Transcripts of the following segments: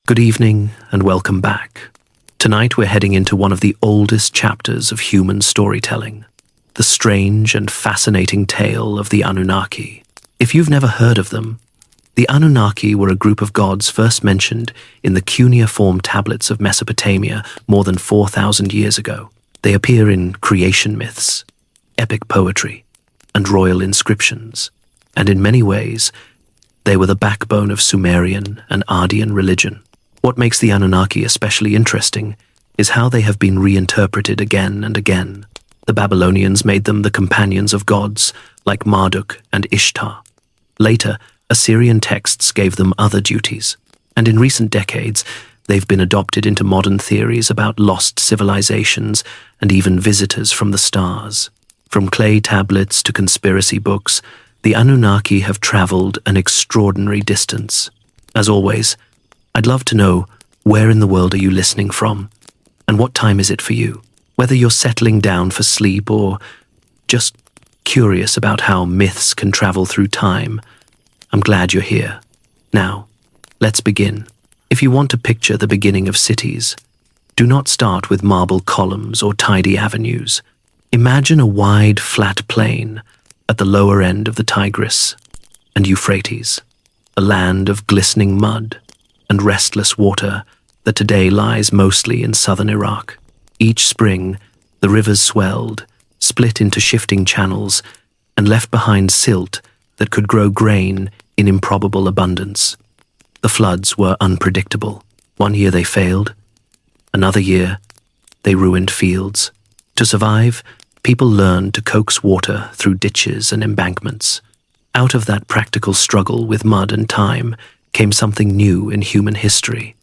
Good evening and welcome back. Tonight we're heading into one of the oldest chapters of human storytelling, the strange and fascinating tale of the Anunnaki. If you've never heard of them, the Anunnaki were a group of gods first mentioned in the cuneiform tablets of Mesopotamia more than 4,000 years ago. They appear in creation myths, epic poetry, and royal inscriptions, and in many ways, they were the backbone of Sumerian and Ardean religion. What makes the Anunnaki especially interesting is how they have been reinterpreted again and again. The Babylonians made them the companions of gods like Marduk and Ishtar. Later, Assyrian texts gave them other duties, and in recent decades, they've been adopted into modern theories about lost civilizations and even visitors from the stars. From clay tablets to conspiracy books, the Anunnaki have traveled an extraordinary distance. As always, I'd love to know, where in the world are you listening from? And what time is it for you? Whether you're settling down for sleep or just curious about how myths can travel through time, I'm glad you're here. Now, let's begin. If you want to picture the beginning of cities, do not start with marble columns or tidy avenues. Imagine a wide, flat plain at the lower end of the Tigris and Euphrates, a land of glistening mud and restless water that today lies mostly in southern Iraq. Each spring, the rivers swelled, split into shifting channels, and left behind silt that could grow grain in improbable abundance. The floods were unpredictable. One year they failed. Another year, they ruined fields. To survive, people learned to coax water through ditches and embankments. Out of that practical struggle with mud and time came something new in human history.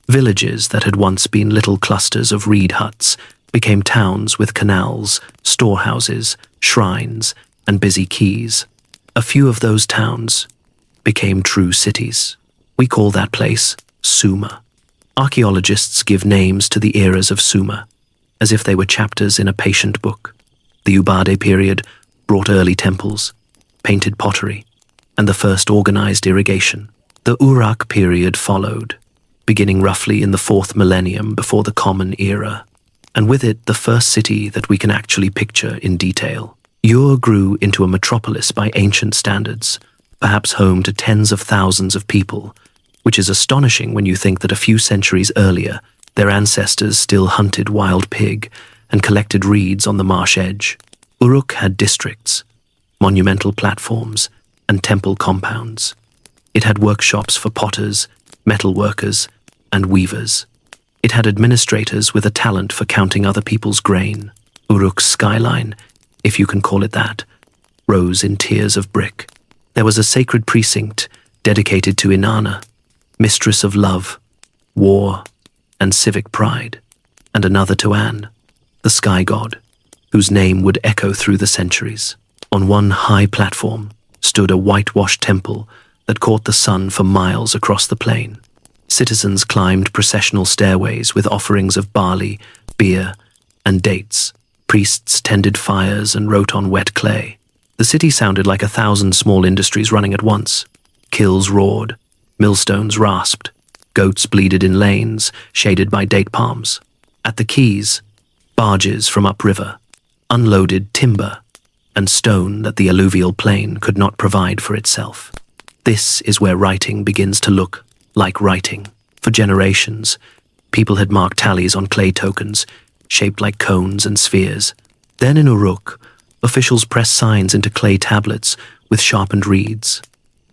Villages that had once been little clusters of reed huts became towns with canals, storehouses, shrines, and busy quays. A few of those towns became true cities. We call that place Sumer. Archaeologists give names to the eras of Sumer, as if they were chapters in a patient book. The Ubade period brought early temples, painted pottery, and the first organized irrigation. The Uruk period followed, beginning roughly in the 4th millennium before the Common Era, and with it the first city that we can actually picture in detail. Ur grew into a metropolis by ancient standards, perhaps home to tens of thousands of people, which is astonishing when you think that a few centuries earlier, their ancestors still hunted wild pig and collected reeds on the marsh edge. Uruk had districts, monumental platforms, and temple compounds. It had workshops for potters, metal workers, and weavers. It had administrators with a talent for counting other people's grain. Uruk's skyline, if you can call it that, rose in tiers of brick. There was a sacred precinct dedicated to Inanna, mistress of love, war, and civic pride, and another to An, the sky god, whose name would echo through the centuries. On one high platform stood a whitewashed temple that caught the sun for miles across the plain. Citizens climbed processional stairways with offerings of barley, beer, and dates. Priests tended fires and wrote on wet clay. The city sounded like 1,000 small industries running at once. Kilns roared, millstones rasped, goats bleated in lanes shaded by date palms. At the quays, barges from upriver unloaded timber and stone that the alluvial plain could not provide for itself. This is where writing begins to look like writing. For generations, people had marked tallies on clay tokens, shaped like cones and spheres. Then in Uruk, officials pressed signs into clay tablets with sharpened reeds.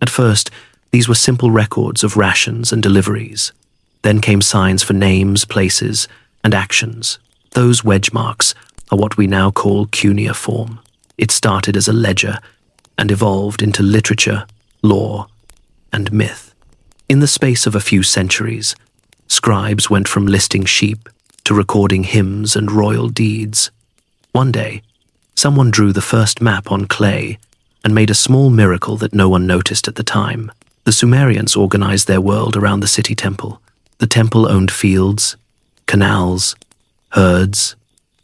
At first, these were simple records of rations and deliveries. Then came signs for names, places, and actions. Those wedge marks are what we now call cuneiform. It started as a ledger and evolved into literature, law, and myth. In the space of a few centuries, scribes went from listing sheep to recording hymns and royal deeds. One day, someone drew the first map on clay and made a small miracle that no one noticed at the time. The Sumerians organized their world around the city temple. The temple owned fields, canals, herds,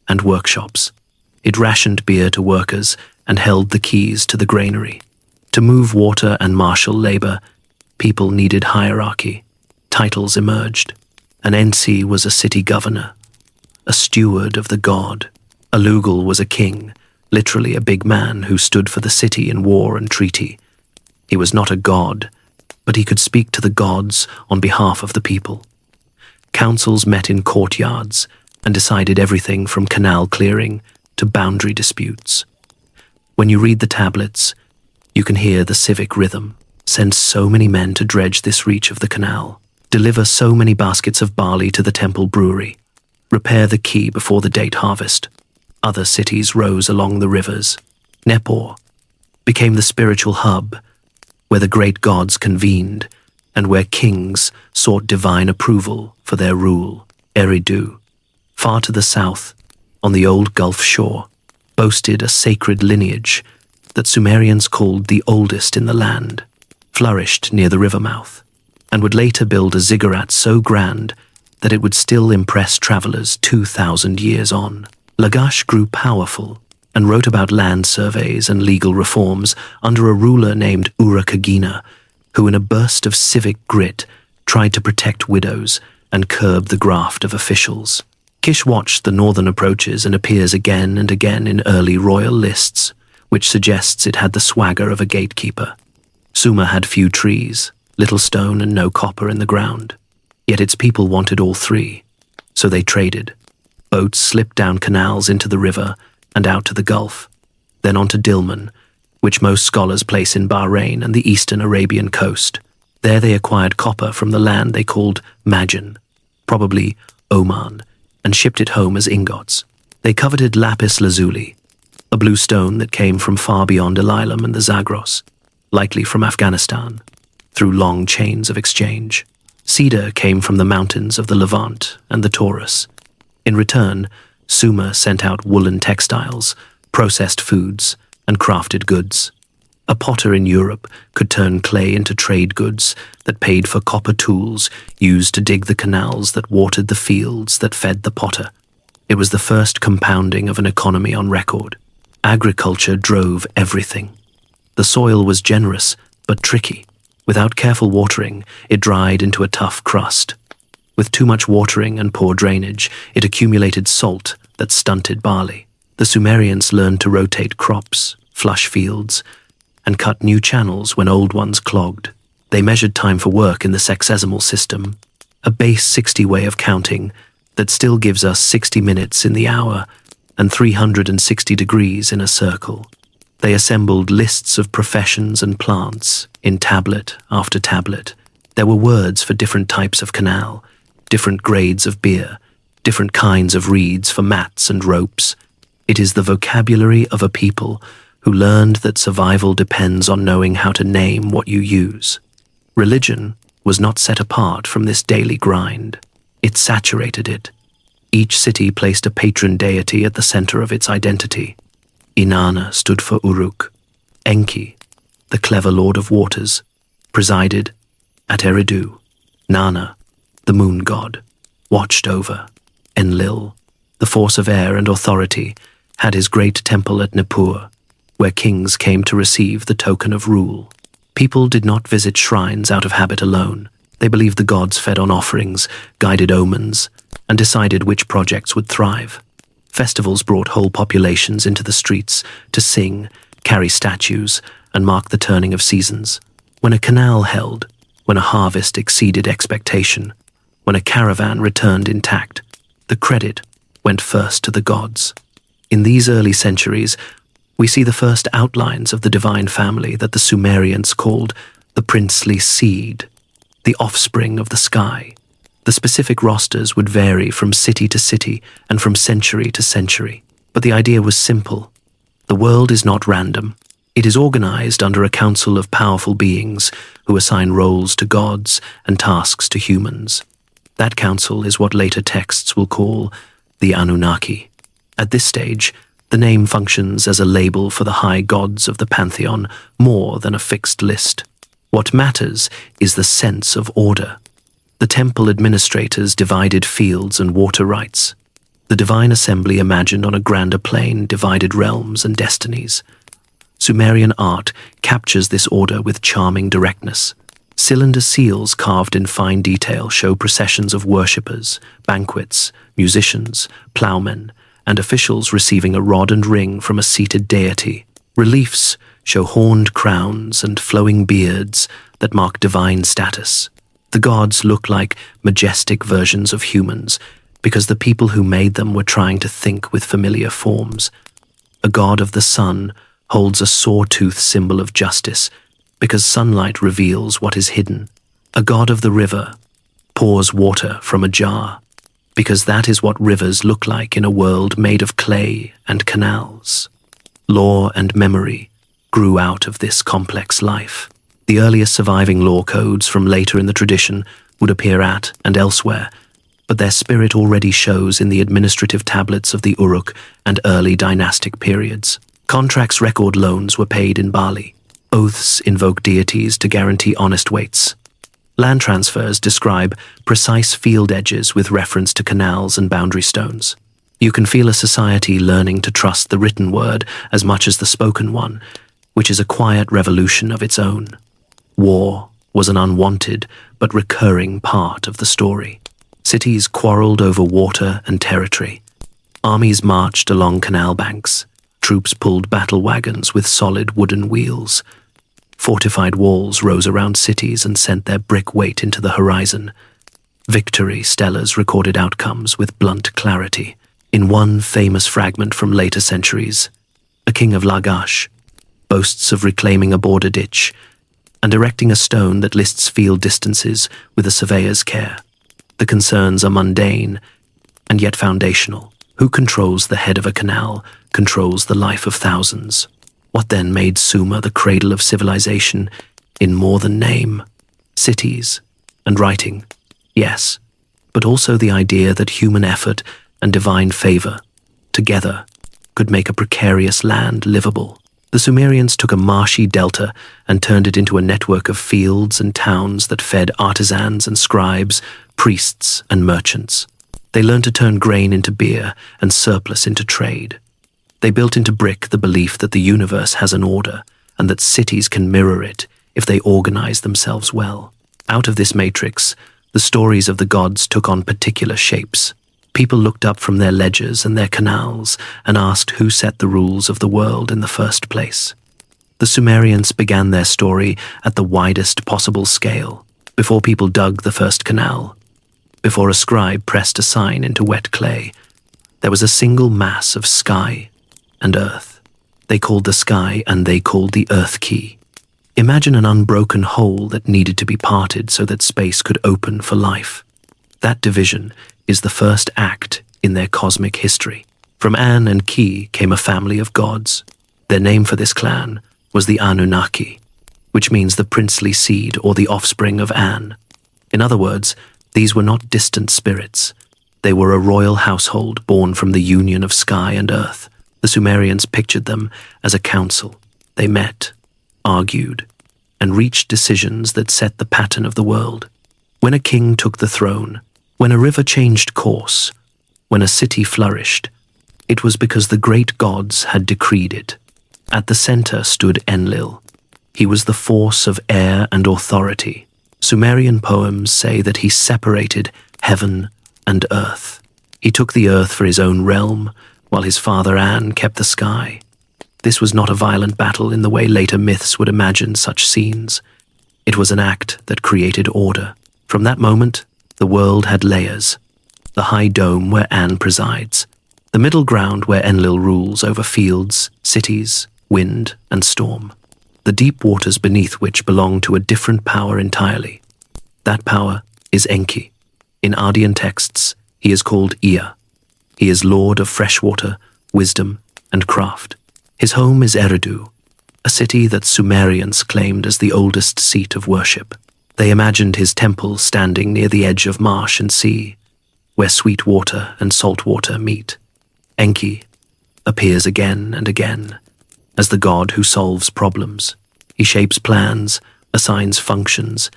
and workshops. It rationed beer to workers and held the keys to the granary. To move water and marshal labor, people needed hierarchy. Titles emerged. An Ensi was a city governor, a steward of the god. A Lugal was a king, literally a big man who stood for the city in war and treaty. He was not a god, but he could speak to the gods on behalf of the people. Councils met in courtyards and decided everything from canal clearing to boundary disputes. When you read the tablets, you can hear the civic rhythm. Send so many men to dredge this reach of the canal. Deliver so many baskets of barley to the temple brewery. Repair the quay before the date harvest. Other cities rose along the rivers. Nepal became the spiritual hub, where the great gods convened and where kings sought divine approval for their rule. Eridu, far to the south, on the old Gulf shore, boasted a sacred lineage that Sumerians called the oldest in the land, flourished near the river mouth, and would later build a ziggurat so grand that it would still impress travelers 2,000 years on. Lagash grew powerful and wrote about land surveys and legal reforms under a ruler named Urakagina, who in a burst of civic grit tried to protect widows and curb the graft of officials. Kish watched the northern approaches and appears again and again in early royal lists, which suggests it had the swagger of a gatekeeper. Sumer had few trees, little stone and no copper in the ground. Yet its people wanted all three, so they traded. Boats slipped down canals into the river and out to the Gulf, then onto Dilmun, which most scholars place in Bahrain and the eastern Arabian coast. There they acquired copper from the land they called Majan, probably Oman, and shipped it home as ingots. They coveted lapis lazuli, a blue stone that came from far beyond Elilam and the Zagros, likely from Afghanistan, through long chains of exchange. Cedar came from the mountains of the Levant and the Taurus. In return, Sumer sent out woolen textiles, processed foods, and crafted goods. A potter in Europe could turn clay into trade goods that paid for copper tools used to dig the canals that watered the fields that fed the potter. It was the first compounding of an economy on record. Agriculture drove everything. The soil was generous but tricky. Without careful watering, it dried into a tough crust. With too much watering and poor drainage, it accumulated salt that stunted barley. The Sumerians learned to rotate crops, flush fields, and cut new channels when old ones clogged. They measured time for work in the sexagesimal system, a base 60 way of counting that still gives us 60 minutes in the hour and 360 degrees in a circle. They assembled lists of professions and plants in tablet after tablet. There were words for different types of canal, different grades of beer, different kinds of reeds for mats and ropes. It is the vocabulary of a people who learned that survival depends on knowing how to name what you use. Religion was not set apart from this daily grind. It saturated it. Each city placed a patron deity at the center of its identity. Inanna stood for Uruk. Enki, the clever lord of waters, presided at Eridu. Nana, the moon god, watched over. Enlil, the force of air and authority, had his great temple at Nippur, where kings came to receive the token of rule. People did not visit shrines out of habit alone. They believed the gods fed on offerings, guided omens, and decided which projects would thrive. Festivals brought whole populations into the streets to sing, carry statues, and mark the turning of seasons. When a canal held, when a harvest exceeded expectation, when a caravan returned intact, the credit went first to the gods. In these early centuries, we see the first outlines of the divine family that the Sumerians called the princely seed, the offspring of the sky. The specific rosters would vary from city to city and from century to century, but the idea was simple. The world is not random. It is organized under a council of powerful beings who assign roles to gods and tasks to humans. That council is what later texts will call the Anunnaki. At this stage, the name functions as a label for the high gods of the pantheon more than a fixed list. What matters is the sense of order. The temple administrators divided fields and water rights. The divine assembly imagined on a grander plane divided realms and destinies. Sumerian art captures this order with charming directness. Cylinder seals carved in fine detail show processions of worshippers, banquets, musicians, ploughmen, and officials receiving a rod and ring from a seated deity. Reliefs show horned crowns and flowing beards that mark divine status. The gods look like majestic versions of humans because the people who made them were trying to think with familiar forms. A god of the sun holds a saw-tooth symbol of justice because sunlight reveals what is hidden. A god of the river pours water from a jar because that is what rivers look like in a world made of clay and canals. Law and memory grew out of this complex life. The earliest surviving law codes from later in the tradition would appear at and elsewhere, but their spirit already shows in the administrative tablets of the Uruk and early dynastic periods. Contracts record loans were paid in barley. Oaths invoke deities to guarantee honest weights. Land transfers describe precise field edges with reference to canals and boundary stones. You can feel a society learning to trust the written word as much as the spoken one, which is a quiet revolution of its own. War was an unwanted but recurring part of the story. Cities quarreled over water and territory. Armies marched along canal banks. Troops pulled battle wagons with solid wooden wheels. Fortified walls rose around cities and sent their brick weight into the horizon. Victory stelas recorded outcomes with blunt clarity. In one famous fragment from later centuries, a king of Lagash boasts of reclaiming a border ditch and erecting a stone that lists field distances with a surveyor's care. The concerns are mundane and yet foundational. Who controls the head of a canal controls the life of thousands. What then made Sumer the cradle of civilization in more than name? Cities and writing, yes, but also the idea that human effort and divine favor together could make a precarious land livable. The Sumerians took a marshy delta and turned it into a network of fields and towns that fed artisans and scribes, priests and merchants. They learned to turn grain into beer and surplus into trade. They built into brick the belief that the universe has an order and that cities can mirror it if they organize themselves well. Out of this matrix, the stories of the gods took on particular shapes. People looked up from their ledgers and their canals and asked who set the rules of the world in the first place. The Sumerians began their story at the widest possible scale, before people dug the first canal, before a scribe pressed a sign into wet clay. There was a single mass of sky and earth. They called the sky and they called the earth key. Imagine an unbroken hole that needed to be parted so that space could open for life. That division is the first act in their cosmic history. From An and Ki came a family of gods. Their name for this clan was the Anunnaki, which means the princely seed or the offspring of An. In other words, these were not distant spirits. They were a royal household born from the union of sky and earth. The Sumerians pictured them as a council. They met, argued, and reached decisions that set the pattern of the world. When a king took the throne, when a river changed course, when a city flourished, it was because the great gods had decreed it. At the center stood Enlil. He was the force of air and authority. Sumerian poems say that he separated heaven and earth. He took the earth for his own realm, while his father An kept the sky. This was not a violent battle in the way later myths would imagine such scenes. It was an act that created order. From that moment, the world had layers. The high dome where An presides, the middle ground where Enlil rules over fields, cities, wind, and storm, the deep waters beneath which belong to a different power entirely. That power is Enki. In Ardean texts, he is called Ea. He is lord of freshwater, wisdom, and craft. His home is Eridu, a city that Sumerians claimed as the oldest seat of worship. They imagined his temple standing near the edge of marsh and sea, where sweet water and salt water meet. Enki appears again and again as the god who solves problems. He shapes plans, assigns functions,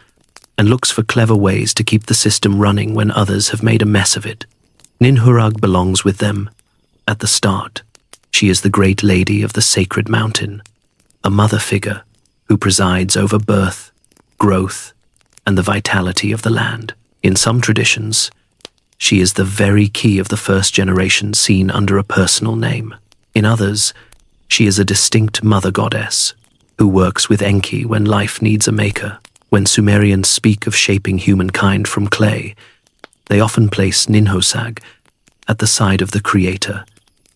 and looks for clever ways to keep the system running when others have made a mess of it. Ninhurag belongs with them at the start. She is the great lady of the sacred mountain, a mother figure who presides over birth, growth, and the vitality of the land. In some traditions, she is the very key of the first generation seen under a personal name. In others, she is a distinct mother goddess who works with Enki when life needs a maker. When Sumerians speak of shaping humankind from clay, they often place Ninhursag at the side of the creator,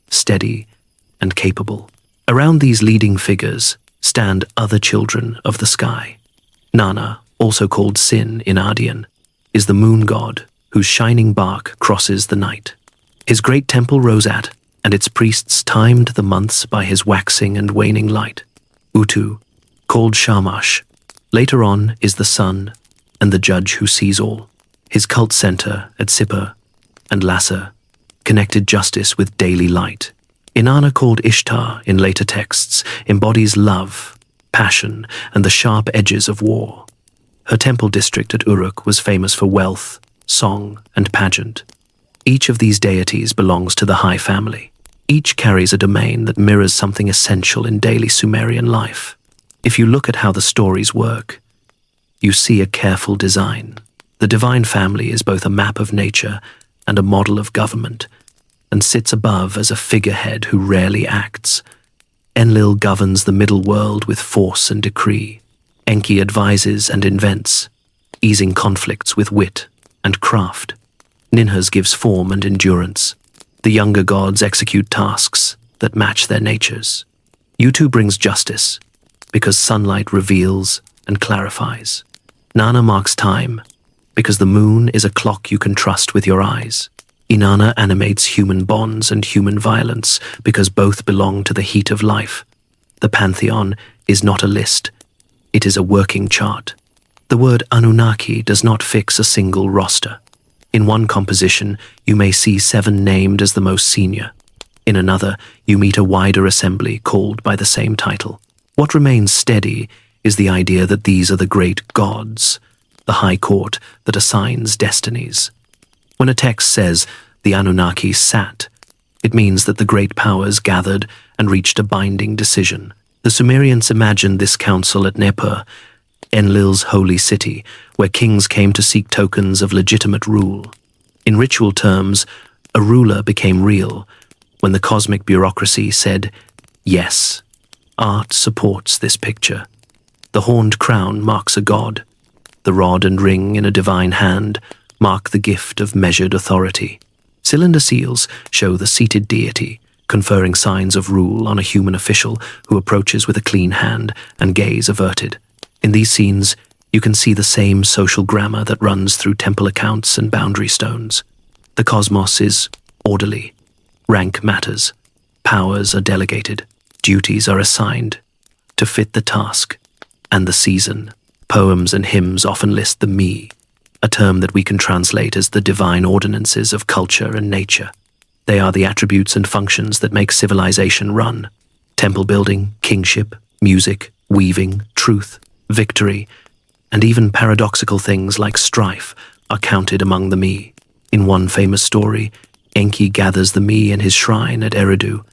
steady and capable. Around these leading figures stand other children of the sky. Nana, also called Sin in Ardian, is the moon god whose shining bark crosses the night. His great temple rose at, and its priests timed the months by his waxing and waning light. Utu, called Shamash, later on is the sun and the judge who sees all. His cult center at Sippar and Lhasa connected justice with daily light. Inanna, called Ishtar in later texts, embodies love, passion, and the sharp edges of war. Her temple district at Uruk was famous for wealth, song, and pageant. Each of these deities belongs to the high family. Each carries a domain that mirrors something essential in daily Sumerian life. If you look at how the stories work, you see a careful design. The divine family is both a map of nature and a model of government, and sits above as a figurehead who rarely acts. Enlil governs the middle world with force and decree. Enki advises and invents, easing conflicts with wit and craft. Ninhas gives form and endurance. The younger gods execute tasks that match their natures. Utu brings justice, because sunlight reveals and clarifies. Nana marks time, because the moon is a clock you can trust with your eyes. Inanna animates human bonds and human violence, because both belong to the heat of life. The pantheon is not a list, it is a working chart. The word Anunnaki does not fix a single roster. In one composition, you may see 7 named as the most senior. In another, you meet a wider assembly called by the same title. What remains steady is the idea that these are the great gods, the high court that assigns destinies. When a text says the Anunnaki sat, it means that the great powers gathered and reached a binding decision. The Sumerians imagined this council at Nippur, Enlil's holy city, where kings came to seek tokens of legitimate rule. In ritual terms, a ruler became real when the cosmic bureaucracy said, yes. Art supports this picture. The horned crown marks a god. The rod and ring in a divine hand mark the gift of measured authority. Cylinder seals show the seated deity, conferring signs of rule on a human official who approaches with a clean hand and gaze averted. In these scenes, you can see the same social grammar that runs through temple accounts and boundary stones. The cosmos is orderly. Rank matters. Powers are delegated. Duties are assigned to fit the task and the season. Poems and hymns often list the me, a term that we can translate as the divine ordinances of culture and nature. They are the attributes and functions that make civilization run. Temple building, kingship, music, weaving, truth, victory, and even paradoxical things like strife are counted among the me. In one famous story, Enki gathers the me in his shrine at Eridu.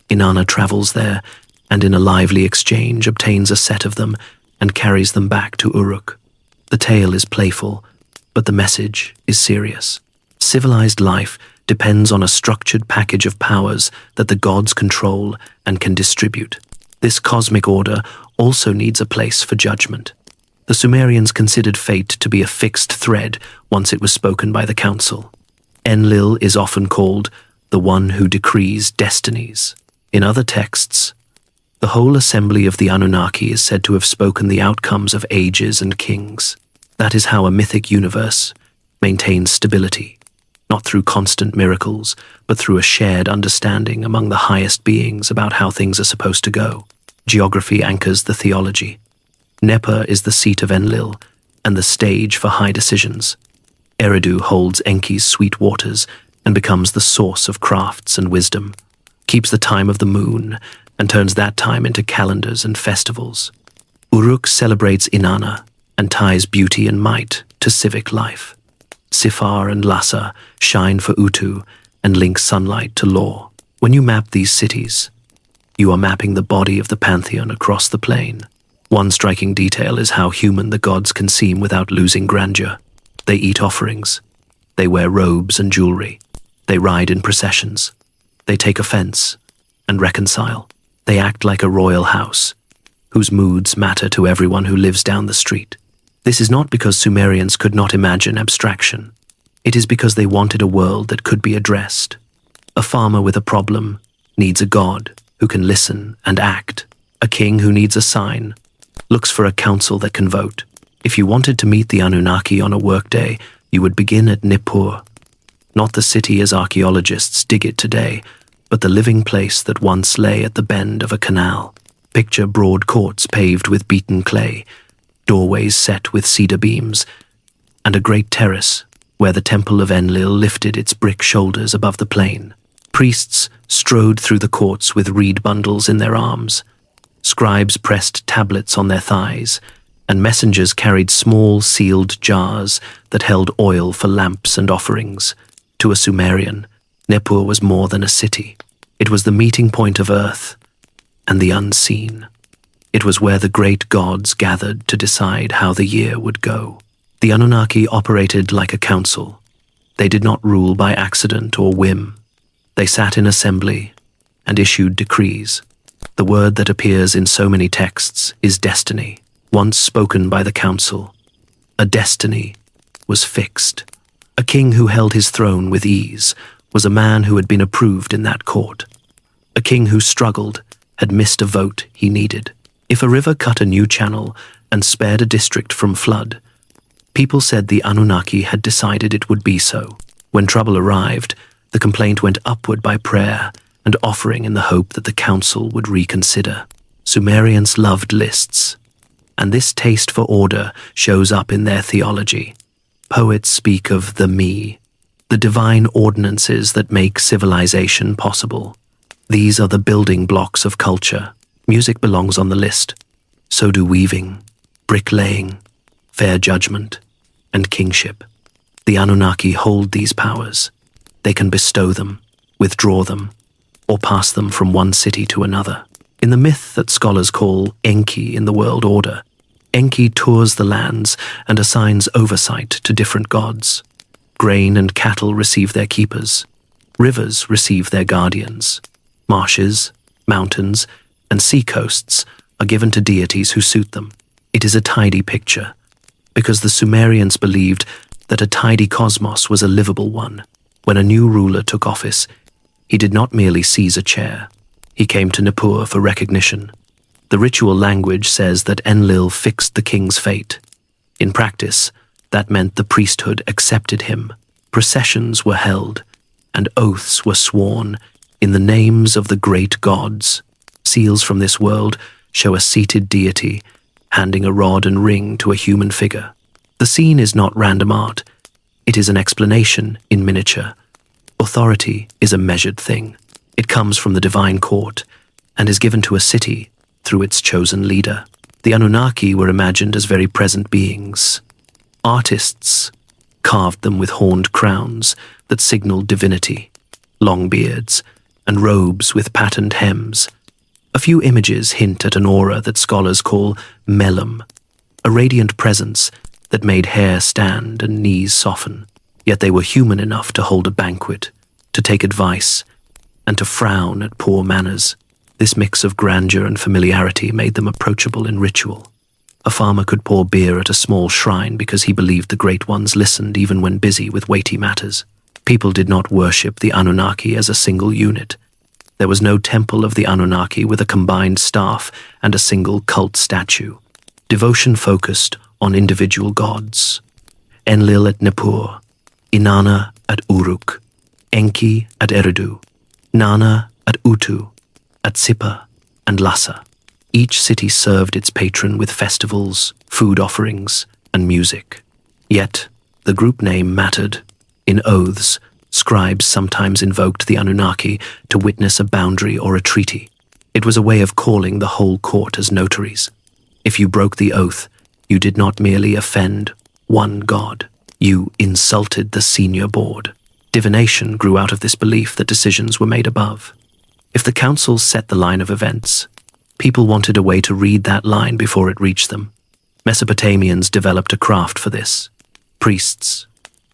Inanna travels there, and in a lively exchange obtains a set of them and carries them back to Uruk. The tale is playful, but the message is serious. Civilized life depends on a structured package of powers that the gods control and can distribute. This cosmic order also needs a place for judgment. The Sumerians considered fate to be a fixed thread once it was spoken by the council. Enlil is often called the one who decrees destinies. In other texts, the whole assembly of the Anunnaki is said to have spoken the outcomes of ages and kings. That is how a mythic universe maintains stability, not through constant miracles, but through a shared understanding among the highest beings about how things are supposed to go. Geography anchors the theology. Nippur is the seat of Enlil and the stage for high decisions. Eridu holds Enki's sweet waters and becomes the source of crafts and wisdom, keeps the time of the moon and turns that time into calendars and festivals. Uruk celebrates Inanna and ties beauty and might to civic life. Sippar and Lhasa shine for Utu and link sunlight to law. When you map these cities, you are mapping the body of the pantheon across the plain. One striking detail is how human the gods can seem without losing grandeur. They eat offerings. They wear robes and jewelry. They ride in processions. They take offense and reconcile. They act like a royal house, whose moods matter to everyone who lives down the street. This is not because Sumerians could not imagine abstraction. It is because they wanted a world that could be addressed. A farmer with a problem needs a god who can listen and act. A king who needs a sign looks for a council that can vote. If you wanted to meet the Anunnaki on a workday, you would begin at Nippur. Not the city as archaeologists dig it today, but the living place that once lay at the bend of a canal. Picture broad courts paved with beaten clay, doorways set with cedar beams, and a great terrace where the temple of Enlil lifted its brick shoulders above the plain. Priests strode through the courts with reed bundles in their arms. Scribes pressed tablets on their thighs, and messengers carried small sealed jars that held oil for lamps and offerings. To a Sumerian, Nippur was more than a city. It was the meeting point of earth and the unseen. It was where the great gods gathered to decide how the year would go. The Anunnaki operated like a council. They did not rule by accident or whim. They sat in assembly and issued decrees. The word that appears in so many texts is destiny, once spoken by the council. A destiny was fixed. A king who held his throne with ease was a man who had been approved in that court. A king who struggled had missed a vote he needed. If a river cut a new channel and spared a district from flood, people said the Anunnaki had decided it would be so. When trouble arrived, the complaint went upward by prayer and offering in the hope that the council would reconsider. Sumerians loved lists, and this taste for order shows up in their theology. Poets speak of the me, the divine ordinances that make civilization possible. These are the building blocks of culture. Music belongs on the list. So do weaving, bricklaying, fair judgment, and kingship. The Anunnaki hold these powers. They can bestow them, withdraw them, or pass them from one city to another. In the myth that scholars call Enki in the world order, Enki tours the lands and assigns oversight to different gods. Grain and cattle receive their keepers. Rivers receive their guardians. Marshes, mountains, and seacoasts are given to deities who suit them. It is a tidy picture, because the Sumerians believed that a tidy cosmos was a livable one. When a new ruler took office, he did not merely seize a chair. He came to Nippur for recognition. The ritual language says that Enlil fixed the king's fate. In practice, that meant the priesthood accepted him. Processions were held, and oaths were sworn in the names of the great gods. Seals from this world show a seated deity handing a rod and ring to a human figure. The scene is not random art. It is an explanation in miniature. Authority is a measured thing. It comes from the divine court and is given to a city through its chosen leader. The Anunnaki were imagined as very present beings. Artists carved them with horned crowns that signaled divinity, long beards, and robes with patterned hems. A few images hint at an aura that scholars call melem, a radiant presence that made hair stand and knees soften. Yet they were human enough to hold a banquet, to take advice, and to frown at poor manners. This mix of grandeur and familiarity made them approachable in ritual. A farmer could pour beer at a small shrine because he believed the great ones listened even when busy with weighty matters. People did not worship the Anunnaki as a single unit. There was no temple of the Anunnaki with a combined staff and a single cult statue. Devotion focused on individual gods. Enlil at Nippur, Inanna at Uruk, Enki at Eridu, Nana at Utu, at Sipa and Lhasa. Each city served its patron with festivals, food offerings, and music. Yet, the group name mattered. In oaths, scribes sometimes invoked the Anunnaki to witness a boundary or a treaty. It was a way of calling the whole court as notaries. If you broke the oath, you did not merely offend one god. You insulted the senior board. Divination grew out of this belief that decisions were made above. If the council set the line of events, People wanted a way to read that line before it reached them. Mesopotamians developed a craft for this. Priests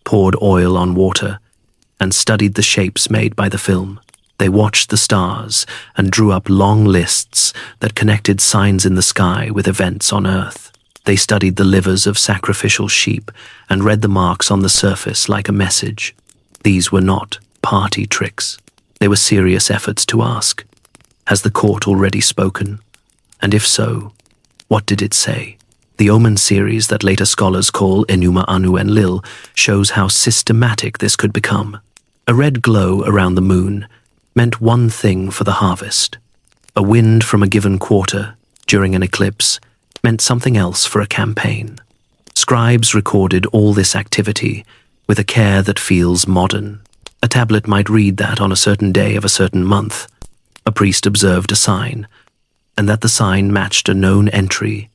poured oil on water and studied the shapes made by the film. They watched the stars and drew up long lists that connected signs in the sky with events on Earth. They studied the livers of sacrificial sheep and read the marks on the surface like a message. These were not party tricks. They were serious efforts to ask, has the court already spoken? And if so, what did it say? The Omen series that later scholars call Enuma Anu Enlil shows how systematic this could become. A red glow around the moon meant one thing for the harvest. A wind from a given quarter during an eclipse meant something else for a campaign. Scribes recorded all this activity with a care that feels modern. A tablet might read that on a certain day of a certain month, a priest observed a sign, and that the sign matched a known entry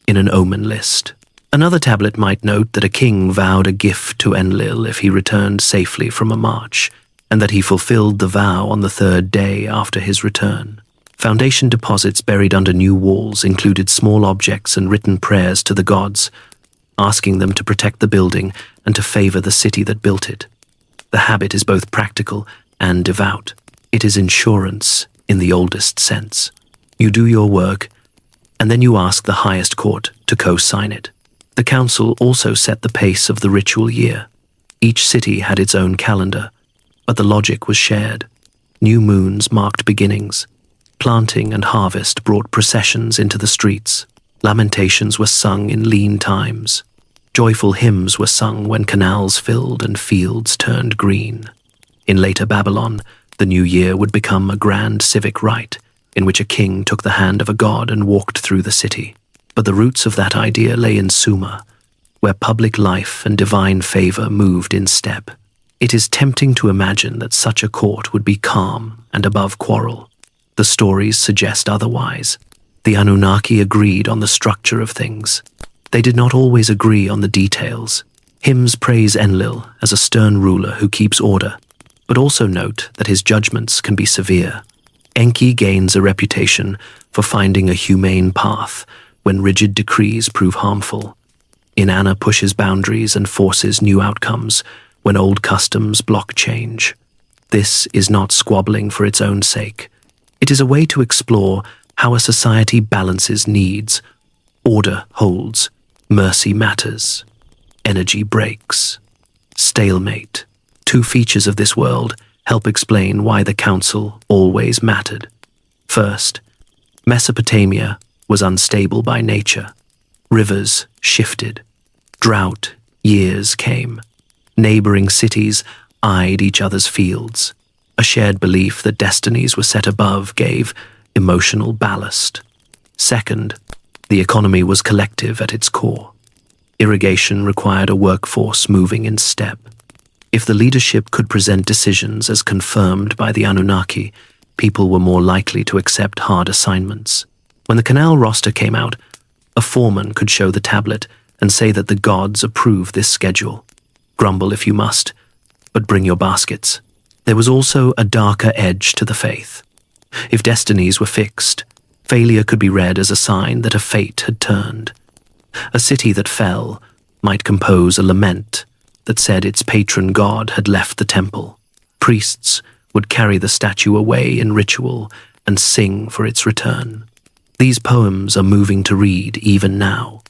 in an omen list. Another tablet might note that a king vowed a gift to Enlil if he returned safely from a march, and that he fulfilled the vow on the third day after his return. Foundation deposits buried under new walls included small objects and written prayers to the gods, asking them to protect the building and to favor the city that built it. The habit is both practical and devout. It is insurance in the oldest sense. You do your work, and then you ask the highest court to co-sign it. The council also set the pace of the ritual year. Each city had its own calendar, but the logic was shared. New moons marked beginnings. Planting and harvest brought processions into the streets. Lamentations were sung in lean times. Joyful hymns were sung when canals filled and fields turned green. In later Babylon, the new year would become a grand civic rite, in which a king took the hand of a god and walked through the city. But the roots of that idea lay in Sumer, where public life and divine favor moved in step. It is tempting to imagine that such a court would be calm and above quarrel. The stories suggest otherwise. The Anunnaki agreed on the structure of things. They did not always agree on the details. Hymns praise Enlil as a stern ruler who keeps order, but also note that his judgments can be severe. Enki gains a reputation for finding a humane path when rigid decrees prove harmful. Inanna pushes boundaries and forces new outcomes when old customs block change. This is not squabbling for its own sake. It is a way to explore how a society balances needs. Order holds, mercy matters, energy breaks. Stalemate. Two features of this world help explain why the council always mattered. First, Mesopotamia was unstable by nature. Rivers shifted. Drought years came. Neighboring cities eyed each other's fields. A shared belief that destinies were set above gave emotional ballast. Second, the economy was collective at its core. Irrigation required a workforce moving in step. If the leadership could present decisions as confirmed by the Anunnaki, people were more likely to accept hard assignments. When the canal roster came out, a foreman could show the tablet and say that the gods approve this schedule. Grumble if you must, but bring your baskets. There was also a darker edge to the faith. If destinies were fixed, failure could be read as a sign that a fate had turned. A city that fell might compose a lament that said its patron god had left the temple. Priests would carry the statue away in ritual and sing for its return. These poems are moving to read even now.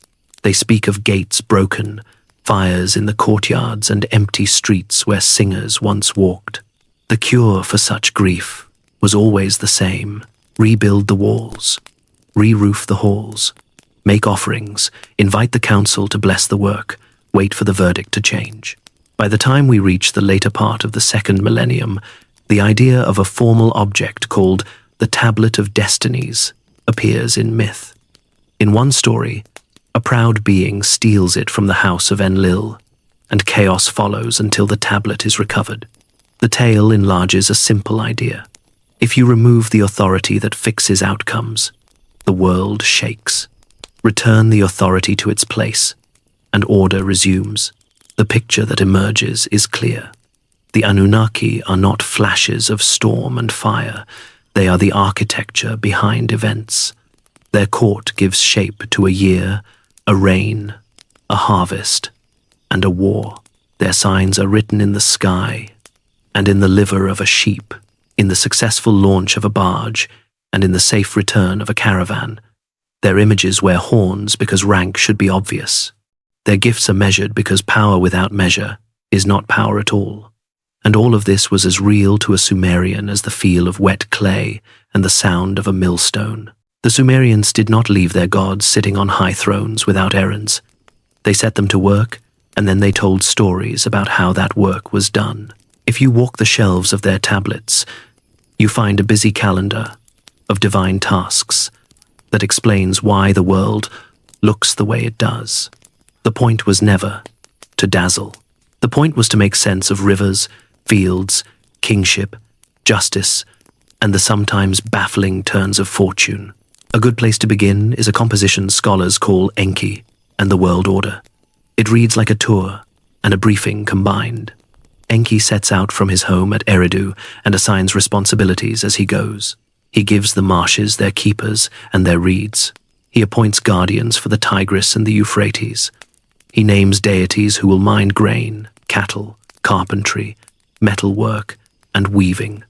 They speak of gates broken, fires in the courtyards, and empty streets where singers once walked. The cure for such grief was always the same: rebuild the walls, re-roof the halls, make offerings, invite the council to bless the work, wait for the verdict to change. By the time we reach the later part of the second millennium, the idea of a formal object called the Tablet of Destinies appears in myth. In one story, a proud being steals it from the house of Enlil, and chaos follows until the tablet is recovered. The tale enlarges a simple idea. If you remove the authority that fixes outcomes, the world shakes. Return the authority to its place, and order resumes. The picture that emerges is clear. The Anunnaki are not flashes of storm and fire. They are the architecture behind events. Their court gives shape to a year, a reign, a harvest, and a war. Their signs are written in the sky, and in the liver of a sheep, in the successful launch of a barge, and in the safe return of a caravan. Their images wear horns because rank should be obvious. Their gifts are measured because power without measure is not power at all. And all of this was as real to a Sumerian as the feel of wet clay and the sound of a millstone. The Sumerians did not leave their gods sitting on high thrones without errands. They set them to work, and then they told stories about how that work was done. If you walk the shelves of their tablets, you find a busy calendar of divine tasks that explains why the world looks the way it does. The point was never to dazzle. The point was to make sense of rivers, fields, kingship, justice, and the sometimes baffling turns of fortune. A good place to begin is a composition scholars call Enki and the World Order. It reads like a tour and a briefing combined. Enki sets out from his home at Eridu and assigns responsibilities as he goes. He gives the marshes their keepers and their reeds. He appoints guardians for the Tigris and the Euphrates. He names deities who will mind grain, cattle, carpentry, metalwork, and weaving.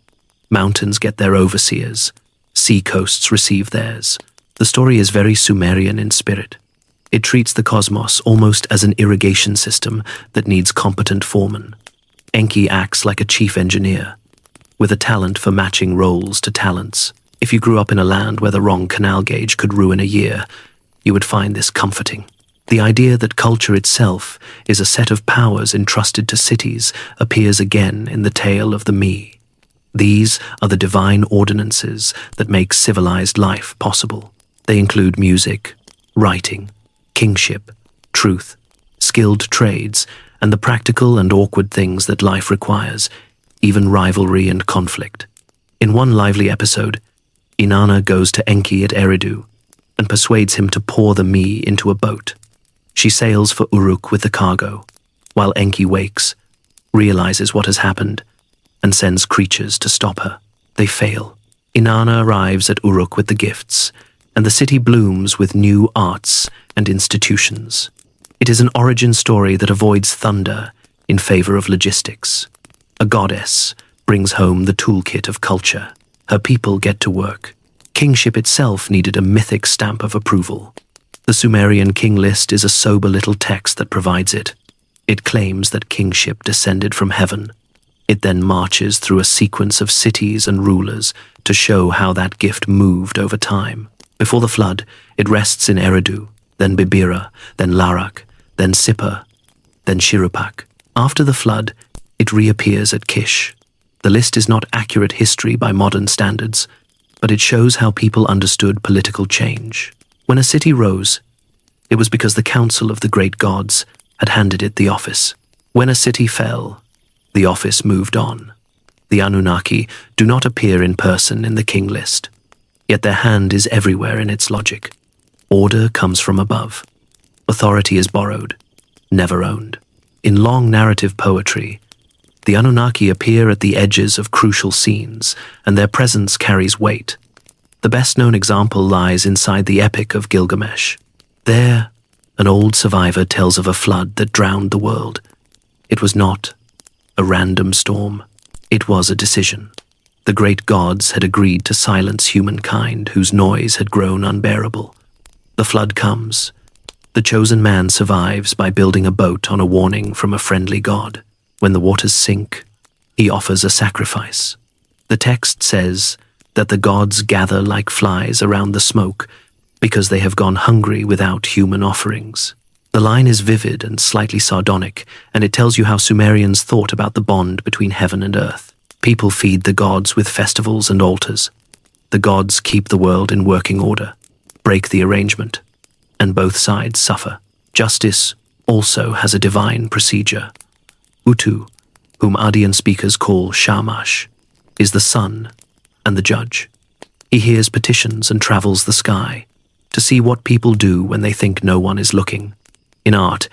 Mountains get their overseers. Sea coasts receive theirs. The story is very Sumerian in spirit. It treats the cosmos almost as an irrigation system that needs competent foremen. Enki acts like a chief engineer, with a talent for matching roles to talents. If you grew up in a land where the wrong canal gauge could ruin a year, you would find this comforting. The idea that culture itself is a set of powers entrusted to cities appears again in the tale of the Me. These are the divine ordinances that make civilized life possible. They include music, writing, kingship, truth, skilled trades, and the practical and awkward things that life requires, even rivalry and conflict. In one lively episode, Inanna goes to Enki at Eridu and persuades him to pour the Me into a boat. She sails for Uruk with the cargo, while Enki wakes, realizes what has happened, and sends creatures to stop her. They fail. Inanna arrives at Uruk with the gifts, and the city blooms with new arts and institutions. It is an origin story that avoids thunder in favor of logistics. A goddess brings home the toolkit of culture. Her people get to work. Kingship itself needed a mythic stamp of approval. The Sumerian king list is a sober little text that provides it. It claims that kingship descended from heaven. It then marches through a sequence of cities and rulers to show how that gift moved over time. Before the flood, it rests in Eridu, then Bibira, then Larak, then Sippar, then Shirupak. After the flood, it reappears at Kish. The list is not accurate history by modern standards, but it shows how people understood political change. When a city rose, it was because the council of the great gods had handed it the office. When a city fell, the office moved on. The Anunnaki do not appear in person in the king list, yet their hand is everywhere in its logic. Order comes from above. Authority is borrowed, never owned. In long narrative poetry, the Anunnaki appear at the edges of crucial scenes, and their presence carries weight. The best-known example lies inside the Epic of Gilgamesh. There, an old survivor tells of a flood that drowned the world. It was not a random storm. It was a decision. The great gods had agreed to silence humankind, whose noise had grown unbearable. The flood comes. The chosen man survives by building a boat on a warning from a friendly god. When the waters sink, he offers a sacrifice. The text says that the gods gather like flies around the smoke because they have gone hungry without human offerings. The line is vivid and slightly sardonic, and it tells you how Sumerians thought about the bond between heaven and earth. People feed the gods with festivals and altars. The gods keep the world in working order, break the arrangement, and both sides suffer. Justice also has a divine procedure. Utu, whom Adian speakers call Shamash, is the sun and the judge. He hears petitions and travels the sky to see what people do when they think no one is looking. In art,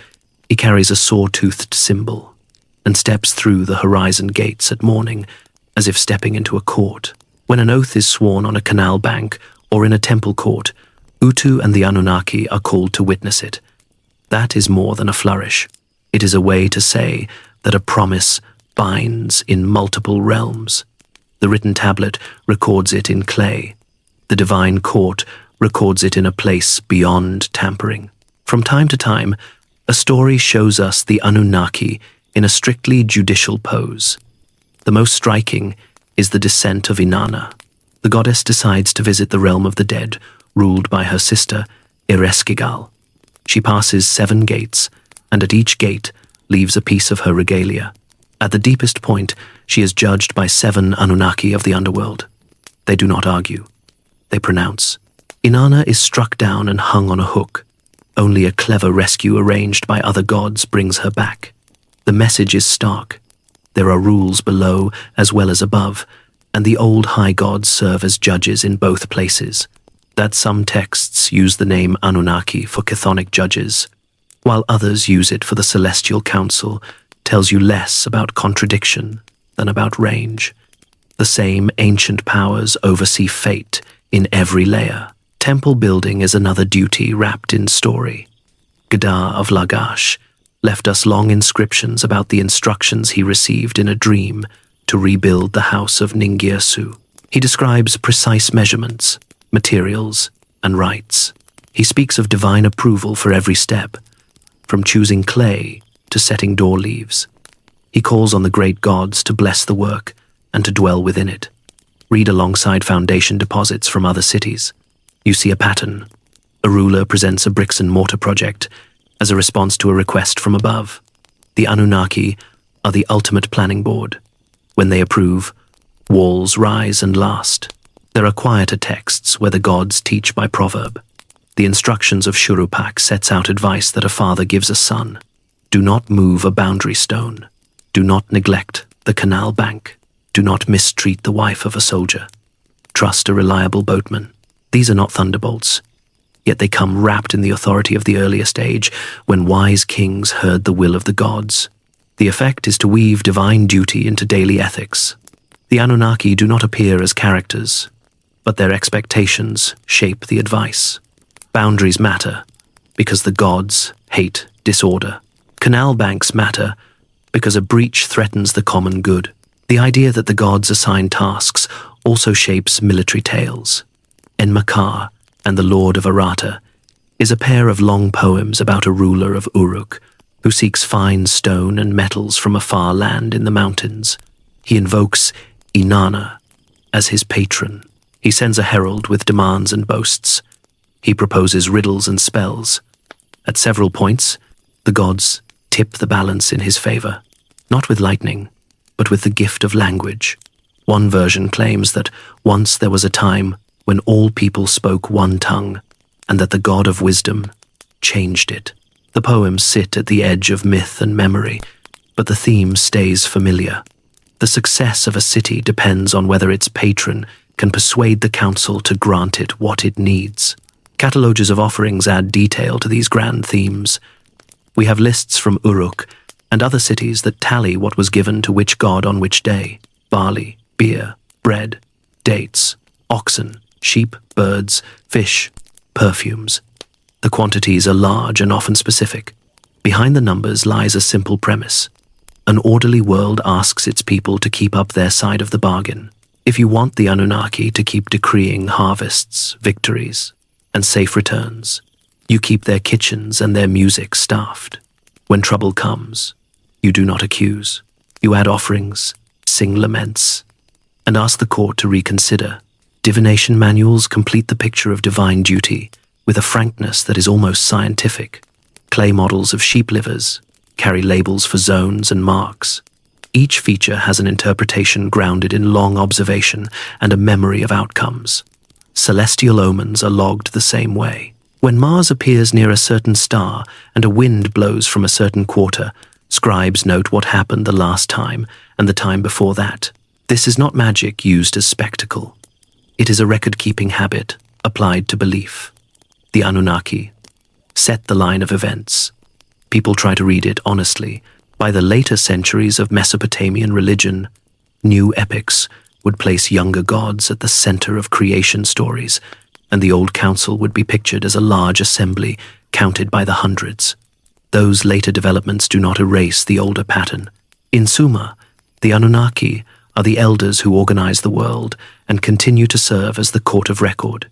he carries a saw-toothed symbol and steps through the horizon gates at morning as if stepping into a court. When an oath is sworn on a canal bank or in a temple court, Utu and the Anunnaki are called to witness it. That is more than a flourish. It is a way to say that a promise binds in multiple realms. The written tablet records it in clay. The divine court records it in a place beyond tampering. From time to time, a story shows us the Anunnaki in a strictly judicial pose. The most striking is the descent of Inanna. The goddess decides to visit the realm of the dead, ruled by her sister, Ereshkigal. She passes 7 gates, and at each gate leaves a piece of her regalia. At the deepest point, she is judged by 7 Anunnaki of the underworld. They do not argue. They pronounce. Inanna is struck down and hung on a hook. Only a clever rescue arranged by other gods brings her back. The message is stark. There are rules below as well as above, and the old high gods serve as judges in both places. That some texts use the name Anunnaki for chthonic judges, while others use it for the celestial council, tells you less about contradiction than about range. The same ancient powers oversee fate in every layer. Temple building is another duty wrapped in story. Gadar of Lagash left us long inscriptions about the instructions he received in a dream to rebuild the house of Ningirsu. He describes precise measurements, materials, and rites. He speaks of divine approval for every step, from choosing clay to setting door leaves. He calls on the great gods to bless the work and to dwell within it. Read alongside foundation deposits from other cities. You see a pattern. A ruler presents a bricks and mortar project as a response to a request from above. The Anunnaki are the ultimate planning board. When they approve, walls rise and last. There are quieter texts where the gods teach by proverb. The instructions of Shurupak sets out advice that a father gives a son. Do not move a boundary stone. Do not neglect the canal bank. Do not mistreat the wife of a soldier. Trust a reliable boatman. These are not thunderbolts, yet they come wrapped in the authority of the earliest age when wise kings heard the will of the gods. The effect is to weave divine duty into daily ethics. The Anunnaki do not appear as characters, but their expectations shape the advice. Boundaries matter because the gods hate disorder. Canal banks matter because a breach threatens the common good. The idea that the gods assign tasks also shapes military tales. Enmakar and the Lord of Arata is a pair of long poems about a ruler of Uruk who seeks fine stone and metals from a far land in the mountains. He invokes Inanna as his patron. He sends a herald with demands and boasts. He proposes riddles and spells. At several points, the gods tip the balance in his favor, not with lightning, but with the gift of language. One version claims that once there was a time when all people spoke one tongue, and that the god of wisdom changed it. The poems sit at the edge of myth and memory, but the theme stays familiar. The success of a city depends on whether its patron can persuade the council to grant it what it needs. Catalogues of offerings add detail to these grand themes. We have lists from Uruk and other cities that tally what was given to which god on which day: barley, beer, bread, dates, oxen, sheep, birds, fish, perfumes. The quantities are large and often specific. Behind the numbers lies a simple premise. An orderly world asks its people to keep up their side of the bargain. If you want the Anunnaki to keep decreeing harvests, victories, and safe returns, you keep their kitchens and their music staffed. When trouble comes, you do not accuse. You add offerings, sing laments, and ask the court to reconsider. Divination manuals complete the picture of divine duty with a frankness that is almost scientific. Clay models of sheep livers carry labels for zones and marks. Each feature has an interpretation grounded in long observation and a memory of outcomes. Celestial omens are logged the same way. When Mars appears near a certain star and a wind blows from a certain quarter, scribes note what happened the last time and the time before that. This is not magic used as spectacle. It is a record-keeping habit applied to belief. The Anunnaki set the line of events. People try to read it honestly. By the later centuries of Mesopotamian religion, new epics would place younger gods at the center of creation stories, and the old council would be pictured as a large assembly counted by the hundreds. Those later developments do not erase the older pattern. In Sumer, the Anunnaki are the elders who organize the world and continue to serve as the court of record.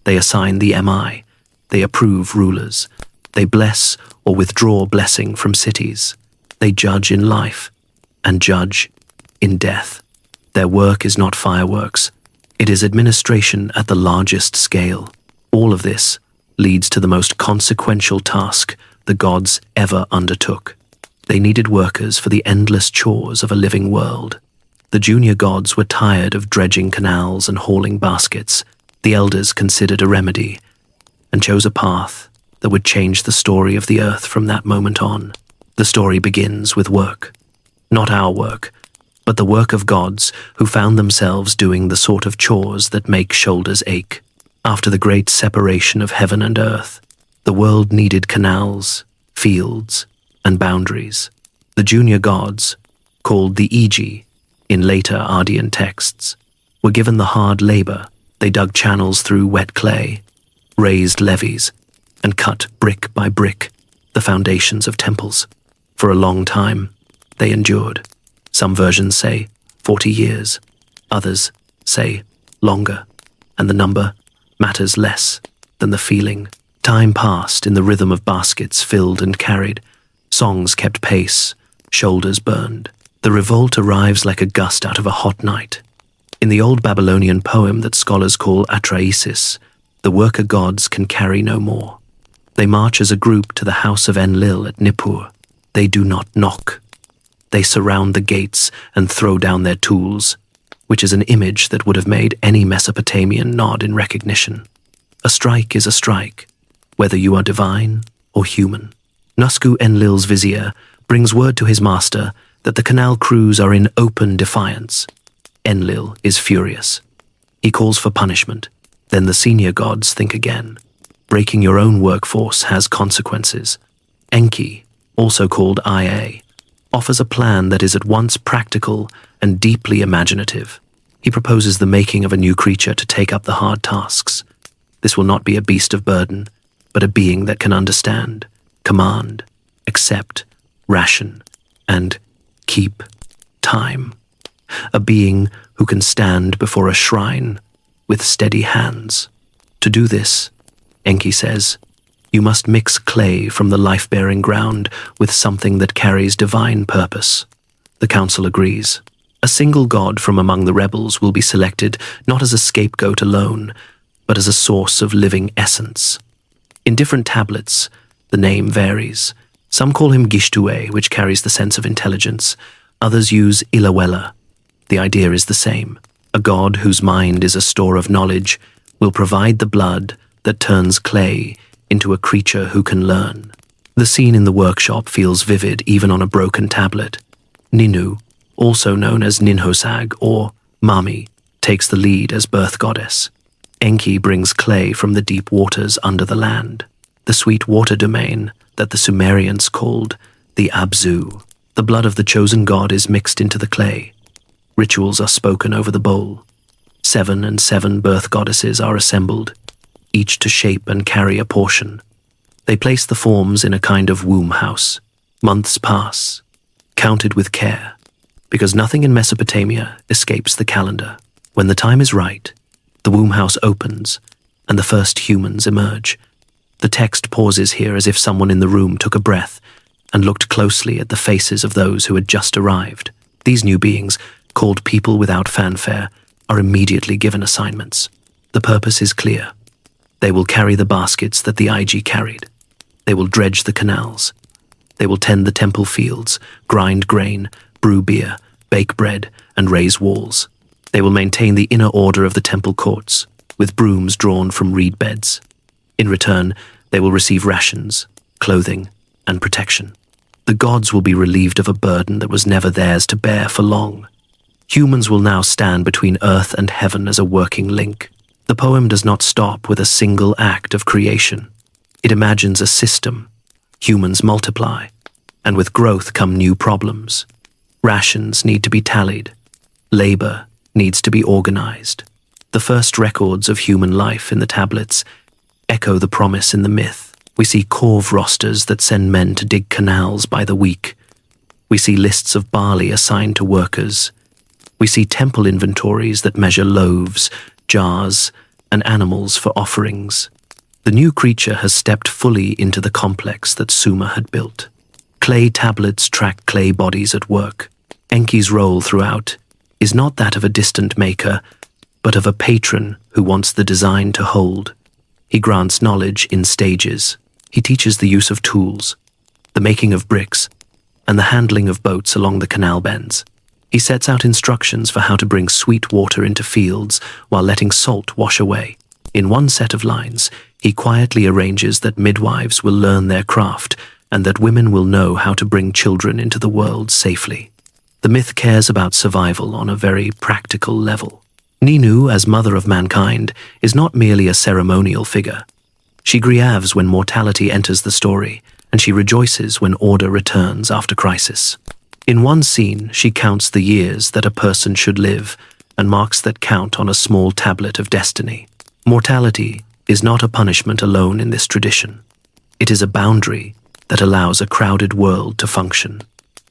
They assign the MI, they approve rulers, they bless or withdraw blessing from cities. They judge in life and judge in death. Their work is not fireworks. It is administration at the largest scale. All of this leads to the most consequential task the gods ever undertook. They needed workers for the endless chores of a living world. The junior gods were tired of dredging canals and hauling baskets. The elders considered a remedy and chose a path that would change the story of the earth from that moment on. The story begins with work. Not our work, but the work of gods who found themselves doing the sort of chores that make shoulders ache. After the great separation of heaven and earth, the world needed canals, fields, and boundaries. The junior gods, called the Egi in later Ardean texts, were given the hard labor. They dug channels through wet clay, raised levees, and cut brick by brick the foundations of temples. For a long time, they endured. Some versions say 40 years, others say longer, and the number matters less than the feeling. Time passed in the rhythm of baskets filled and carried. Songs kept pace, shoulders burned. The revolt arrives like a gust out of a hot night. In the old Babylonian poem that scholars call Atraesis, the worker gods can carry no more. They march as a group to the house of Enlil at Nippur. They do not knock. They surround the gates and throw down their tools, which is an image that would have made any Mesopotamian nod in recognition. A strike is a strike, whether you are divine or human. Nusku Enlil's vizier brings word to his master that the canal crews are in open defiance. Enlil is furious. He calls for punishment. Then the senior gods think again. Breaking your own workforce has consequences. Enki, also called Ia, offers a plan that is at once practical and deeply imaginative. He proposes the making of a new creature to take up the hard tasks. This will not be a beast of burden, but a being that can understand, command, accept, ration, and keep time. A being who can stand before a shrine with steady hands. To do this, Enki says, you must mix clay from the life-bearing ground with something that carries divine purpose. The council agrees. A single god from among the rebels will be selected not as a scapegoat alone, but as a source of living essence. In different tablets, the name varies. Some call him Gishtue, which carries the sense of intelligence. Others use Ilawela. The idea is the same. A god whose mind is a store of knowledge will provide the blood that turns clay into a creature who can learn. The scene in the workshop feels vivid even on a broken tablet. Ninu, also known as Ninhosag or Mami, takes the lead as birth goddess. Enki brings clay from the deep waters under the land, the sweet water domain that the Sumerians called the Abzu. The blood of the chosen god is mixed into the clay. Rituals are spoken over the bowl. 7 and 7 birth goddesses are assembled, each to shape and carry a portion. They place the forms in a kind of womb house. Months pass, counted with care, because nothing in Mesopotamia escapes the calendar. When the time is right, the womb house opens, and the first humans emerge. The text pauses here as if someone in the room took a breath and looked closely at the faces of those who had just arrived. These new beings, called people without fanfare, are immediately given assignments. The purpose is clear. They will carry the baskets that the Ig carried. They will dredge the canals. They will tend the temple fields, grind grain, brew beer, bake bread, and raise walls. They will maintain the inner order of the temple courts, with brooms drawn from reed beds. In return, they will receive rations, clothing, and protection. The gods will be relieved of a burden that was never theirs to bear for long. Humans will now stand between earth and heaven as a working link. The poem does not stop with a single act of creation. It imagines a system. Humans multiply, and with growth come new problems. Rations need to be tallied. Labor needs to be organized. The first records of human life in the tablets echo the promise in the myth. We see corv rosters that send men to dig canals by the week. We see lists of barley assigned to workers. We see temple inventories that measure loaves, jars, and animals for offerings. The new creature has stepped fully into the complex that Sumer had built. Clay tablets track clay bodies at work. Enki's role throughout is not that of a distant maker, but of a patron who wants the design to hold. He grants knowledge in stages. He teaches the use of tools, the making of bricks, and the handling of boats along the canal bends. He sets out instructions for how to bring sweet water into fields while letting salt wash away. In one set of lines, he quietly arranges that midwives will learn their craft and that women will know how to bring children into the world safely. The myth cares about survival on a very practical level. Ninu, as mother of mankind, is not merely a ceremonial figure. She grieves when mortality enters the story, and she rejoices when order returns after crisis. In one scene, she counts the years that a person should live and marks that count on a small tablet of destiny. Mortality is not a punishment alone in this tradition. It is a boundary that allows a crowded world to function.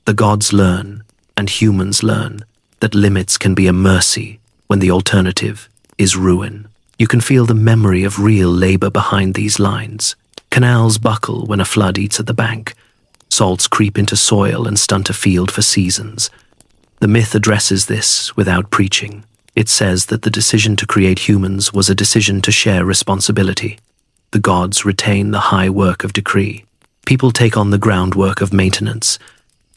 The gods learn, and humans learn, that limits can be a mercy when the alternative is ruin. You can feel the memory of real labor behind these lines. Canals buckle when a flood eats at the bank. Salts creep into soil and stunt a field for seasons. The myth addresses this without preaching. It says that the decision to create humans was a decision to share responsibility. The gods retain the high work of decree. People take on the groundwork of maintenance.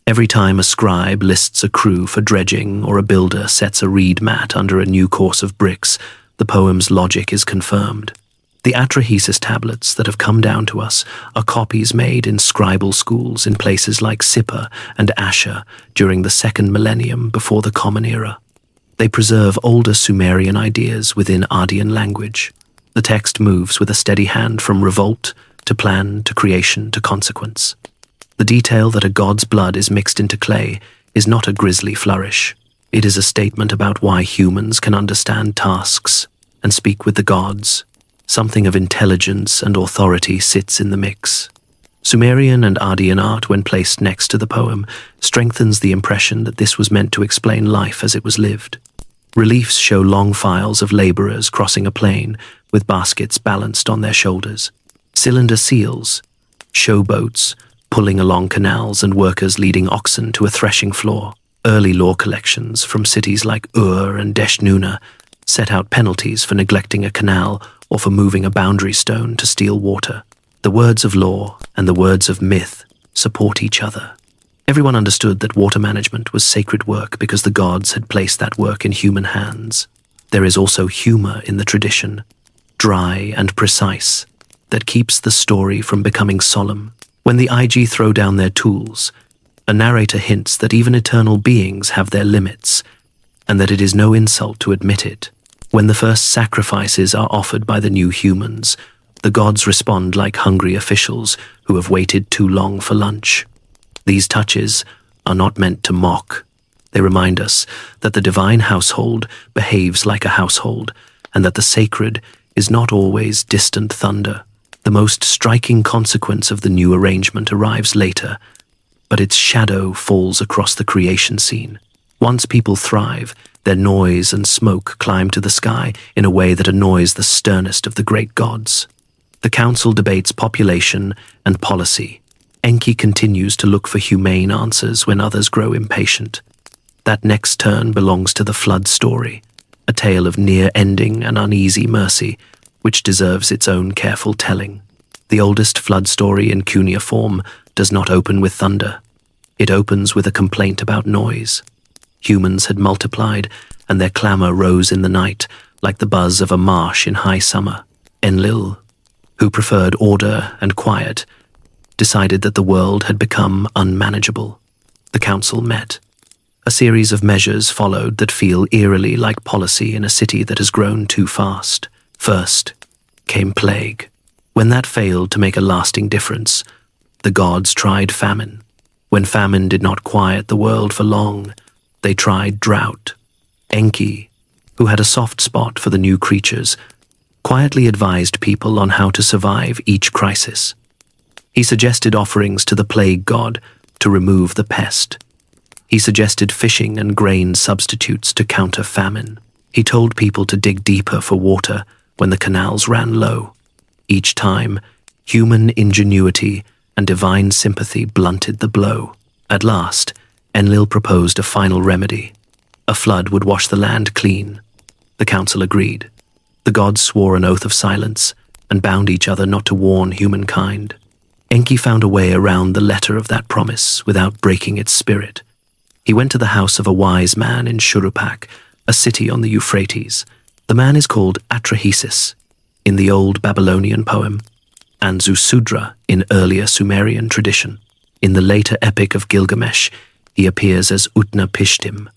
Every time a scribe lists a crew for dredging or a builder sets a reed mat under a new course of bricks, the poem's logic is confirmed. The atrahesis tablets that have come down to us are copies made in scribal schools in places like Sippar and Asher during the second millennium before the Common Era. They preserve older Sumerian ideas within Ardean language. The text moves with a steady hand from revolt to plan to creation to consequence. The detail that a god's blood is mixed into clay is not a grisly flourish. It is a statement about why humans can understand tasks and speak with the gods. Something of intelligence and authority sits in the mix. Sumerian and Ardean art, when placed next to the poem, strengthens the impression that this was meant to explain life as it was lived. Reliefs show long files of laborers crossing a plain with baskets balanced on their shoulders. Cylinder seals, showboats pulling along canals, and workers leading oxen to a threshing floor. Early law collections from cities like Ur and Deshnuna set out penalties for neglecting a canal or for moving a boundary stone to steal water. The words of law and the words of myth support each other. Everyone understood that water management was sacred work because the gods had placed that work in human hands. There is also humor in the tradition, dry and precise, that keeps the story from becoming solemn. When the IG throw down their tools, a narrator hints that even eternal beings have their limits, and that it is no insult to admit it. When the first sacrifices are offered by the new humans, the gods respond like hungry officials who have waited too long for lunch. These touches are not meant to mock. They remind us that the divine household behaves like a household, and that the sacred is not always distant thunder. The most striking consequence of the new arrangement arrives later, but its shadow falls across the creation scene. Once people thrive, their noise and smoke climb to the sky in a way that annoys the sternest of the great gods. The council debates population and policy. Enki continues to look for humane answers when others grow impatient. That next turn belongs to the flood story, a tale of near ending and uneasy mercy, which deserves its own careful telling. The oldest flood story in cuneiform does not open with thunder. It opens with a complaint about noise. Humans had multiplied, and their clamor rose in the night like the buzz of a marsh in high summer. Enlil, who preferred order and quiet, decided that the world had become unmanageable. The council met. A series of measures followed that feel eerily like policy in a city that has grown too fast. First came plague. When that failed to make a lasting difference, the gods tried famine. When famine did not quiet the world for long, they tried drought. Enki, who had a soft spot for the new creatures, quietly advised people on how to survive each crisis. He suggested offerings to the plague god to remove the pest. He suggested fishing and grain substitutes to counter famine. He told people to dig deeper for water when the canals ran low. Each time, human ingenuity and divine sympathy blunted the blow. At last, Enlil proposed a final remedy. A flood would wash the land clean. The council agreed. The gods swore an oath of silence and bound each other not to warn humankind. Enki found a way around the letter of that promise without breaking its spirit. He went to the house of a wise man in Shurupak, a city on the Euphrates. The man is called Atrahasis in the old Babylonian poem, and Zusudra in earlier Sumerian tradition. In the later epic of Gilgamesh, he appears as Utnapishtim.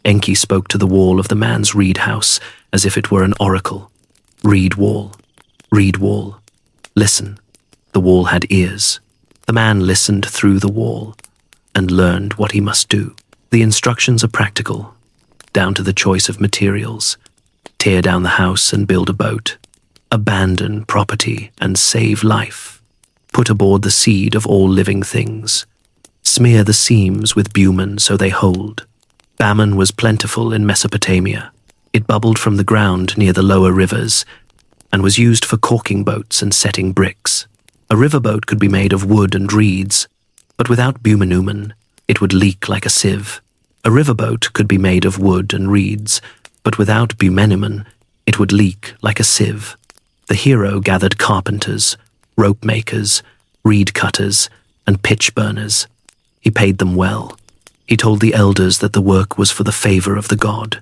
Enki spoke to the wall of the man's reed house as if it were an oracle. Reed wall, listen. The wall had ears. The man listened through the wall and learned what he must do. The instructions are practical, down to the choice of materials. Tear down the house and build a boat. Abandon property and save life. Put aboard the seed of all living things. Smear the seams with bitumen so they hold. Bitumen was plentiful in Mesopotamia. It bubbled from the ground near the lower rivers and was used for caulking boats and setting bricks. A riverboat could be made of wood and reeds, but without bitumen, it would leak like a sieve. A riverboat could be made of wood and reeds, but without bitumen, it would leak like a sieve. The hero gathered carpenters, rope makers, reed cutters, and pitch burners. He paid them well. He told the elders that the work was for the favor of the god.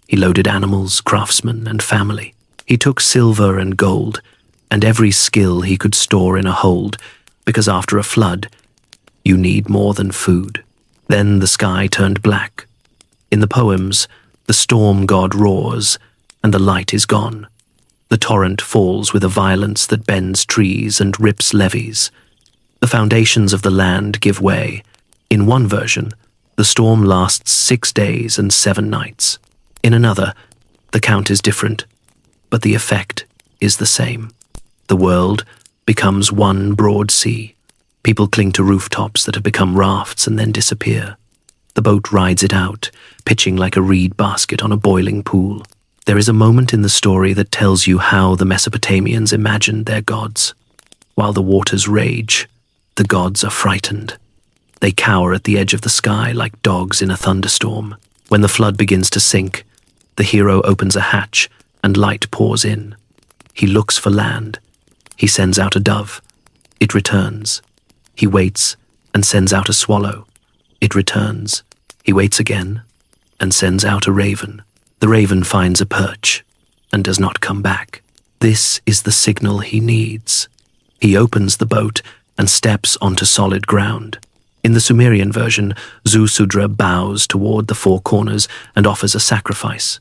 He loaded animals, craftsmen, and family. He took silver and gold, and every skill he could store in a hold, because after a flood, you need more than food. Then the sky turned black. In the poems, the storm god roars, and the light is gone. The torrent falls with a violence that bends trees and rips levees. The foundations of the land give way. In one version, the storm lasts 6 days and 7 nights. In another, the count is different, but the effect is the same. The world becomes one broad sea. People cling to rooftops that have become rafts and then disappear. The boat rides it out, pitching like a reed basket on a boiling pool. There is a moment in the story that tells you how the Mesopotamians imagined their gods. While the waters rage, the gods are frightened. They cower at the edge of the sky like dogs in a thunderstorm. When the flood begins to sink, the hero opens a hatch and light pours in. He looks for land. He sends out a dove. It returns. He waits and sends out a swallow. It returns. He waits again and sends out a raven. The raven finds a perch and does not come back. This is the signal he needs. He opens the boat and steps onto solid ground. In the Sumerian version, Zusudra bows toward the 4 corners and offers a sacrifice.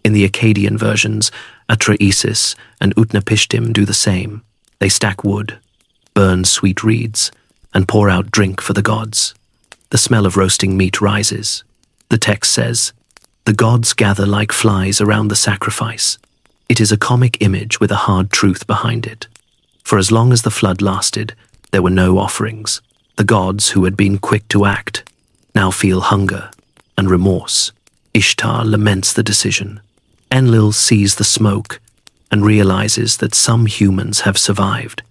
In the Akkadian versions, Atrahasis and Utnapishtim do the same. They stack wood, burn sweet reeds, and pour out drink for the gods. The smell of roasting meat rises. The text says, "The gods gather like flies around the sacrifice." It is a comic image with a hard truth behind it. For as long as the flood lasted, there were no offerings. The gods who had been quick to act now feel hunger and remorse. Ishtar laments the decision. Enlil sees the smoke and realizes that some humans have survived.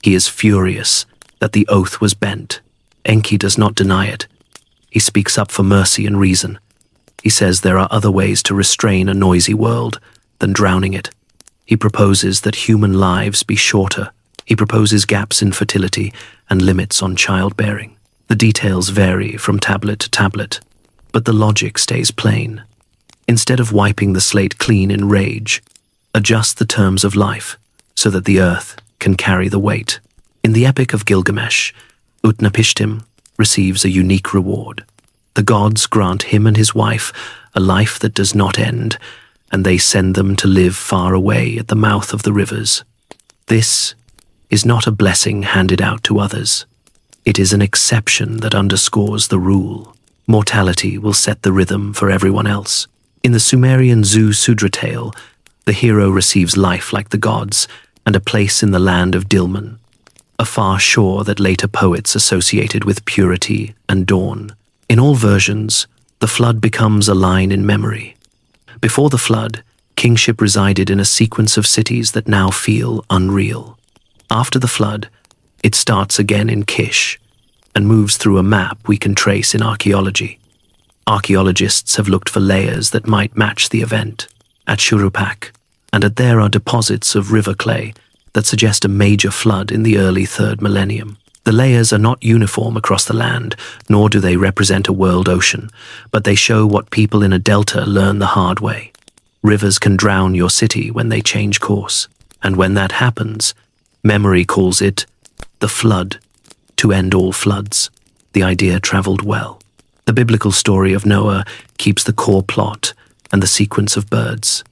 He is furious that the oath was bent. Enki does not deny it. He speaks up for mercy and reason. He says there are other ways to restrain a noisy world than drowning it. He proposes that human lives be shorter. He proposes gaps in fertility and limits on childbearing. The details vary from tablet to tablet, but the logic stays plain. Instead of wiping the slate clean in rage, adjust the terms of life so that the earth can carry the weight. In the Epic of Gilgamesh, Utnapishtim receives a unique reward. The gods grant him and his wife a life that does not end, and they send them to live far away at the mouth of the rivers. This is not a blessing handed out to others. It is an exception that underscores the rule. Mortality will set the rhythm for everyone else. In the Sumerian Zu Sudra tale, the hero receives life like the gods and a place in the land of Dilmun, a far shore that later poets associated with purity and dawn. In all versions, the flood becomes a line in memory. Before the flood, kingship resided in a sequence of cities that now feel unreal. After the flood, it starts again in Kish and moves through a map we can trace in archaeology. Archaeologists have looked for layers that might match the event. At Shurupak, and at there are deposits of river clay that suggest a major flood in the early 3rd millennium. The layers are not uniform across the land, nor do they represent a world ocean, but they show what people in a delta learn the hard way. Rivers can drown your city when they change course, and when that happens, memory calls it the flood, to end all floods. The idea traveled well. The biblical story of Noah keeps the core plot and the sequence of birds.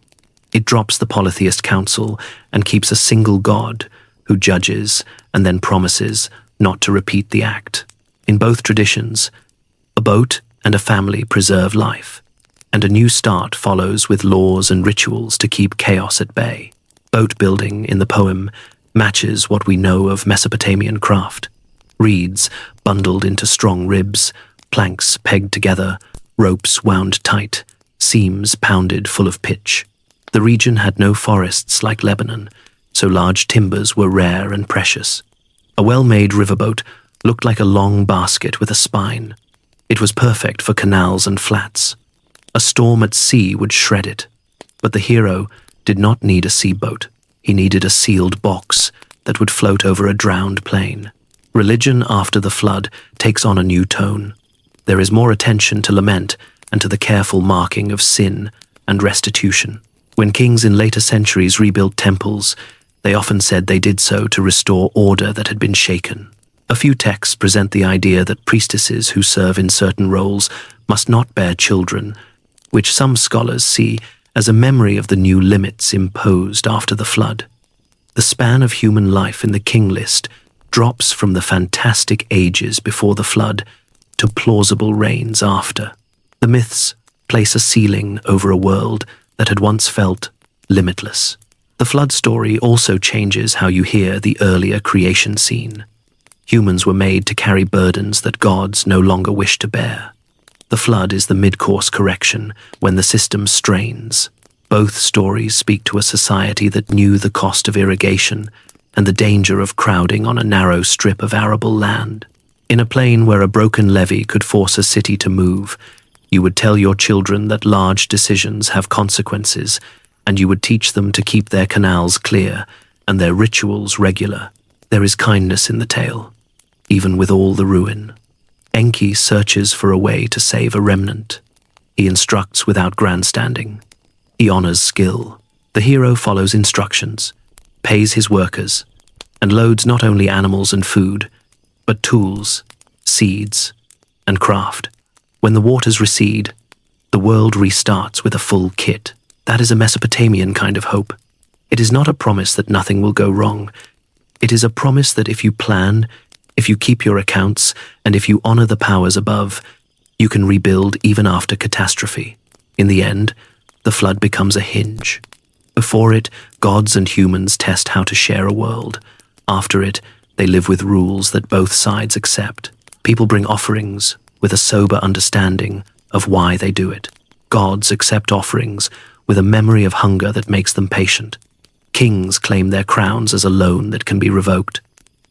It drops the polytheist council and keeps a single God who judges and then promises not to repeat the act. In both traditions, a boat and a family preserve life, and a new start follows with laws and rituals to keep chaos at bay. Boat building in the poem matches what we know of Mesopotamian craft. Reeds bundled into strong ribs, planks pegged together, ropes wound tight, seams pounded full of pitch. The region had no forests like Lebanon, so large timbers were rare and precious. A well-made riverboat looked like a long basket with a spine. It was perfect for canals and flats. A storm at sea would shred it. But the hero did not need a seaboat. He needed a sealed box that would float over a drowned plane. Religion after the flood takes on a new tone. There is more attention to lament and to the careful marking of sin and restitution. When kings in later centuries rebuilt temples, they often said they did so to restore order that had been shaken. A few texts present the idea that priestesses who serve in certain roles must not bear children, which some scholars see as a memory of the new limits imposed after the flood. The span of human life in the king list drops from the fantastic ages before the flood to plausible reigns after. The myths place a ceiling over a world that had once felt limitless. The flood story also changes how you hear the earlier creation scene. Humans were made to carry burdens that gods no longer wish to bear. The flood is the mid-course correction when the system strains. Both stories speak to a society that knew the cost of irrigation and the danger of crowding on a narrow strip of arable land. In a plain where a broken levee could force a city to move, you would tell your children that large decisions have consequences, and you would teach them to keep their canals clear and their rituals regular. There is kindness in the tale, even with all the ruin. Enki searches for a way to save a remnant. He instructs without grandstanding. He honors skill. The hero follows instructions, pays his workers, and loads not only animals and food, but tools, seeds, and craft. When the waters recede, the world restarts with a full kit. That is a Mesopotamian kind of hope. It is not a promise that nothing will go wrong. It is a promise that if you plan, if you keep your accounts, and if you honor the powers above, you can rebuild even after catastrophe. In the end, the flood becomes a hinge. Before it, gods and humans test how to share a world. After it, they live with rules that both sides accept. People bring offerings with a sober understanding of why they do it. Gods accept offerings with a memory of hunger that makes them patient. Kings claim their crowns as a loan that can be revoked.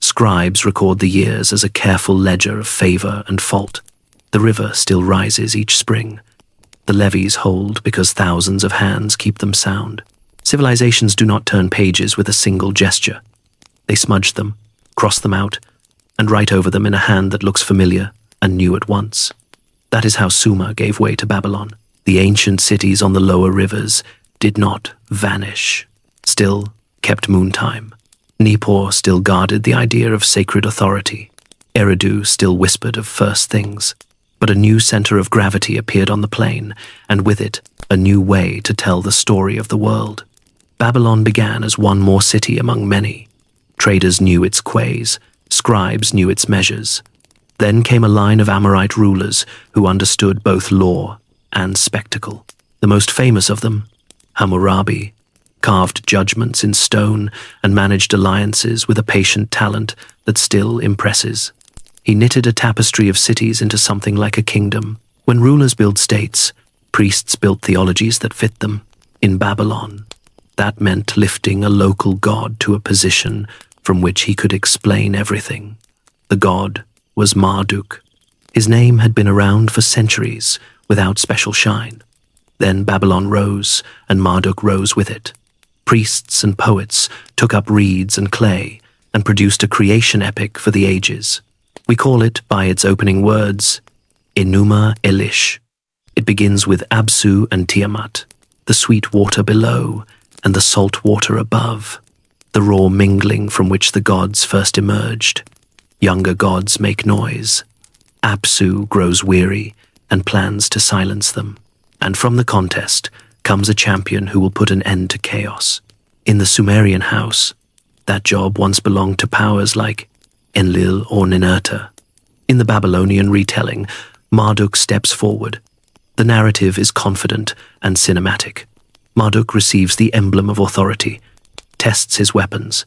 Scribes record the years as a careful ledger of favor and fault. The river still rises each spring. The levees hold because thousands of hands keep them sound. Civilizations do not turn pages with a single gesture. They smudge them, cross them out, and write over them in a hand that looks familiar and new at once. That is how Sumer gave way to Babylon. The ancient cities on the lower rivers did not vanish, still kept moontime. Nippur still guarded the idea of sacred authority. Eridu still whispered of first things. But a new center of gravity appeared on the plain, and with it, a new way to tell the story of the world. Babylon began as one more city among many. Traders knew its quays, scribes knew its measures. Then came a line of Amorite rulers who understood both law and spectacle. The The most famous of them, Hammurabi, carved judgments in stone and managed alliances with a patient talent that still impresses. He knitted a tapestry of cities into something like a kingdom. When rulers build states, priests built theologies that fit them. In Babylon, that meant lifting a local god to a position from which he could explain everything. The god was Marduk. His name had been around for centuries without special shine. Then Babylon rose, and Marduk rose with it. Priests and poets took up reeds and clay and produced a creation epic for the ages. We call it by its opening words, Enuma Elish. It begins with Absu and Tiamat, the sweet water below and the salt water above, the raw mingling from which the gods first emerged. Younger gods make noise. Apsu grows weary and plans to silence them. And from the contest comes a champion who will put an end to chaos. In the Sumerian house, that job once belonged to powers like Enlil or Ninurta. In the Babylonian retelling, Marduk steps forward. The narrative is confident and cinematic. Marduk receives the emblem of authority, tests his weapons,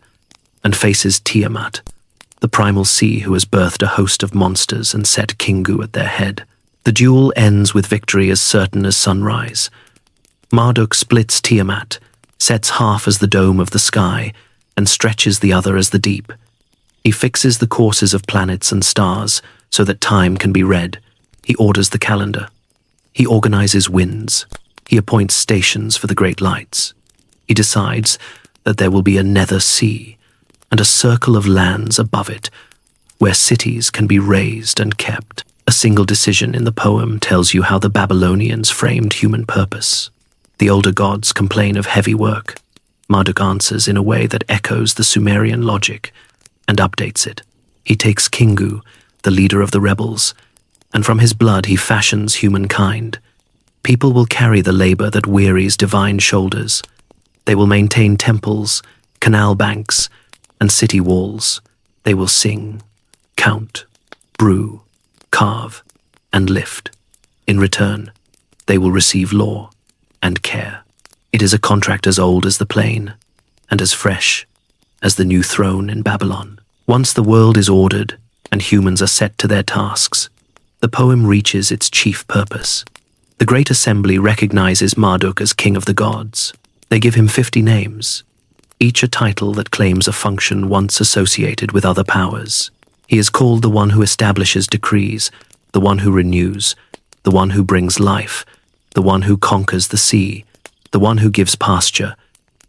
and faces Tiamat, the primal sea who has birthed a host of monsters and set Kingu at their head. The duel ends with victory as certain as sunrise. Marduk splits Tiamat, sets half as the dome of the sky, and stretches the other as the deep. He fixes the courses of planets and stars so that time can be read. He orders the calendar. He organizes winds. He appoints stations for the great lights. He decides that there will be a nether sea and a circle of lands above it where cities can be raised and kept. A single decision in the poem tells you how the Babylonians framed human purpose. The older gods complain of heavy work. Marduk answers in a way that echoes the Sumerian logic and updates it. He takes Kingu, the leader of the rebels, and from his blood he fashions humankind. People will carry the labor that wearies divine shoulders. They will maintain temples, canal banks, and city walls. They will sing, count, brew, carve, and lift. In return, they will receive law and care. It is a contract as old as the plain and as fresh as the new throne in Babylon. Once the world is ordered and humans are set to their tasks, the poem reaches its chief purpose. The Great Assembly recognizes Marduk as king of the gods. They give him 50 names, each a title that claims a function once associated with other powers. He is called the one who establishes decrees, the one who renews, the one who brings life, the one who conquers the sea, the one who gives pasture,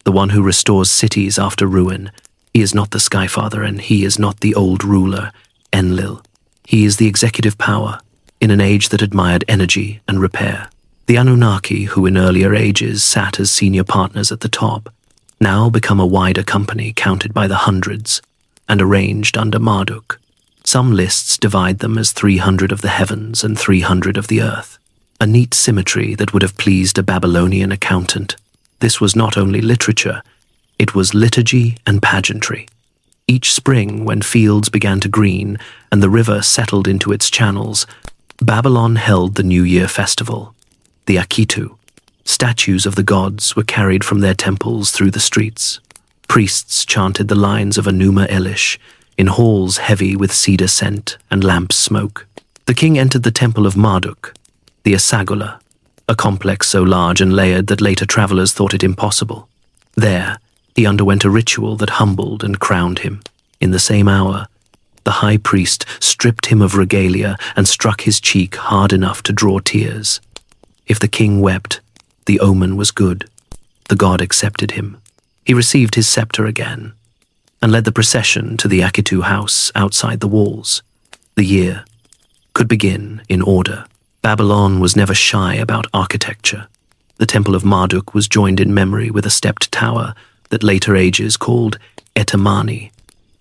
the one who restores cities after ruin. He is not the Skyfather, and he is not the old ruler, Enlil. He is the executive power, in an age that admired energy and repair. The Anunnaki, who in earlier ages sat as senior partners at the top, now become a wider company counted by the hundreds and arranged under Marduk. Some lists divide them as 300 of the heavens and 300 of the earth, a neat symmetry that would have pleased a Babylonian accountant. This was not only literature, it was liturgy and pageantry. Each spring, when fields began to green and the river settled into its channels, Babylon held the New Year festival, the Akitu. Statues of the gods were carried from their temples through the streets. Priests chanted the lines of Enuma Elish in halls heavy with cedar scent and lamp smoke. The king entered the temple of Marduk, the Asagula, a complex so large and layered that later travelers thought it impossible. There, he underwent a ritual that humbled and crowned him. In the same hour, the high priest stripped him of regalia and struck his cheek hard enough to draw tears. If the king wept, the omen was good. The god accepted him. He received his scepter again and led the procession to the Akitu house outside the walls. The year could begin in order. Babylon was never shy about architecture. The Temple of Marduk was joined in memory with a stepped tower that later ages called Etamani,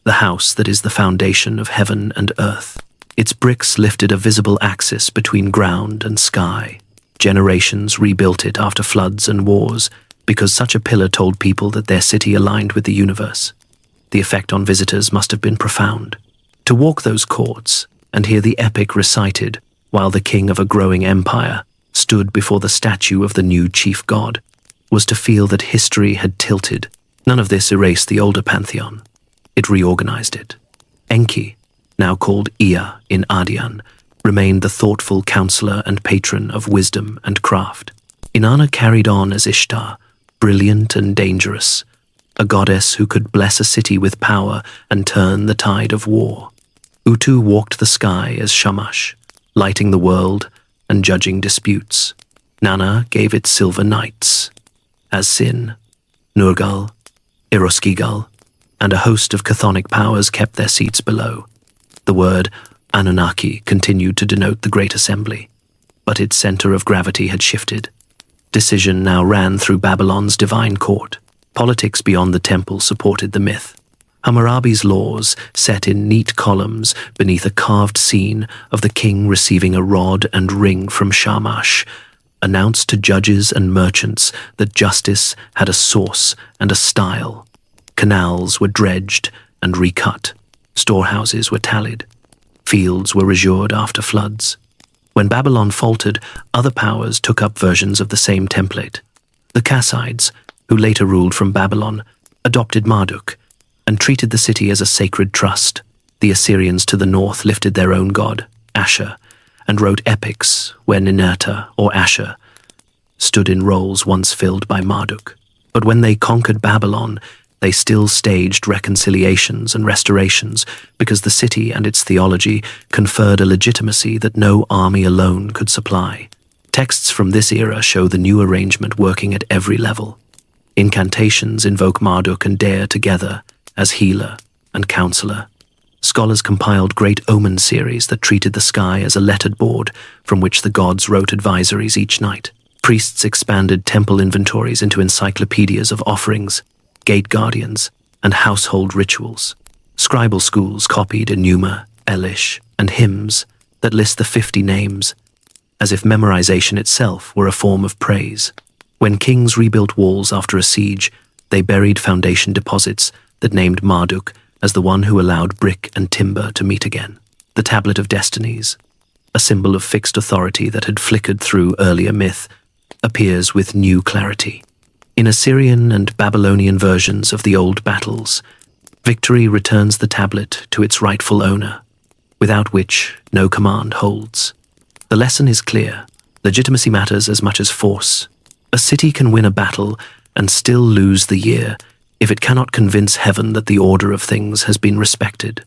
the house that is the foundation of heaven and earth. Its bricks lifted a visible axis between ground and sky. Generations rebuilt it after floods and wars because such a pillar told people that their city aligned with the universe. The effect on visitors must have been profound. To walk those courts and hear the epic recited while the king of a growing empire stood before the statue of the new chief god, was to feel that history had tilted. None of this erased the older pantheon. It reorganized it. Enki, now called Ea in Adian, remained the thoughtful counselor and patron of wisdom and craft. Inanna carried on as Ishtar, brilliant and dangerous, a goddess who could bless a city with power and turn the tide of war. Utu walked the sky as Shamash, lighting the world and judging disputes. Nanna gave it silver nights, as Sin, Nurgal, Eroskigal, and a host of chthonic powers kept their seats below. The word Anunnaki continued to denote the Great Assembly, but its center of gravity had shifted. Decision now ran through Babylon's divine court. Politics beyond the temple supported the myth. Hammurabi's laws, set in neat columns beneath a carved scene of the king receiving a rod and ring from Shamash, announced to judges and merchants that justice had a source and a style. Canals were dredged and recut. Storehouses were tallied. Fields were resured after floods. When Babylon faltered, other powers took up versions of the same template. The Kassites, who later ruled from Babylon, adopted Marduk and treated the city as a sacred trust. The Assyrians to the north lifted their own god, Ashur, and wrote epics where Ninurta or Ashur stood in roles once filled by Marduk. But when they conquered Babylon, they still staged reconciliations and restorations because the city and its theology conferred a legitimacy that no army alone could supply. Texts from this era show the new arrangement working at every level. Incantations invoke Marduk and Dea together as healer and counselor. Scholars compiled great omen series that treated the sky as a lettered board from which the gods wrote advisories each night. Priests expanded temple inventories into encyclopedias of offerings, gate guardians, and household rituals. Scribal schools copied Enuma, Elish, and hymns that list the 50 names, as if memorization itself were a form of praise. When kings rebuilt walls after a siege, they buried foundation deposits that named Marduk as the one who allowed brick and timber to meet again. The Tablet of Destinies, a symbol of fixed authority that had flickered through earlier myth, appears with new clarity. In Assyrian and Babylonian versions of the old battles, victory returns the tablet to its rightful owner, without which no command holds. The lesson is clear. Legitimacy matters as much as force. A city can win a battle and still lose the year if it cannot convince heaven that the order of things has been respected.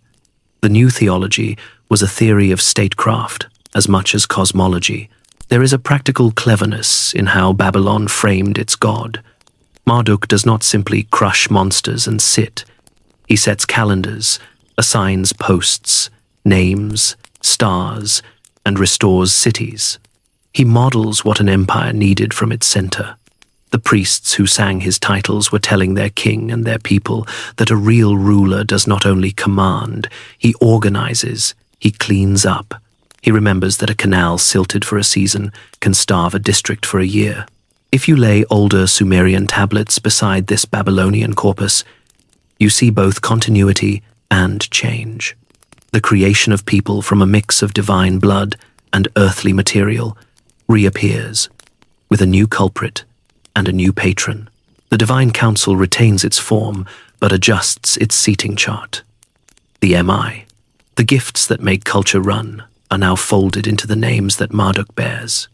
The new theology was a theory of statecraft as much as cosmology. There is a practical cleverness in how Babylon framed its god. Marduk does not simply crush monsters and sit. He sets calendars, assigns posts, names, stars, and restores cities. He models what an empire needed from its center. The priests who sang his titles were telling their king and their people that a real ruler does not only command, he organizes, he cleans up. He remembers that a canal silted for a season can starve a district for a year. If you lay older Sumerian tablets beside this Babylonian corpus, you see both continuity and change. The creation of people from a mix of divine blood and earthly material reappears, with a new culprit and a new patron. The divine council retains its form, but adjusts its seating chart. The MI, the gifts that make culture run, are now folded into the names that Marduk bears.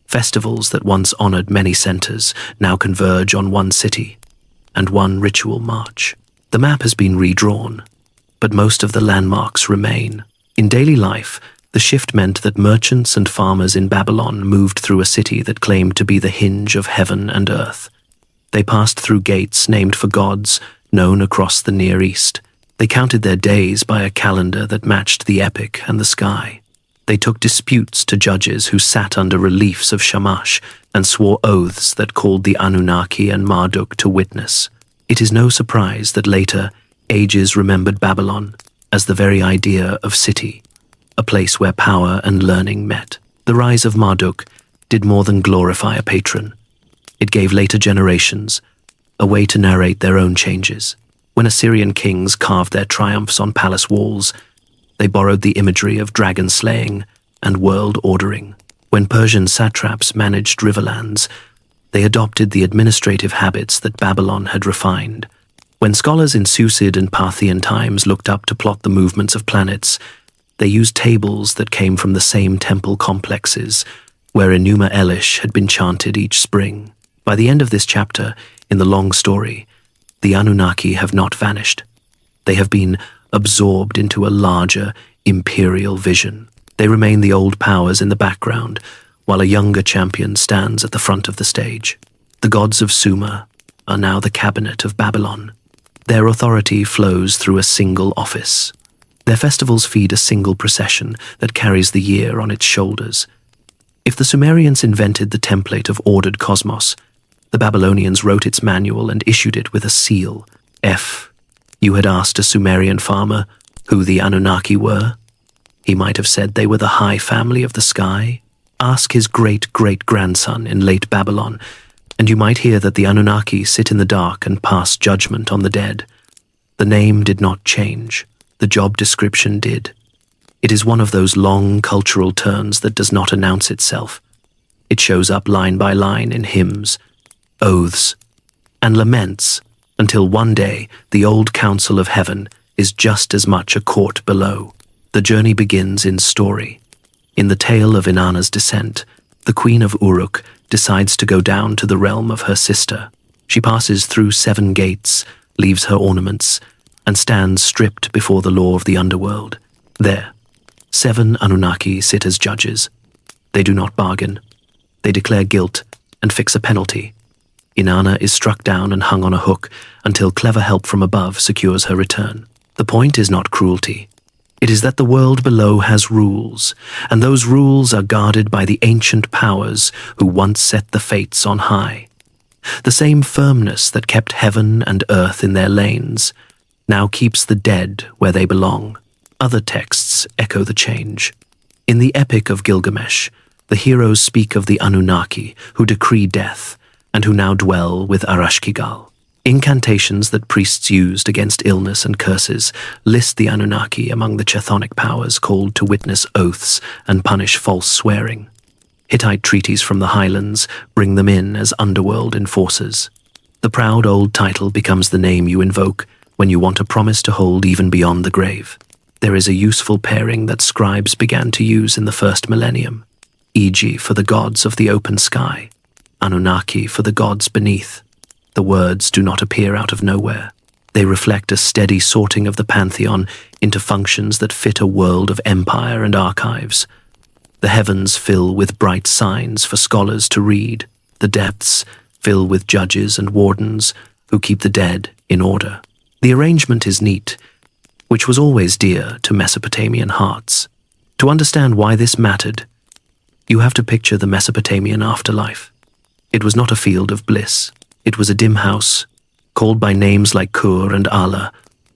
Festivals that once honored many centers now converge on one city and one ritual march. The map has been redrawn, but most of the landmarks remain. In daily life, the shift meant that merchants and farmers in Babylon moved through a city that claimed to be the hinge of heaven and earth. They passed through gates named for gods known across the Near East. They counted their days by a calendar that matched the epic and the sky. They took disputes to judges who sat under reliefs of Shamash and swore oaths that called the Anunnaki and Marduk to witness. It is no surprise that later, ages remembered Babylon as the very idea of city, a place where power and learning met. The rise of Marduk did more than glorify a patron. It gave later generations a way to narrate their own changes. When Assyrian kings carved their triumphs on palace walls, they borrowed the imagery of dragon slaying and world ordering. When Persian satraps managed riverlands, they adopted the administrative habits that Babylon had refined. When scholars in Susid and Parthian times looked up to plot the movements of planets, they used tables that came from the same temple complexes, where Enuma Elish had been chanted each spring. By the end of this chapter, in the long story, the Anunnaki have not vanished. They have been absorbed into a larger, imperial vision. They remain the old powers in the background, while a younger champion stands at the front of the stage. The gods of Sumer are now the cabinet of Babylon. Their authority flows through a single office. Their festivals feed a single procession that carries the year on its shoulders. If the Sumerians invented the template of ordered cosmos, the Babylonians wrote its manual and issued it with a seal. If you had asked a Sumerian farmer who the Anunnaki were, he might have said they were the high family of the sky. Ask his great-great-grandson in late Babylon, and you might hear that the Anunnaki sit in the dark and pass judgment on the dead. The name did not change. The job description did. It is one of those long cultural turns that does not announce itself. It shows up line by line in hymns, oaths, and laments, until one day the old council of heaven is just as much a court below. The journey begins in story. In the tale of Inanna's descent, the queen of Uruk decides to go down to the realm of her sister. She passes through 7 gates, leaves her ornaments, and stands stripped before the law of the underworld. There, 7 Anunnaki sit as judges. They do not bargain. They declare guilt and fix a penalty. Inanna is struck down and hung on a hook until clever help from above secures her return. The point is not cruelty. It is that the world below has rules, and those rules are guarded by the ancient powers who once set the fates on high. The same firmness that kept heaven and earth in their lanes now keeps the dead where they belong. Other texts echo the change. In the Epic of Gilgamesh, the heroes speak of the Anunnaki who decree death and who now dwell with Arashkigal. Incantations that priests used against illness and curses list the Anunnaki among the chthonic powers called to witness oaths and punish false swearing. Hittite treaties from the highlands bring them in as underworld enforcers. The proud old title becomes the name you invoke when you want a promise to hold even beyond the grave. There is a useful pairing that scribes began to use in the first millennium. E.g. for the gods of the open sky, Anunnaki for the gods beneath. The words do not appear out of nowhere. They reflect a steady sorting of the pantheon into functions that fit a world of empire and archives. The heavens fill with bright signs for scholars to read. The depths fill with judges and wardens who keep the dead in order. The arrangement is neat, which was always dear to Mesopotamian hearts. To understand why this mattered, you have to picture the Mesopotamian afterlife. It was not a field of bliss. It was a dim house, called by names like Kur and Allah,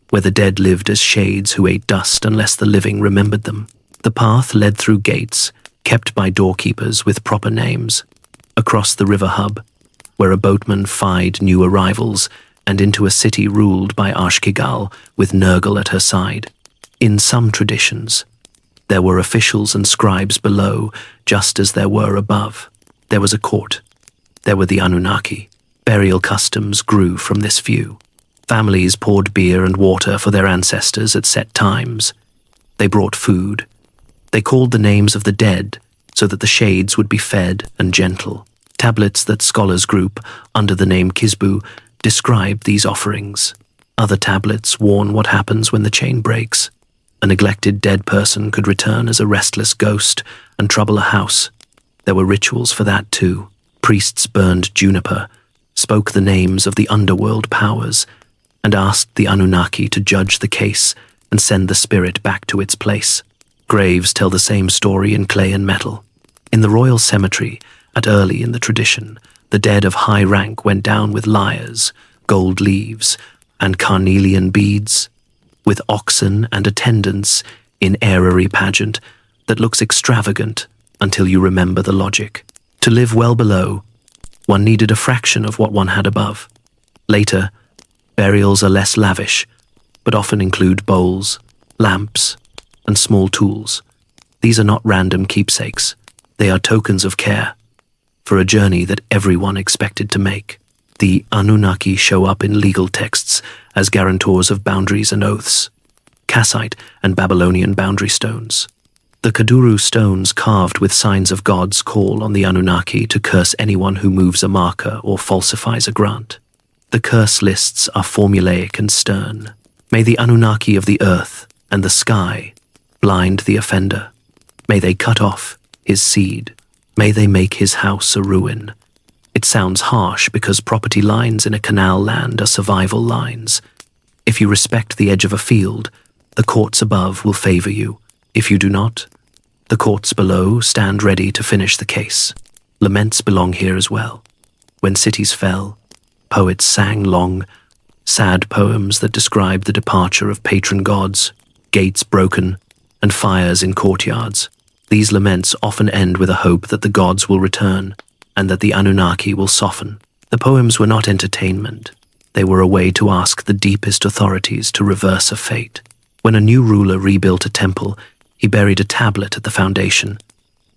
where the dead lived as shades who ate dust unless the living remembered them. The path led through gates, kept by doorkeepers with proper names, across the river hub, where a boatman fied new arrivals, and into a city ruled by Ashkigal with Nergal at her side. In some traditions, there were officials and scribes below, just as there were above. There was a court. There were the Anunnaki. Burial customs grew from this view. Families poured beer and water for their ancestors at set times. They brought food. They called the names of the dead so that the shades would be fed and gentle. Tablets that scholars group under the name Kisbu describe these offerings. Other tablets warn what happens when the chain breaks. A neglected dead person could return as a restless ghost and trouble a house. There were rituals for that too. Priests burned juniper, spoke the names of the underworld powers, and asked the Anunnaki to judge the case and send the spirit back to its place. Graves tell the same story in clay and metal. In the royal cemetery, at early in the tradition, the dead of high rank went down with lyres, gold leaves, and carnelian beads, with oxen and attendants in aerie pageant that looks extravagant until you remember the logic. To live well below, one needed a fraction of what one had above. Later, burials are less lavish, but often include bowls, lamps, and small tools. These are not random keepsakes. They are tokens of care for a journey that everyone expected to make. The Anunnaki show up in legal texts as guarantors of boundaries and oaths, Kassite and Babylonian boundary stones. The Kaduru stones carved with signs of God's call on the Anunnaki to curse anyone who moves a marker or falsifies a grant. The curse lists are formulaic and stern. May the Anunnaki of the earth and the sky blind the offender. May they cut off his seed. May they make his house a ruin. It sounds harsh because property lines in a canal land are survival lines. If you respect the edge of a field, the courts above will favor you. If you do not, the courts below stand ready to finish the case. Laments belong here as well. When cities fell, poets sang long, sad poems that described the departure of patron gods, gates broken, and fires in courtyards. These laments often end with a hope that the gods will return and that the Anunnaki will soften. The poems were not entertainment. They were a way to ask the deepest authorities to reverse a fate. When a new ruler rebuilt a temple, he buried a tablet at the foundation,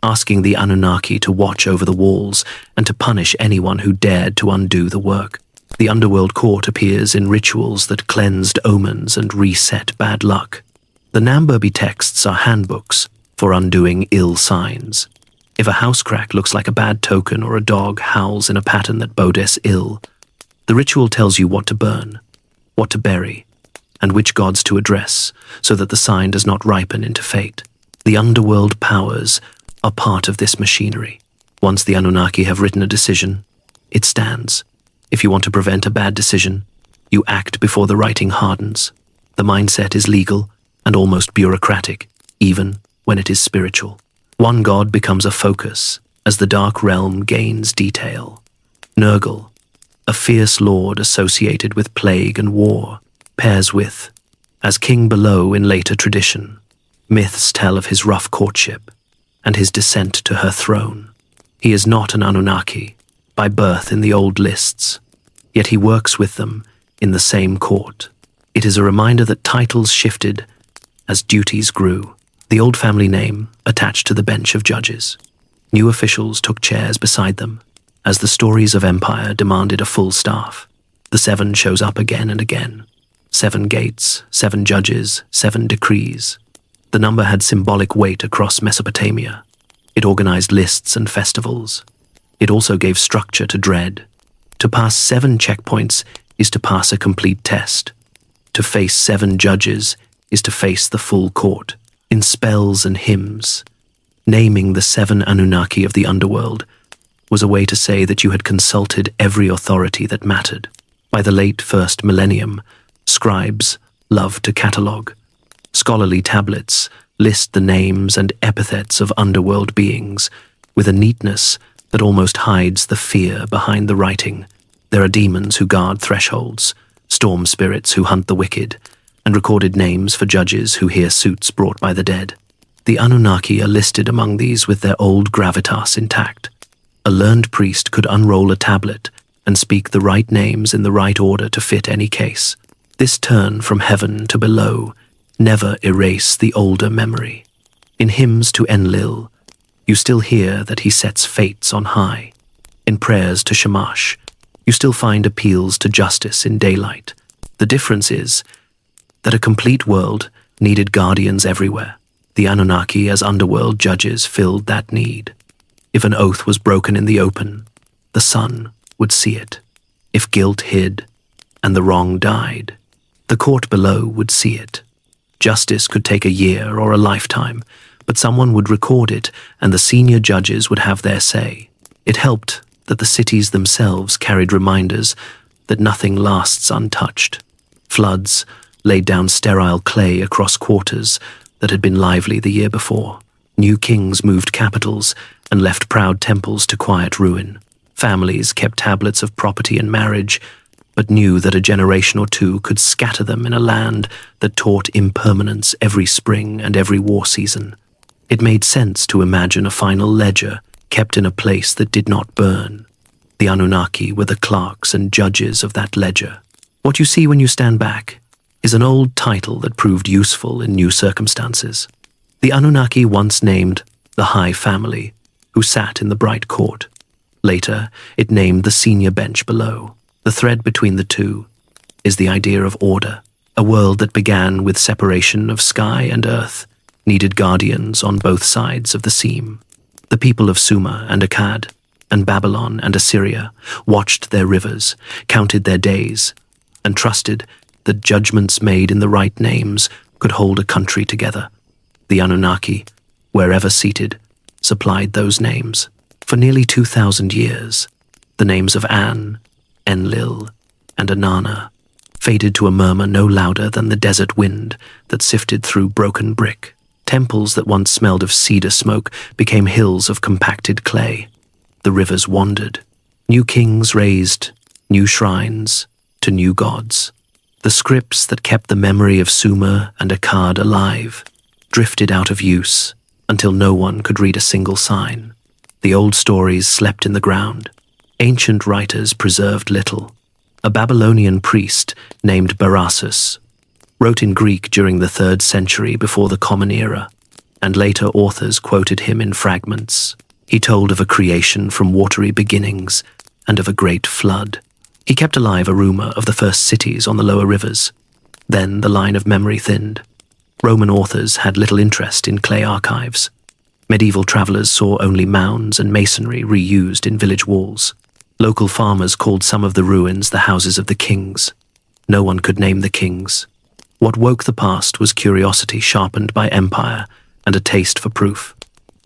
asking the Anunnaki to watch over the walls and to punish anyone who dared to undo the work. The underworld court appears in rituals that cleansed omens and reset bad luck. The Namburbi texts are handbooks for undoing ill signs. If a house crack looks like a bad token or a dog howls in a pattern that bodes ill, the ritual tells you what to burn, what to bury, and which gods to address so that the sign does not ripen into fate. The underworld powers are part of this machinery. Once the Anunnaki have written a decision, it stands. If you want to prevent a bad decision, you act before the writing hardens. The mindset is legal and almost bureaucratic, even when it is spiritual. One god becomes a focus as the dark realm gains detail. Nurgle, a fierce lord associated with plague and war, pairs with, as king below in later tradition. Myths tell of his rough courtship and his descent to her throne. He is not an Anunnaki by birth in the old lists, yet he works with them in the same court. It is a reminder that titles shifted as duties grew. The old family name attached to the bench of judges. New officials took chairs beside them as the stories of empire demanded a full staff. The seven shows up again and again. 7 gates, 7 judges, 7 decrees. The number had symbolic weight across Mesopotamia. It organized lists and festivals. It also gave structure to dread. To pass 7 checkpoints is to pass a complete test. To face 7 judges is to face the full court. In spells and hymns, naming the 7 Anunnaki of the underworld was a way to say that you had consulted every authority that mattered. By the late 1st millennium, scribes loved to catalogue. Scholarly tablets list the names and epithets of underworld beings with a neatness that almost hides the fear behind the writing. There are demons who guard thresholds, storm spirits who hunt the wicked, and recorded names for judges who hear suits brought by the dead. The Anunnaki are listed among these with their old gravitas intact. A learned priest could unroll a tablet and speak the right names in the right order to fit any case. This turn from heaven to below never erase the older memory. In hymns to Enlil, you still hear that he sets fates on high. In prayers to Shamash, you still find appeals to justice in daylight. The difference is that a complete world needed guardians everywhere. The Anunnaki as underworld judges filled that need. If an oath was broken in the open, the sun would see it. If guilt hid and the wrong died, the court below would see it. Justice could take a year or a lifetime, but someone would record it and the senior judges would have their say. It helped that the cities themselves carried reminders that nothing lasts untouched. Floods laid down sterile clay across quarters that had been lively the year before. New kings moved capitals and left proud temples to quiet ruin. Families kept tablets of property and marriage, but knew that a generation or two could scatter them in a land that taught impermanence every spring and every war season. It made sense to imagine a final ledger kept in a place that did not burn. The Anunnaki were the clerks and judges of that ledger. What you see when you stand back is an old title that proved useful in new circumstances. The Anunnaki once named the High Family who sat in the bright court. Later, it named the senior bench below. The thread between the two is the idea of order. A world that began with separation of sky and earth needed guardians on both sides of the seam. The people of Sumer and Akkad, and Babylon and Assyria watched their rivers, counted their days, and trusted that judgments made in the right names could hold a country together. The Anunnaki, wherever seated, supplied those names. For nearly 2,000 years, the names of An, Enlil, and Anana faded to a murmur no louder than the desert wind that sifted through broken brick. Temples that once smelled of cedar smoke became hills of compacted clay. The rivers wandered. New kings raised new shrines to new gods. The scripts that kept the memory of Sumer and Akkad alive drifted out of use until no one could read a single sign. The old stories slept in the ground. Ancient writers preserved little. A Babylonian priest named Berassus wrote in Greek during the 3rd century before the Common Era, and later authors quoted him in fragments. He told of a creation from watery beginnings and of a great flood. He kept alive a rumor of the first cities on the lower rivers. Then the line of memory thinned. Roman authors had little interest in clay archives. Medieval travelers saw only mounds and masonry reused in village walls. Local farmers called some of the ruins the houses of the kings. No one could name the kings. What woke the past was curiosity sharpened by empire and a taste for proof.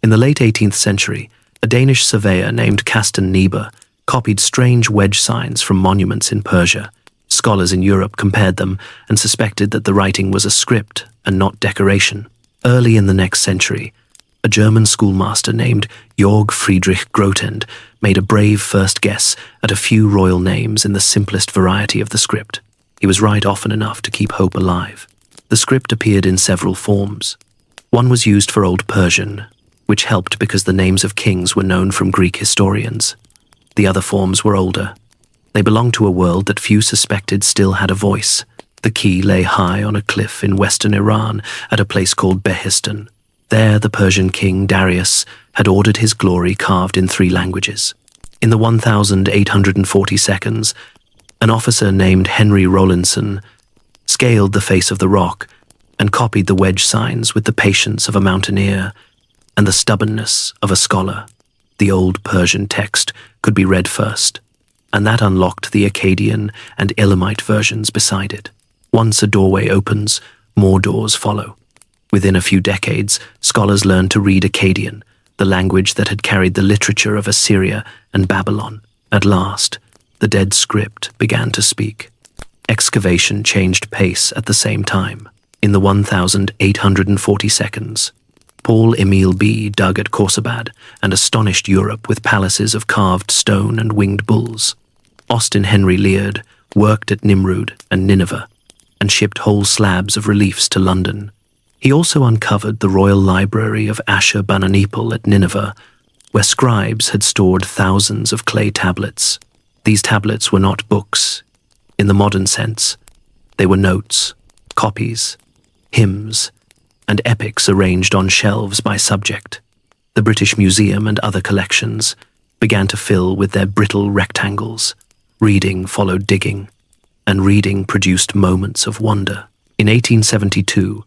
In the late 18th century, a Danish surveyor named Kasten Niebuhr copied strange wedge signs from monuments in Persia. Scholars in Europe compared them and suspected that the writing was a script and not decoration. Early in the next century, a German schoolmaster named Georg Friedrich Grotend made a brave first guess at a few royal names in the simplest variety of the script. He was right often enough to keep hope alive. The script appeared in several forms. One was used for Old Persian, which helped because the names of kings were known from Greek historians. The other forms were older. They belonged to a world that few suspected still had a voice. The key lay high on a cliff in western Iran at a place called Behistun. There the Persian king Darius had ordered his glory carved in 3 languages. In the 1840 seconds, an officer named Henry Rawlinson scaled the face of the rock and copied the wedge signs with the patience of a mountaineer and the stubbornness of a scholar. The old Persian text could be read first, and that unlocked the Akkadian and Elamite versions beside it. Once a doorway opens, more doors follow. Within a few decades, scholars learned to read Akkadian, the language that had carried the literature of Assyria and Babylon. At last, the dead script began to speak. Excavation changed pace at the same time. In the 1840 seconds, Paul Emile B. dug at Khorsabad and astonished Europe with palaces of carved stone and winged bulls. Austin Henry Leard worked at Nimrud and Nineveh and shipped whole slabs of reliefs to London. He also uncovered the royal library of Ashurbanipal at Nineveh, where scribes had stored thousands of clay tablets. These tablets were not books, in the modern sense. They were notes, copies, hymns, and epics arranged on shelves by subject. The British Museum and other collections began to fill with their brittle rectangles. Reading followed digging, and reading produced moments of wonder. In 1872,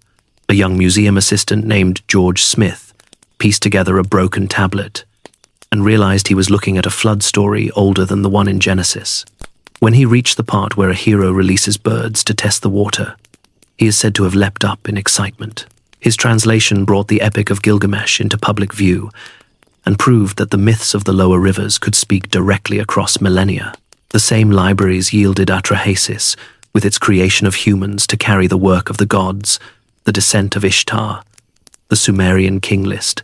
a young museum assistant named George Smith pieced together a broken tablet and realized he was looking at a flood story older than the one in Genesis. When he reached the part where a hero releases birds to test the water, he is said to have leapt up in excitement. His translation brought the Epic of Gilgamesh into public view and proved that the myths of the lower rivers could speak directly across millennia. The same libraries yielded Atrahasis, with its creation of humans to carry the work of the gods, the descent of Ishtar, the Sumerian king list,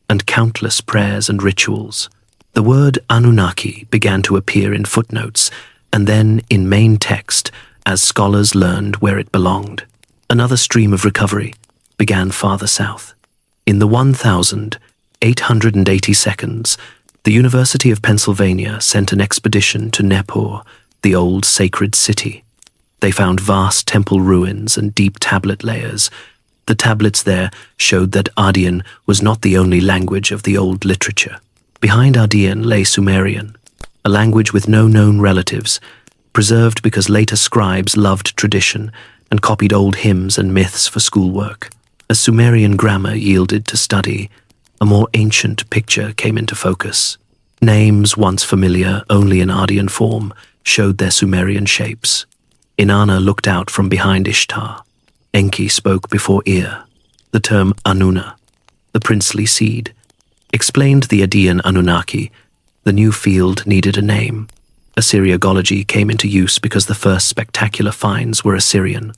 and countless prayers and rituals. The word Anunnaki began to appear in footnotes and then in main text as scholars learned where it belonged. Another stream of recovery began farther south. In the 1880 seconds, the University of Pennsylvania sent an expedition to Nippur, the old sacred city. They found vast temple ruins and deep tablet layers. The tablets there showed that Ardian was not the only language of the old literature. Behind Ardean lay Sumerian, a language with no known relatives, preserved because later scribes loved tradition and copied old hymns and myths for schoolwork. As Sumerian grammar yielded to study, a more ancient picture came into focus. Names, once familiar only in Ardean form, showed their Sumerian shapes. Inanna looked out from behind Ishtar. Enki spoke before Ea. The term Anuna, the princely seed, explained the Ardean Anunnaki. The new field needed a name. Assyriogology came into use because the first spectacular finds were Assyrian,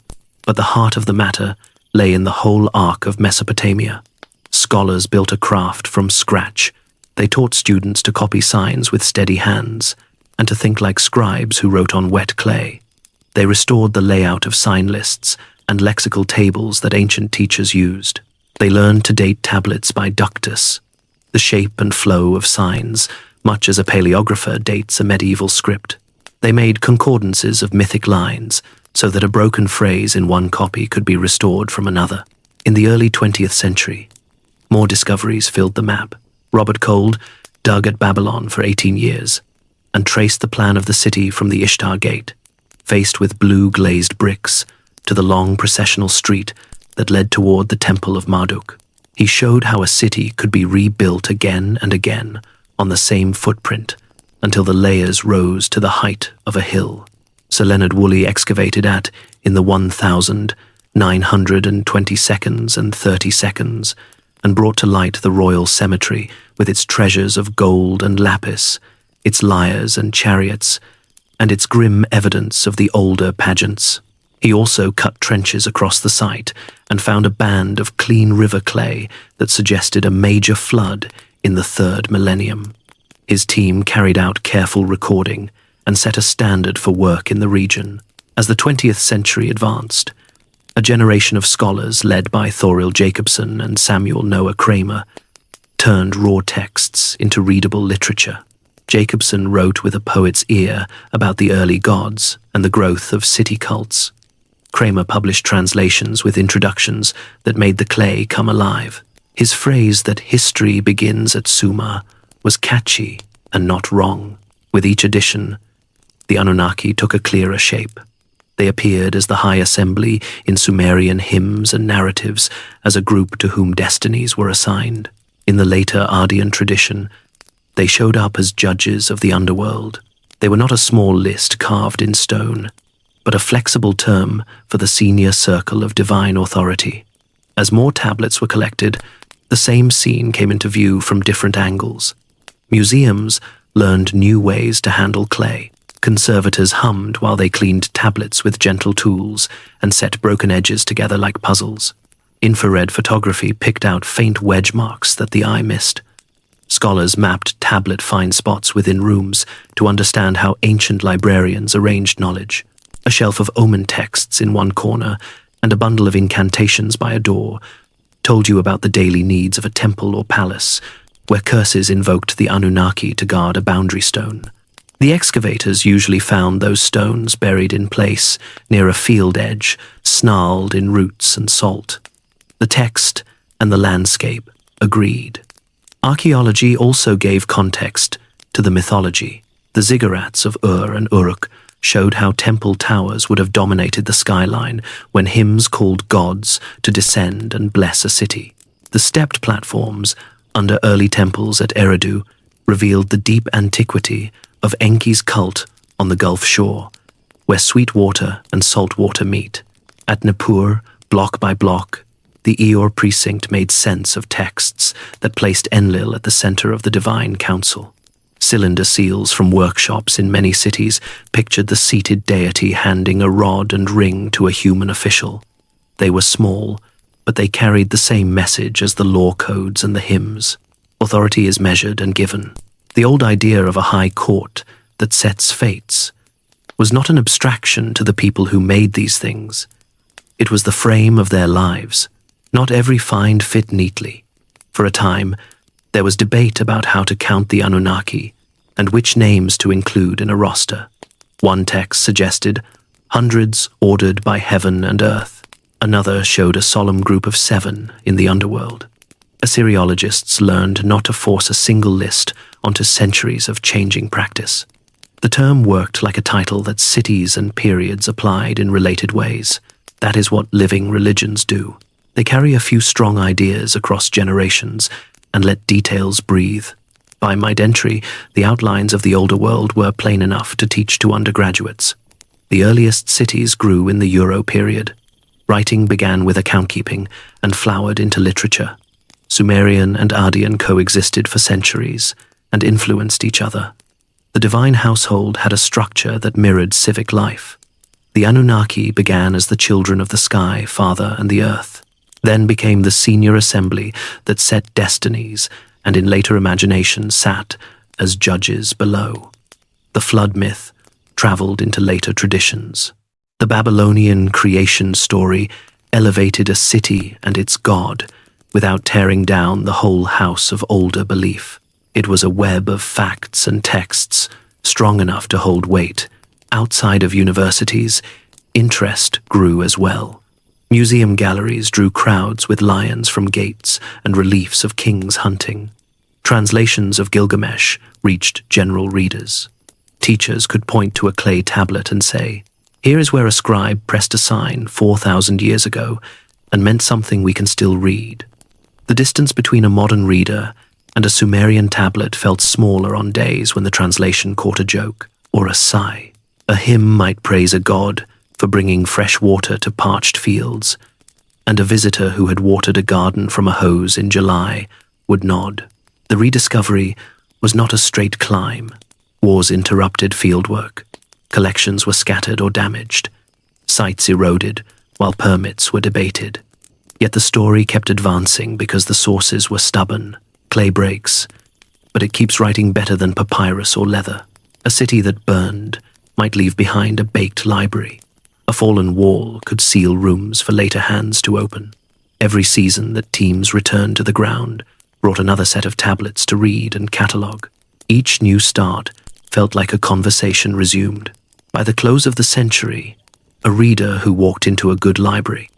but the heart of the matter lay in the whole arc of Mesopotamia. Scholars built a craft from scratch. They taught students to copy signs with steady hands and to think like scribes who wrote on wet clay. They restored the layout of sign lists and lexical tables that ancient teachers used. They learned to date tablets by ductus, the shape and flow of signs, much as a paleographer dates a medieval script. They made concordances of mythic lines so that a broken phrase in one copy could be restored from another. In the early 20th century, more discoveries filled the map. Robert Cold dug at Babylon for 18 years and traced the plan of the city from the Ishtar Gate, faced with blue glazed bricks, to the long processional street that led toward the Temple of Marduk. He showed how a city could be rebuilt again and again on the same footprint until the layers rose to the height of a hill. Sir Leonard Woolley excavated in the 1,920 seconds and 30 seconds and brought to light the royal cemetery with its treasures of gold and lapis, its lyres and chariots, and its grim evidence of the older pageants. He also cut trenches across the site and found a band of clean river clay that suggested a major flood in the 3rd millennium. His team carried out careful recording and set a standard for work in the region. As the 20th century advanced, a generation of scholars led by Thoril Jacobson and Samuel Noah Kramer turned raw texts into readable literature. Jacobson wrote with a poet's ear about the early gods and the growth of city cults. Kramer published translations with introductions that made the clay come alive. His phrase that history begins at Sumer was catchy and not wrong. With each edition, the Anunnaki took a clearer shape. They appeared as the High Assembly in Sumerian hymns and narratives, as a group to whom destinies were assigned. In the later Ardean tradition, they showed up as judges of the underworld. They were not a small list carved in stone, but a flexible term for the senior circle of divine authority. As more tablets were collected, the same scene came into view from different angles. Museums learned new ways to handle clay. Conservators hummed while they cleaned tablets with gentle tools and set broken edges together like puzzles. Infrared photography picked out faint wedge marks that the eye missed. Scholars mapped tablet find spots within rooms to understand how ancient librarians arranged knowledge. A shelf of omen texts in one corner and a bundle of incantations by a door told you about the daily needs of a temple or palace, where curses invoked the Anunnaki to guard a boundary stone. The excavators usually found those stones buried in place near a field edge, snarled in roots and salt. The text and the landscape agreed. Archaeology also gave context to the mythology. The ziggurats of Ur and Uruk showed how temple towers would have dominated the skyline when hymns called gods to descend and bless a city. The stepped platforms under early temples at Eridu revealed the deep antiquity of Enki's cult on the Gulf shore, where sweet water and salt water meet. At Nippur, block by block, the Eeyore precinct made sense of texts that placed Enlil at the center of the divine council. Cylinder seals from workshops in many cities pictured the seated deity handing a rod and ring to a human official. They were small, but they carried the same message as the law codes and the hymns. Authority is measured and given. The old idea of a high court that sets fates was not an abstraction to the people who made these things. It was the frame of their lives. Not every find fit neatly. For a time, there was debate about how to count the Anunnaki and which names to include in a roster. One text suggested hundreds ordered by heaven and earth. Another showed a solemn group of 7 in the underworld. Assyriologists learned not to force a single list onto centuries of changing practice. The term worked like a title that cities and periods applied in related ways. That is what living religions do. They carry a few strong ideas across generations and let details breathe. By mid-century, the outlines of the older world were plain enough to teach to undergraduates. The earliest cities grew in the Euro period. Writing began with account-keeping and flowered into literature. Sumerian and Ardean coexisted for centuries and influenced each other. The divine household had a structure that mirrored civic life. The Anunnaki began as the children of the sky, father, and the earth, then became the senior assembly that set destinies and in later imagination sat as judges below. The flood myth traveled into later traditions. The Babylonian creation story elevated a city and its god without tearing down the whole house of older belief. It was a web of facts and texts strong enough to hold weight. Outside of universities, interest grew as well. Museum galleries drew crowds with lions from gates and reliefs of kings hunting. Translations of Gilgamesh reached general readers. Teachers could point to a clay tablet and say, "Here is where a scribe pressed a sign 4,000 years ago and meant something we can still read." The distance between a modern reader and a Sumerian tablet felt smaller on days when the translation caught a joke or a sigh. A hymn might praise a god for bringing fresh water to parched fields, and a visitor who had watered a garden from a hose in July would nod. The rediscovery was not a straight climb. Wars interrupted fieldwork. Collections were scattered or damaged. Sites eroded while permits were debated. Yet the story kept advancing because the sources were stubborn. Clay breaks, but it keeps writing better than papyrus or leather. A city that burned might leave behind a baked library. A fallen wall could seal rooms for later hands to open. Every season that teams returned to the ground brought another set of tablets to read and catalogue. Each new start felt like a conversation resumed. By the close of the century, a reader who walked into a good library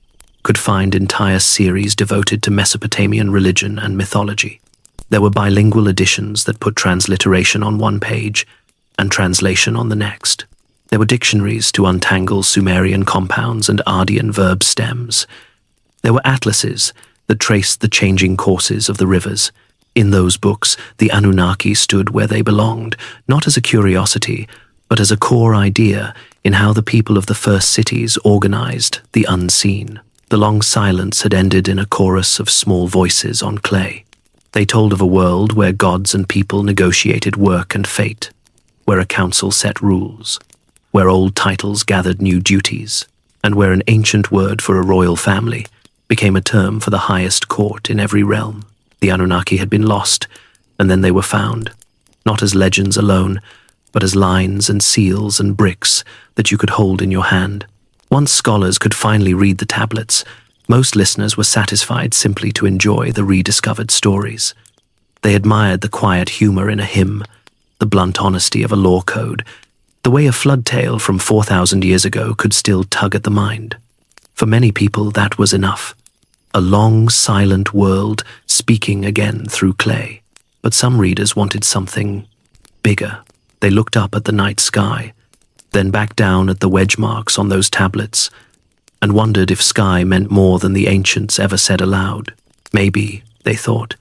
could find entire series devoted to Mesopotamian religion and mythology. There were bilingual editions that put transliteration on one page and translation on the next. There were dictionaries to untangle Sumerian compounds and Ardean verb stems. There were atlases that traced the changing courses of the rivers. In those books, the Anunnaki stood where they belonged, not as a curiosity, but as a core idea in how the people of the first cities organized the unseen. The long silence had ended in a chorus of small voices on clay. They told of a world where gods and people negotiated work and fate, where a council set rules, where old titles gathered new duties, and where an ancient word for a royal family became a term for the highest court in every realm. The Anunnaki had been lost, and then they were found, not as legends alone, but as lines and seals and bricks that you could hold in your hand. Once scholars could finally read the tablets, most listeners were satisfied simply to enjoy the rediscovered stories. They admired the quiet humor in a hymn, the blunt honesty of a law code, the way a flood tale from 4,000 years ago could still tug at the mind. For many people, that was enough. A long, silent world speaking again through clay. But some readers wanted something bigger. They looked up at the night sky, then back down at the wedge marks on those tablets, and wondered if sky meant more than the ancients ever said aloud. Maybe, they thought,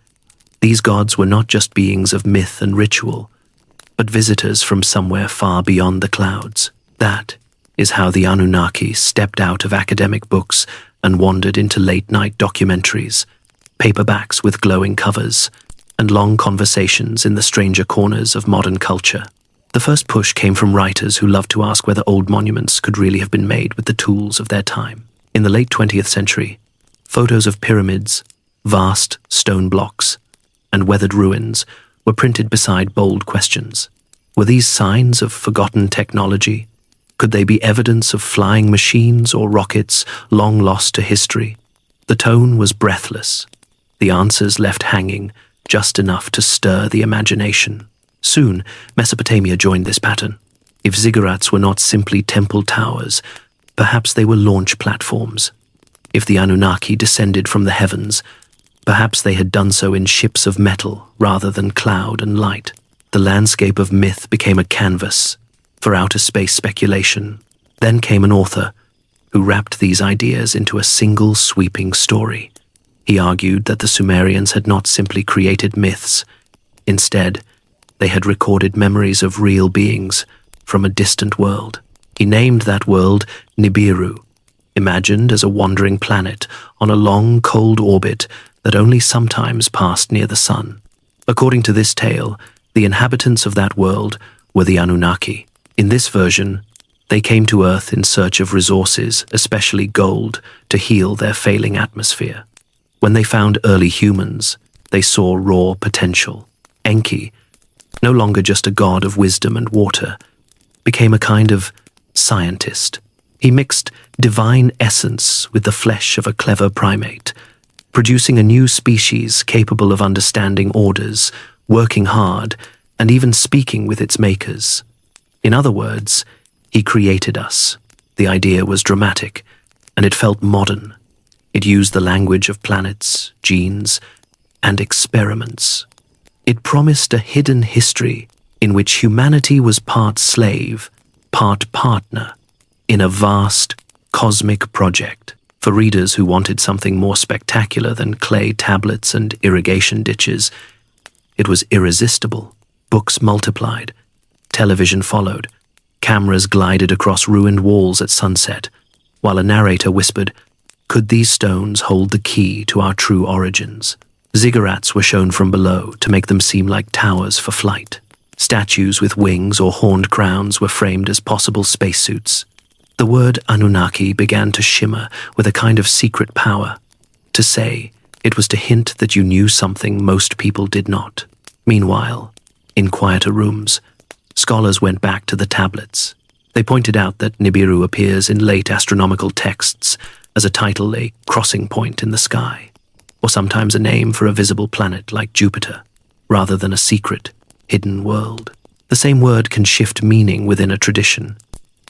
these gods were not just beings of myth and ritual, but visitors from somewhere far beyond the clouds. That is how the Anunnaki stepped out of academic books and wandered into late-night documentaries, paperbacks with glowing covers, and long conversations in the stranger corners of modern culture. The first push came from writers who loved to ask whether old monuments could really have been made with the tools of their time. In the late 20th century, photos of pyramids, vast stone blocks, and weathered ruins were printed beside bold questions. Were these signs of forgotten technology? Could they be evidence of flying machines or rockets long lost to history? The tone was breathless. The answers left hanging, just enough to stir the imagination. Soon, Mesopotamia joined this pattern. If ziggurats were not simply temple towers, perhaps they were launch platforms. If the Anunnaki descended from the heavens, Perhaps they had done so in ships of metal rather than cloud and light. The landscape of myth became a canvas for outer space speculation. Then came an author who wrapped these ideas into a single sweeping story. He argued that the Sumerians had not simply created myths. Instead, they had recorded memories of real beings from a distant world. He named that world Nibiru, imagined as a wandering planet on a long, cold orbit that only sometimes passed near the sun. According to this tale, the inhabitants of that world were the Anunnaki. In this version, they came to Earth in search of resources, especially gold, to heal their failing atmosphere. When they found early humans, they saw raw potential. Enki, no longer just a god of wisdom and water, became a kind of scientist. He mixed divine essence with the flesh of a clever primate, producing a new species capable of understanding orders, working hard, and even speaking with its makers. In other words, he created us. The idea was dramatic, and it felt modern. It used the language of planets, genes, and experiments. It promised a hidden history in which humanity was part slave, part partner, in a vast, cosmic project. For readers who wanted something more spectacular than clay tablets and irrigation ditches, it was irresistible. Books multiplied. Television followed. Cameras glided across ruined walls at sunset, while a narrator whispered, "Could these stones hold the key to our true origins?" Ziggurats were shown from below to make them seem like towers for flight. Statues with wings or horned crowns were framed as possible spacesuits. The word Anunnaki began to shimmer with a kind of secret power. To say, it was to hint that you knew something most people did not. Meanwhile, in quieter rooms, scholars went back to the tablets. They pointed out that Nibiru appears in late astronomical texts as a title, a crossing point in the sky, or sometimes a name for a visible planet like Jupiter, rather than a secret, hidden world. The same word can shift meaning within a tradition,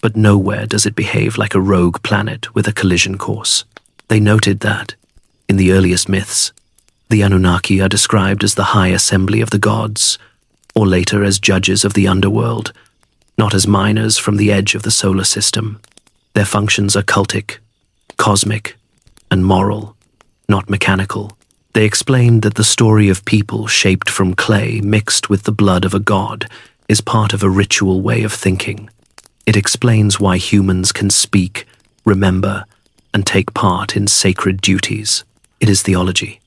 but nowhere does it behave like a rogue planet with a collision course. They noted that, in the earliest myths, the Anunnaki are described as the high assembly of the gods, or later as judges of the underworld, not as miners from the edge of the solar system. Their functions are cultic, cosmic, and moral, not mechanical. They explained that the story of people shaped from clay mixed with the blood of a god is part of a ritual way of thinking. It explains why humans can speak, remember, and take part in sacred duties. It is theology,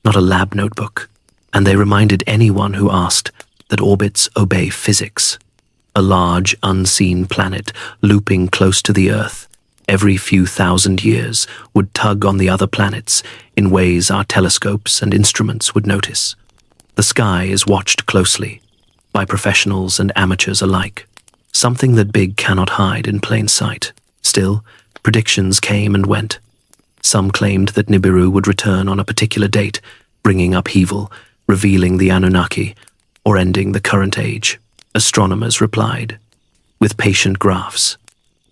not a lab notebook, and they reminded anyone who asked that orbits obey physics. A large, unseen planet looping close to the Earth every few thousand years would tug on the other planets in ways our telescopes and instruments would notice. The sky is watched closely by professionals and amateurs alike, something that big cannot hide in plain sight. Still, predictions came and went. Some claimed that Nibiru would return on a particular date, bringing upheaval, revealing the Anunnaki, or ending the current age. Astronomers replied, with patient graphs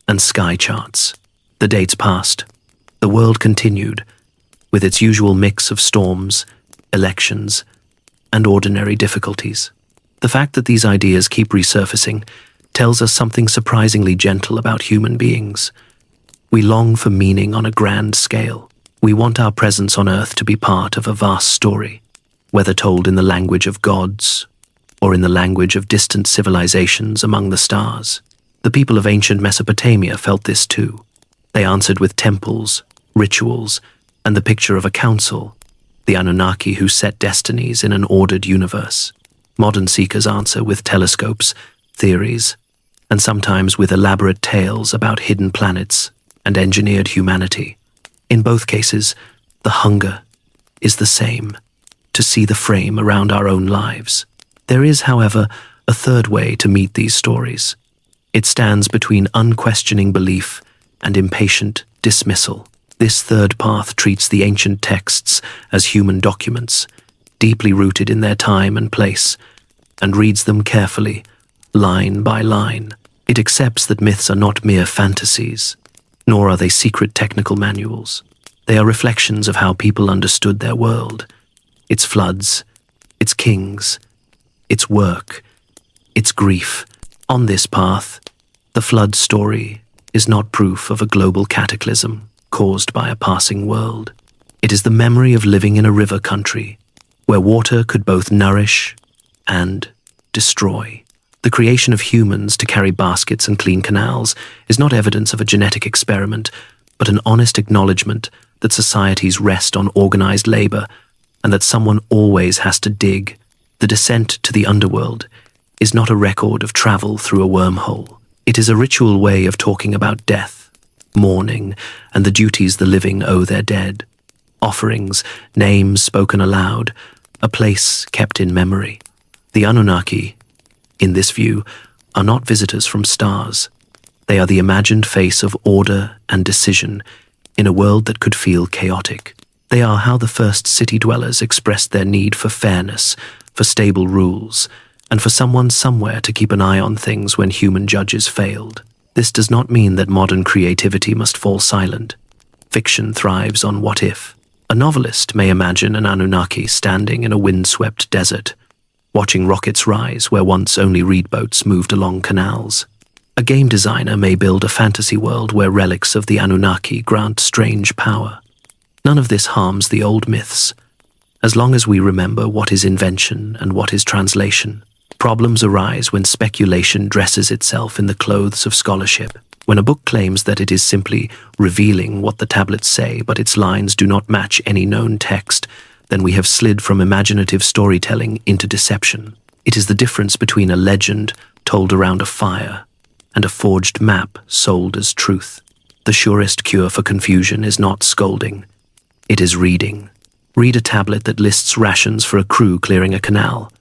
and sky charts. The dates passed. The world continued, with its usual mix of storms, elections, and ordinary difficulties. The fact that these ideas keep resurfacing tells us something surprisingly gentle about human beings. We long for meaning on a grand scale. We want our presence on Earth to be part of a vast story, whether told in the language of gods or in the language of distant civilizations among the stars. The people of ancient Mesopotamia felt this too. They answered with temples, rituals, and the picture of a council, the Anunnaki who set destinies in an ordered universe. Modern seekers answer with telescopes, theories, and sometimes with elaborate tales about hidden planets and engineered humanity. In both cases, the hunger is the same, to see the frame around our own lives. There is, however, a third way to meet these stories. It stands between unquestioning belief and impatient dismissal. This third path treats the ancient texts as human documents, deeply rooted in their time and place, and reads them carefully, line by line. It accepts that myths are not mere fantasies, nor are they secret technical manuals. They are reflections of how people understood their world, its floods, its kings, its work, its grief. On this path, the flood story is not proof of a global cataclysm caused by a passing world. It is the memory of living in a river country where water could both nourish and destroy. The creation of humans to carry baskets and clean canals is not evidence of a genetic experiment, but an honest acknowledgement that societies rest on organized labor and that someone always has to dig. The descent to the underworld is not a record of travel through a wormhole. It is a ritual way of talking about death, mourning, and the duties the living owe their dead. Offerings, names spoken aloud, a place kept in memory. The Anunnaki, in this view, are not visitors from stars. They are the imagined face of order and decision in a world that could feel chaotic. They are how the first city dwellers expressed their need for fairness, for stable rules, and for someone somewhere to keep an eye on things when human judges failed. This does not mean that modern creativity must fall silent. Fiction thrives on what if. A novelist may imagine an Anunnaki standing in a windswept desert, watching rockets rise where once only reed boats moved along canals. A game designer may build a fantasy world where relics of the Anunnaki grant strange power. None of this harms the old myths, as long as we remember what is invention and what is translation. Problems arise when speculation dresses itself in the clothes of scholarship. When a book claims that it is simply revealing what the tablets say, but its lines do not match any known text, then we have slid from imaginative storytelling into deception. It is the difference between a legend told around a fire and a forged map sold as truth. The surest cure for confusion is not scolding. It is reading. Read a tablet that lists rations for a crew clearing a canal.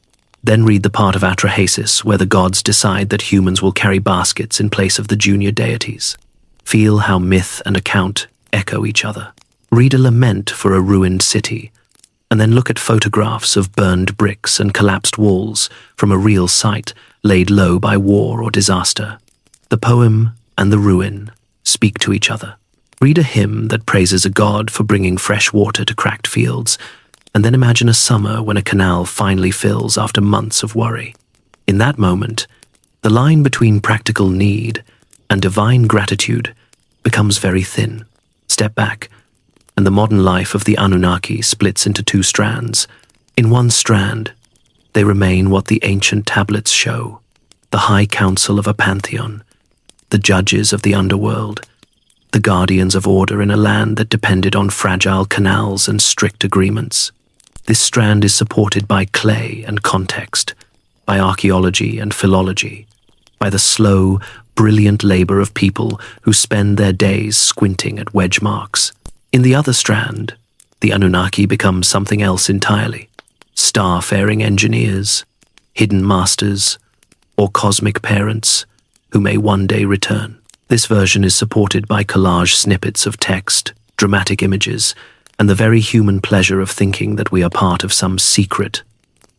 Then read the part of Atrahasis where the gods decide that humans will carry baskets in place of the junior deities. Feel how myth and account echo each other. Read a lament for a ruined city, and then look at photographs of burned bricks and collapsed walls from a real site laid low by war or disaster. The poem and the ruin speak to each other. Read a hymn that praises a god for bringing fresh water to cracked fields, and then imagine a summer when a canal finally fills after months of worry. In that moment, the line between practical need and divine gratitude becomes very thin. Step back, and the modern life of the Anunnaki splits into two strands. In one strand, they remain what the ancient tablets show, the high council of a pantheon, the judges of the underworld, the guardians of order in a land that depended on fragile canals and strict agreements. This strand is supported by clay and context, by archaeology and philology, by the slow, brilliant labor of people who spend their days squinting at wedge marks. In the other strand, the Anunnaki become something else entirely. Star-faring engineers, hidden masters, or cosmic parents who may one day return. This version is supported by collage snippets of text, dramatic images, and the very human pleasure of thinking that we are part of some secret,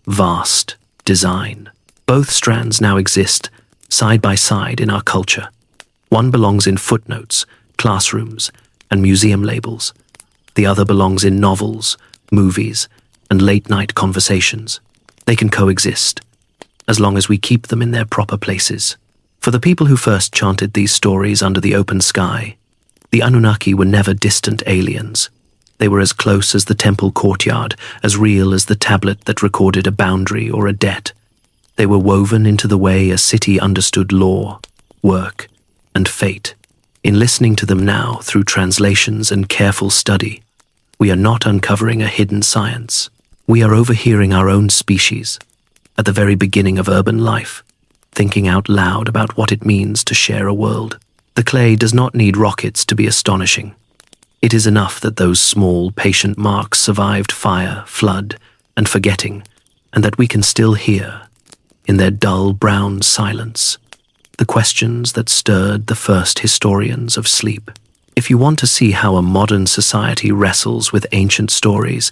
vast design. Both strands now exist side by side in our culture. One belongs in footnotes, classrooms, and museum labels. The other belongs in novels, movies, and late-night conversations. They can coexist, as long as we keep them in their proper places. For the people who first chanted these stories under the open sky, the Anunnaki were never distant aliens. They were as close as the temple courtyard, as real as the tablet that recorded a boundary or a debt. They were woven into the way a city understood law, work, and fate. In listening to them now through translations and careful study, we are not uncovering a hidden science. We are overhearing our own species, at the very beginning of urban life, thinking out loud about what it means to share a world. The clay does not need rockets to be astonishing. It is enough that those small, patient marks survived fire, flood, and forgetting, and that we can still hear, in their dull brown silence, the questions that stirred the first historians of sleep. If you want to see how a modern society wrestles with ancient stories,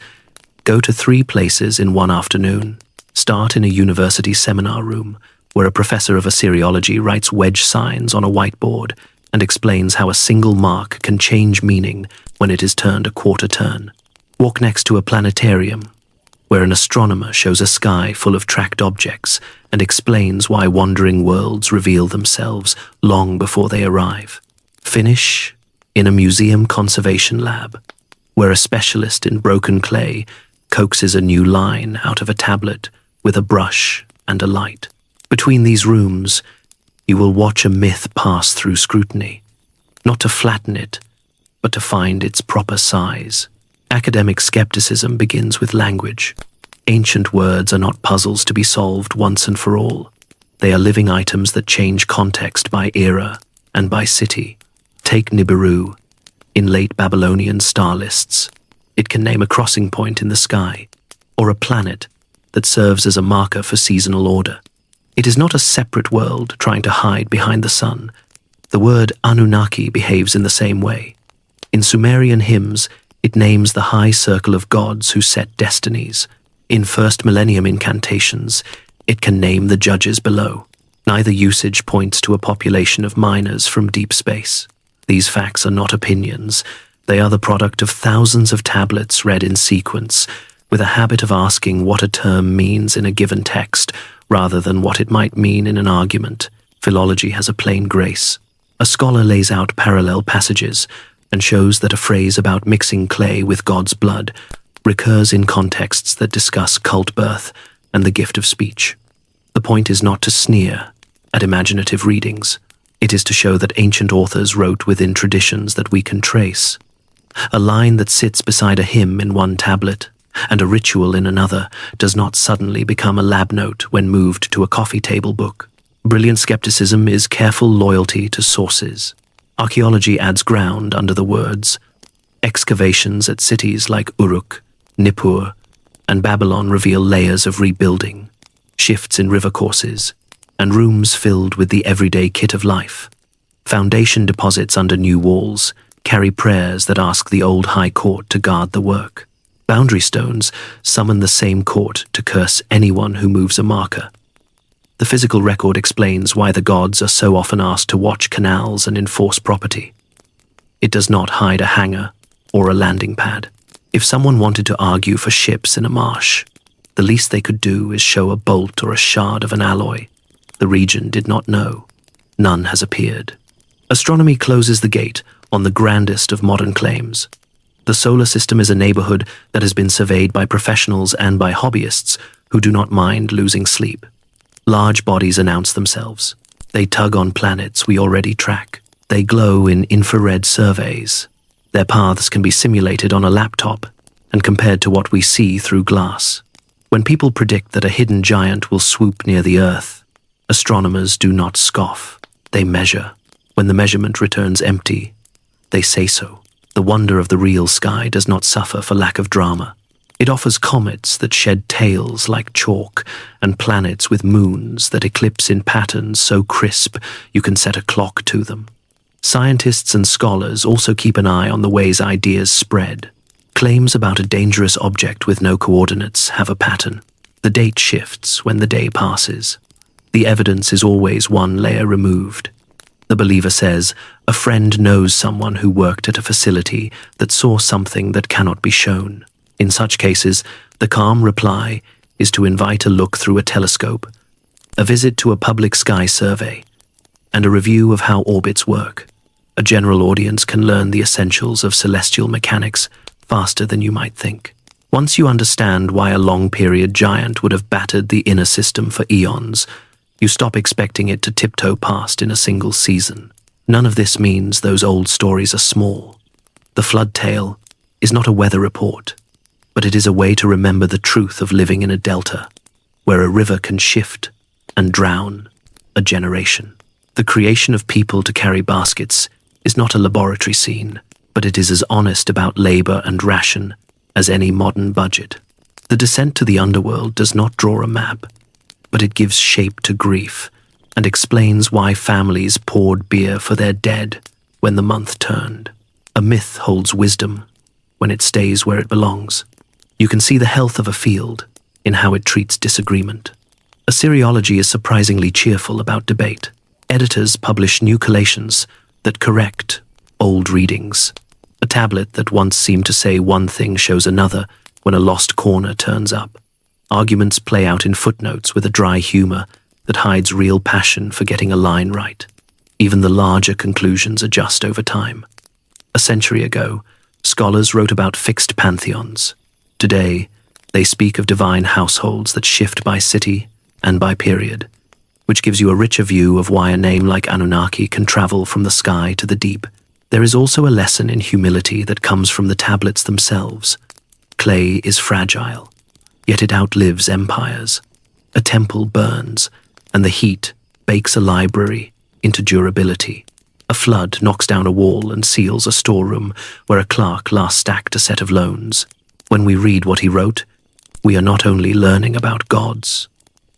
go to 3 places in one afternoon. Start in a university seminar room, where a professor of Assyriology writes wedge signs on a whiteboard and explains how a single mark can change meaning when it is turned a quarter turn. Walk next to a planetarium, where an astronomer shows a sky full of tracked objects and explains why wandering worlds reveal themselves long before they arrive. Finish in a museum conservation lab, where a specialist in broken clay coaxes a new line out of a tablet with a brush and a light. Between these rooms, you will watch a myth pass through scrutiny, not to flatten it, but to find its proper size. Academic skepticism begins with language. Ancient words are not puzzles to be solved once and for all. They are living items that change context by era and by city. Take Nibiru. In late Babylonian star lists, it can name a crossing point in the sky, or a planet that serves as a marker for seasonal order. It is not a separate world trying to hide behind the sun. The word Anunnaki behaves in the same way. In Sumerian hymns, it names the high circle of gods who set destinies. In first millennium incantations, it can name the judges below. Neither usage points to a population of miners from deep space. These facts are not opinions. They are the product of thousands of tablets read in sequence, with a habit of asking what a term means in a given text, rather than what it might mean in an argument. Philology has a plain grace. A scholar lays out parallel passages and shows that a phrase about mixing clay with God's blood recurs in contexts that discuss cult birth and the gift of speech. The point is not to sneer at imaginative readings. It is to show that ancient authors wrote within traditions that we can trace. A line that sits beside a hymn in one tablet and a ritual in another does not suddenly become a lab note when moved to a coffee table book. Brilliant skepticism is careful loyalty to sources. Archaeology adds ground under the words. Excavations at cities like Uruk, Nippur, and Babylon reveal layers of rebuilding, shifts in river courses, and rooms filled with the everyday kit of life. Foundation deposits under new walls carry prayers that ask the old high court to guard the work. Boundary stones summon the same court to curse anyone who moves a marker. The physical record explains why the gods are so often asked to watch canals and enforce property. It does not hide a hangar or a landing pad. If someone wanted to argue for ships in a marsh, the least they could do is show a bolt or a shard of an alloy. The region did not know. None has appeared. Astronomy closes the gate on the grandest of modern claims. The solar system is a neighborhood that has been surveyed by professionals and by hobbyists who do not mind losing sleep. Large bodies announce themselves. They tug on planets we already track. They glow in infrared surveys. Their paths can be simulated on a laptop and compared to what we see through glass. When people predict that a hidden giant will swoop near the Earth, astronomers do not scoff. They measure. When the measurement returns empty, they say so. The wonder of the real sky does not suffer for lack of drama. It offers comets that shed tails like chalk and planets with moons that eclipse in patterns so crisp you can set a clock to them. Scientists and scholars also keep an eye on the ways ideas spread. Claims about a dangerous object with no coordinates have a pattern. The date shifts when the day passes. The evidence is always one layer removed. The believer says, a friend knows someone who worked at a facility that saw something that cannot be shown. In such cases, the calm reply is to invite a look through a telescope, a visit to a public sky survey, and a review of how orbits work. A general audience can learn the essentials of celestial mechanics faster than you might think. Once you understand why a long-period giant would have battered the inner system for eons, you stop expecting it to tiptoe past in a single season. None of this means those old stories are small. The flood tale is not a weather report, but it is a way to remember the truth of living in a delta, where a river can shift and drown a generation. The creation of people to carry baskets is not a laboratory scene, but it is as honest about labor and ration as any modern budget. The descent to the underworld does not draw a map, but it gives shape to grief and explains why families poured beer for their dead when the month turned. A myth holds wisdom when it stays where it belongs. You can see the health of a field in how it treats disagreement. Assyriology is surprisingly cheerful about debate. Editors publish new collations that correct old readings. A tablet that once seemed to say one thing shows another when a lost corner turns up. Arguments play out in footnotes with a dry humor that hides real passion for getting a line right. Even the larger conclusions adjust over time. A century ago, scholars wrote about fixed pantheons. Today, they speak of divine households that shift by city and by period, which gives you a richer view of why a name like Anunnaki can travel from the sky to the deep. There is also a lesson in humility that comes from the tablets themselves. Clay is fragile, yet it outlives empires. A temple burns, and the heat bakes a library into durability. A flood knocks down a wall and seals a storeroom where a clerk last stacked a set of loans. When we read what he wrote, we are not only learning about gods,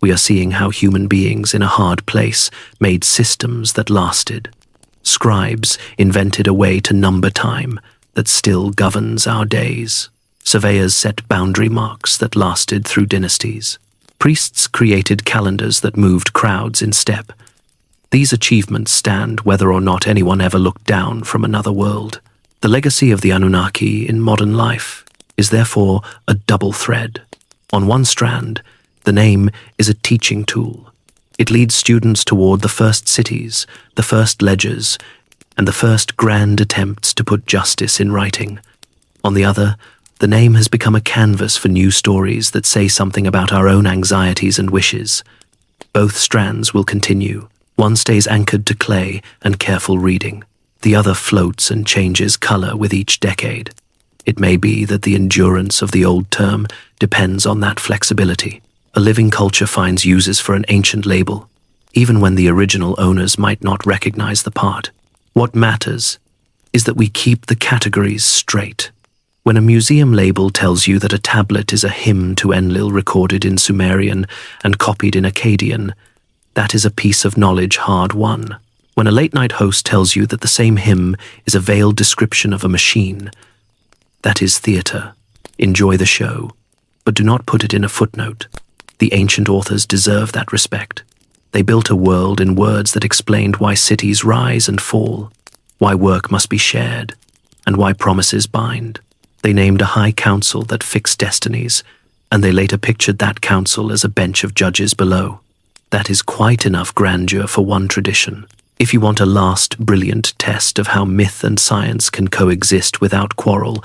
we are seeing how human beings in a hard place made systems that lasted. Scribes invented a way to number time that still governs our days. Surveyors set boundary marks that lasted through dynasties. Priests created calendars that moved crowds in step. These achievements stand whether or not anyone ever looked down from another world. The legacy of the Anunnaki in modern life is therefore a double thread. On one strand, the name is a teaching tool. It leads students toward the first cities, the first ledgers, and the first grand attempts to put justice in writing. On the other, the name has become a canvas for new stories that say something about our own anxieties and wishes. Both strands will continue. One stays anchored to clay and careful reading. The other floats and changes color with each decade. It may be that the endurance of the old term depends on that flexibility. A living culture finds uses for an ancient label, even when the original owners might not recognize the part. What matters is that we keep the categories straight. When a museum label tells you that a tablet is a hymn to Enlil recorded in Sumerian and copied in Akkadian, that is a piece of knowledge hard won. When a late-night host tells you that the same hymn is a veiled description of a machine, that is theater. Enjoy the show, but do not put it in a footnote. The ancient authors deserve that respect. They built a world in words that explained why cities rise and fall, why work must be shared, and why promises bind. They named a high council that fixed destinies, and they later pictured that council as a bench of judges below. That is quite enough grandeur for one tradition. If you want a last brilliant test of how myth and science can coexist without quarrel,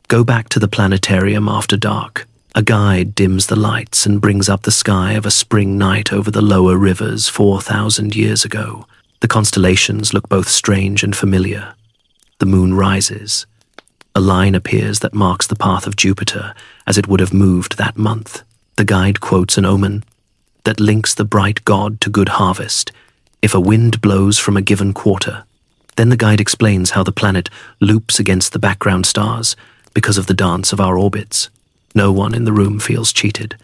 go back to the planetarium after dark. A guide dims the lights and brings up the sky of a spring night over the lower rivers 4,000 years ago. The constellations look both strange and familiar. The moon rises. A line appears that marks the path of Jupiter as it would have moved that month. The guide quotes an omen that links the bright god to good harvest if a wind blows from a given quarter. Then the guide explains how the planet loops against the background stars because of the dance of our orbits. No one in the room feels cheated.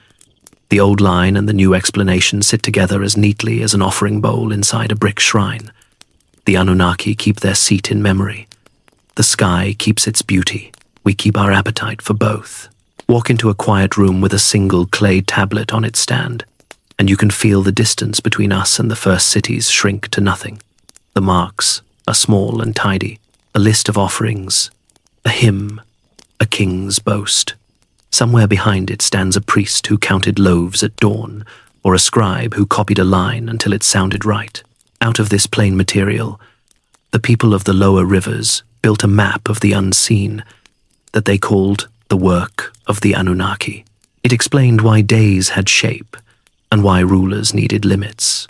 The old line and the new explanation sit together as neatly as an offering bowl inside a brick shrine. The Anunnaki keep their seat in memory. The sky keeps its beauty. We keep our appetite for both. Walk into a quiet room with a single clay tablet on its stand, and you can feel the distance between us and the first cities shrink to nothing. The marks are small and tidy, a list of offerings, a hymn, a king's boast. Somewhere behind it stands a priest who counted loaves at dawn, or a scribe who copied a line until it sounded right. Out of this plain material, the people of the lower rivers built a map of the unseen that they called the work of the Anunnaki. It explained why days had shape and why rulers needed limits.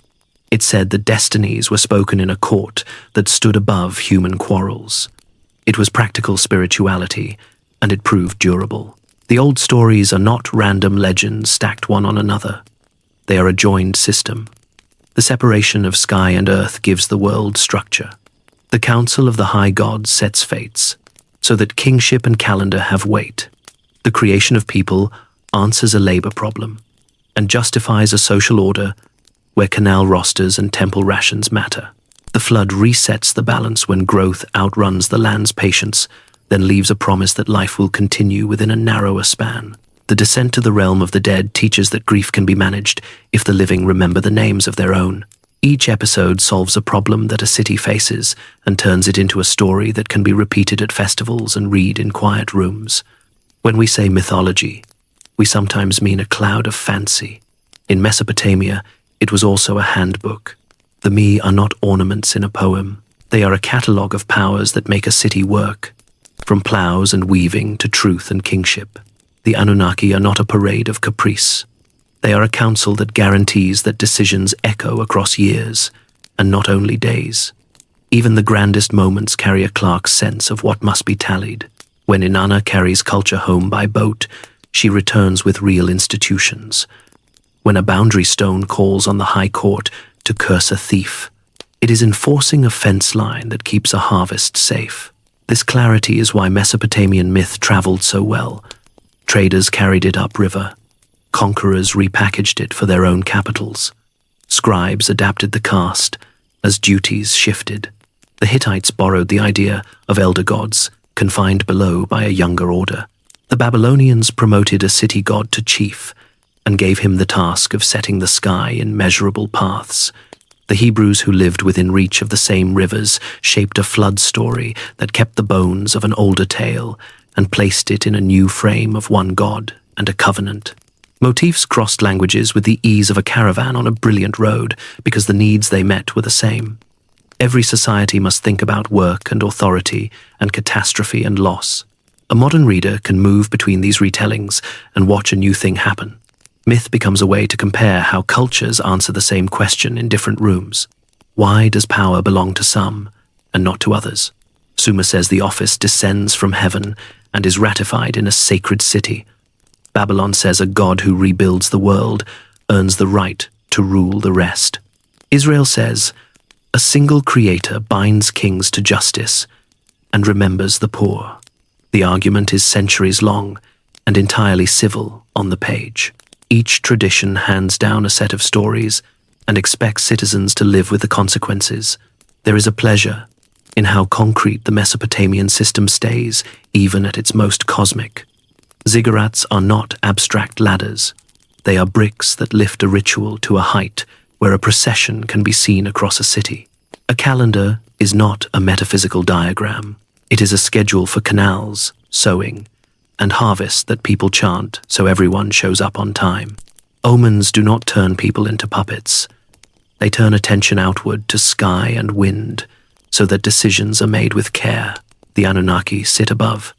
It said that destinies were spoken in a court that stood above human quarrels. It was practical spirituality, and it proved durable. The old stories are not random legends stacked one on another. They are a joined system. The separation of sky and earth gives the world structure. The council of the high gods sets fates, so that kingship and calendar have weight. The creation of people answers a labor problem, and justifies a social order where canal rosters and temple rations matter. The flood resets the balance when growth outruns the land's patience, then leaves a promise that life will continue within a narrower span. The descent to the realm of the dead teaches that grief can be managed if the living remember the names of their own. Each episode solves a problem that a city faces and turns it into a story that can be repeated at festivals and read in quiet rooms. When we say mythology, we sometimes mean a cloud of fancy. In Mesopotamia, it was also a handbook. The Mi are not ornaments in a poem. They are a catalogue of powers that make a city work, from plows and weaving to truth and kingship. The Anunnaki are not a parade of caprice. They are a council that guarantees that decisions echo across years, and not only days. Even the grandest moments carry a Clark's sense of what must be tallied. When Inanna carries culture home by boat, she returns with real institutions. When a boundary stone calls on the high court to curse a thief, it is enforcing a fence line that keeps a harvest safe. This clarity is why Mesopotamian myth traveled so well. Traders carried it upriver. Conquerors repackaged it for their own capitals. Scribes adapted the caste as duties shifted. The Hittites borrowed the idea of elder gods, confined below by a younger order. The Babylonians promoted a city god to chief and gave him the task of setting the sky in measurable paths. The Hebrews who lived within reach of the same rivers shaped a flood story that kept the bones of an older tale and placed it in a new frame of one god and a covenant. Motifs crossed languages with the ease of a caravan on a brilliant road because the needs they met were the same. Every society must think about work and authority and catastrophe and loss. A modern reader can move between these retellings and watch a new thing happen. Myth becomes a way to compare how cultures answer the same question in different rooms. Why does power belong to some and not to others? Sumer says the office descends from heaven and is ratified in a sacred city. Babylon says a god who rebuilds the world earns the right to rule the rest. Israel says a single creator binds kings to justice and remembers the poor. The argument is centuries long and entirely civil on the page. Each tradition hands down a set of stories and expects citizens to live with the consequences. There is a pleasure in how concrete the Mesopotamian system stays, even at its most cosmic. Ziggurats are not abstract ladders. They are bricks that lift a ritual to a height where a procession can be seen across a city. A calendar is not a metaphysical diagram. It is a schedule for canals, sowing, and harvest that people chant so everyone shows up on time. Omens do not turn people into puppets. They turn attention outward to sky and wind so that decisions are made with care. The Anunnaki sit above,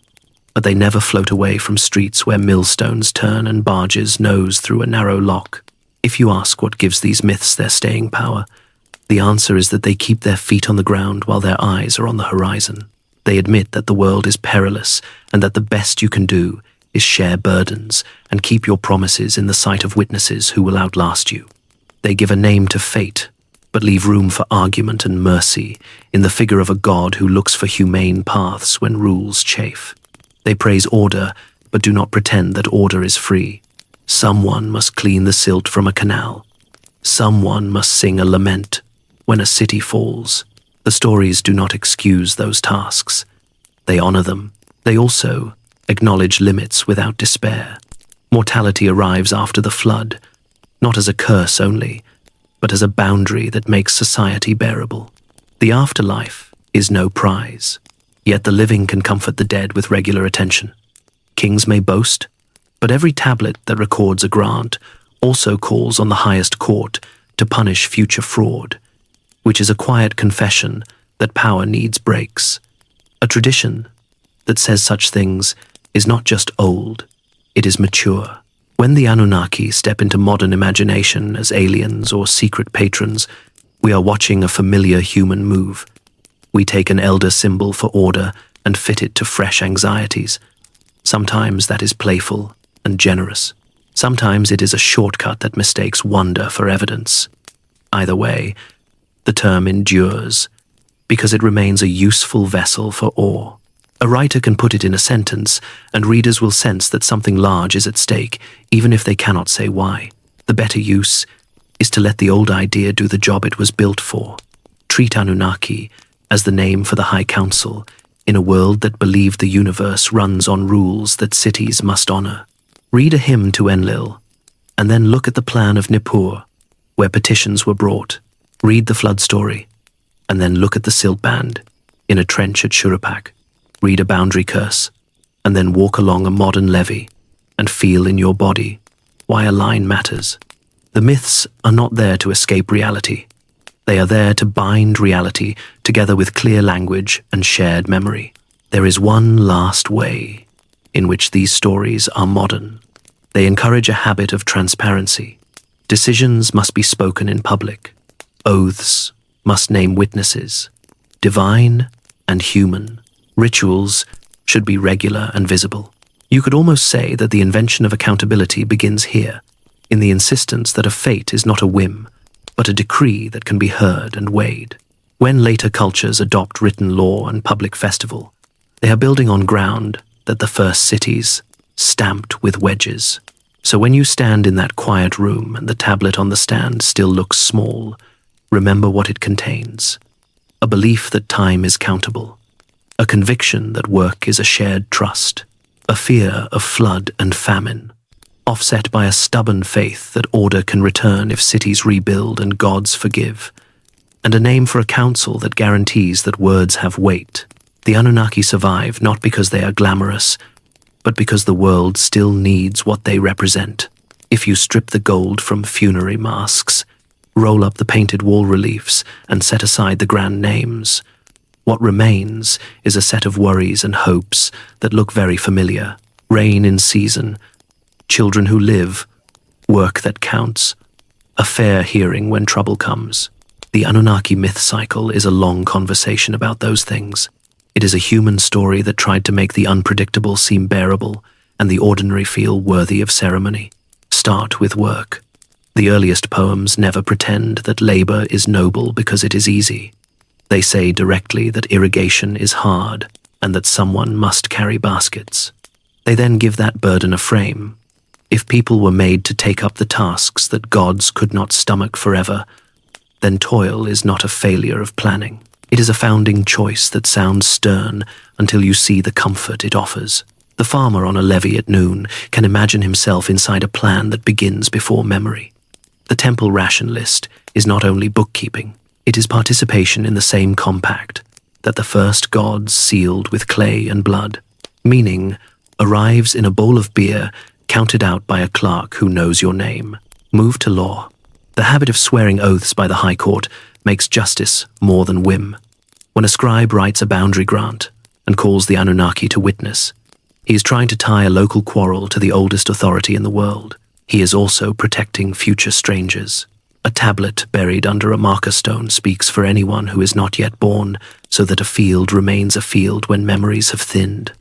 but they never float away from streets where millstones turn and barges nose through a narrow lock. If you ask what gives these myths their staying power, the answer is that they keep their feet on the ground while their eyes are on the horizon. They admit that the world is perilous and that the best you can do is share burdens and keep your promises in the sight of witnesses who will outlast you. They give a name to fate, but leave room for argument and mercy in the figure of a god who looks for humane paths when rules chafe. They praise order, but do not pretend that order is free. Someone must clean the silt from a canal. Someone must sing a lament when a city falls. The stories do not excuse those tasks. They honor them. They also acknowledge limits without despair. Mortality arrives after the flood, not as a curse only, but as a boundary that makes society bearable. The afterlife is no prize, yet the living can comfort the dead with regular attention. Kings may boast, but every tablet that records a grant also calls on the highest court to punish future fraud, which is a quiet confession that power needs breaks. A tradition that says such things is not just old, it is mature. When the Anunnaki step into modern imagination as aliens or secret patrons, we are watching a familiar human move. We take an elder symbol for order and fit it to fresh anxieties. Sometimes that is playful and generous. Sometimes it is a shortcut that mistakes wonder for evidence. Either way, the term endures because it remains a useful vessel for awe. A writer can put it in a sentence, and readers will sense that something large is at stake, even if they cannot say why. The better use is to let the old idea do the job it was built for. Treat Anunnaki as the name for the High Council in a world that believed the universe runs on rules that cities must honor. Read a hymn to Enlil, and then look at the plan of Nippur, where petitions were brought. Read the flood story, and then look at the silt band in a trench at Shurapak. Read a boundary curse, and then walk along a modern levee and feel in your body why a line matters. The myths are not there to escape reality. They are there to bind reality together with clear language and shared memory. There is one last way in which these stories are modern. They encourage a habit of transparency. Decisions must be spoken in public. Oaths must name witnesses. Divine and human rituals should be regular and visible. You could almost say that the invention of accountability begins here, in the insistence that a fate is not a whim, but a decree that can be heard and weighed. When later cultures adopt written law and public festival, they are building on ground that the first cities stamped with wedges. So when you stand in that quiet room and the tablet on the stand still looks small, remember what it contains. A belief that time is countable, a conviction that work is a shared trust, a fear of flood and famine, offset by a stubborn faith that order can return if cities rebuild and gods forgive, and a name for a council that guarantees that words have weight. The Anunnaki survive not because they are glamorous, but because the world still needs what they represent. If you strip the gold from funerary masks, roll up the painted wall reliefs, and set aside the grand names, what remains is a set of worries and hopes that look very familiar. Rain in season, children who live, work that counts, a fair hearing when trouble comes. The Anunnaki myth cycle is a long conversation about those things. It is a human story that tried to make the unpredictable seem bearable and the ordinary feel worthy of ceremony. Start with work. The earliest poems never pretend that labor is noble because it is easy. They say directly that irrigation is hard and that someone must carry baskets. They then give that burden a frame. If people were made to take up the tasks that gods could not stomach forever, then toil is not a failure of planning. It is a founding choice that sounds stern until you see the comfort it offers. The farmer on a levee at noon can imagine himself inside a plan that begins before memory. The temple ration list is not only bookkeeping, it is participation in the same compact that the first gods sealed with clay and blood. Meaning arrives in a bowl of beer counted out by a clerk who knows your name. Move to law. The habit of swearing oaths by the High Court makes justice more than whim. When a scribe writes a boundary grant and calls the Anunnaki to witness, he is trying to tie a local quarrel to the oldest authority in the world. He is also protecting future strangers. A tablet buried under a marker stone speaks for anyone who is not yet born, so that a field remains a field when memories have thinned.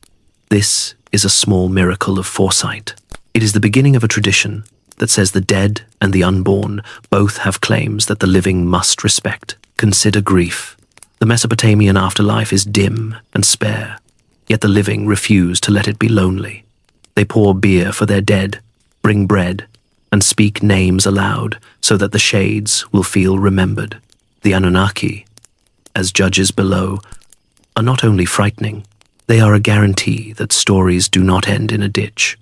This is a small miracle of foresight. It is the beginning of a tradition that says the dead and the unborn both have claims that the living must respect. Consider grief. The Mesopotamian afterlife is dim and spare, yet the living refuse to let it be lonely. They pour beer for their dead, bring bread, and speak names aloud so that the shades will feel remembered. The Anunnaki, as judges below, are not only frightening, they are a guarantee that stories do not end in a ditch.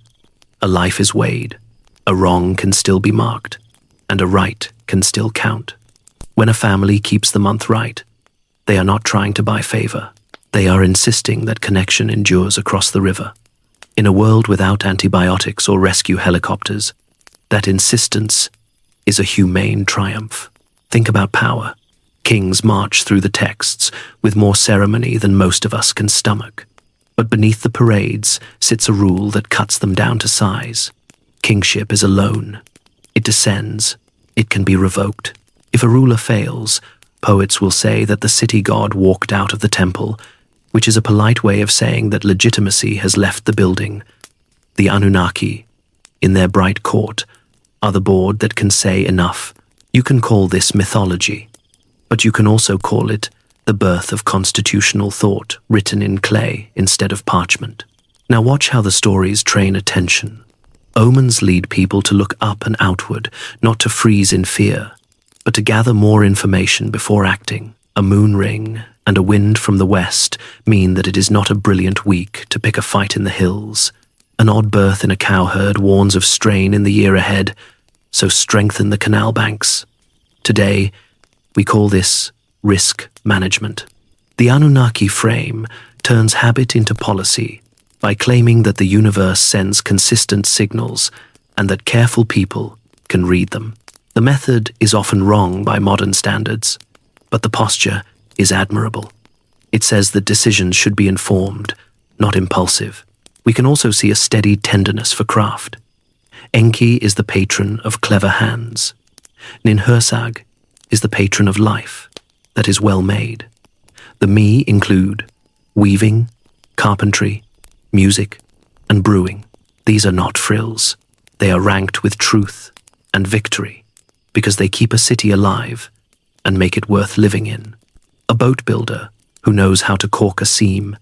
A life is weighed, a wrong can still be marked, and a right can still count. When a family keeps the month right, they are not trying to buy favor. They are insisting that connection endures across the river. In a world without antibiotics or rescue helicopters, that insistence is a humane triumph. Think about power. Kings march through the texts with more ceremony than most of us can stomach. But beneath the parades sits a rule that cuts them down to size. Kingship is a loan. It descends. It can be revoked. If a ruler fails, poets will say that the city god walked out of the temple, which is a polite way of saying that legitimacy has left the building. The Anunnaki, in their bright court, are the board that can say enough. You can call this mythology, but you can also call it the birth of constitutional thought written in clay instead of parchment. Now watch how the stories train attention. Omens lead people to look up and outward, not to freeze in fear, but to gather more information before acting. A moon ring and a wind from the west mean that it is not a brilliant week to pick a fight in the hills. An odd birth in a cowherd warns of strain in the year ahead, so strengthen the canal banks. Today, we call this risk management. The Anunnaki frame turns habit into policy, by claiming that the universe sends consistent signals and that careful people can read them. The method is often wrong by modern standards, but the posture is admirable. It says that decisions should be informed, not impulsive. We can also see a steady tenderness for craft. Enki is the patron of clever hands. Ninhursag is the patron of life that is well made. The Mi include weaving, carpentry, music, and brewing. These are not frills. They are ranked with truth and victory because they keep a city alive and make it worth living in. A boat builder who knows how to caulk a seam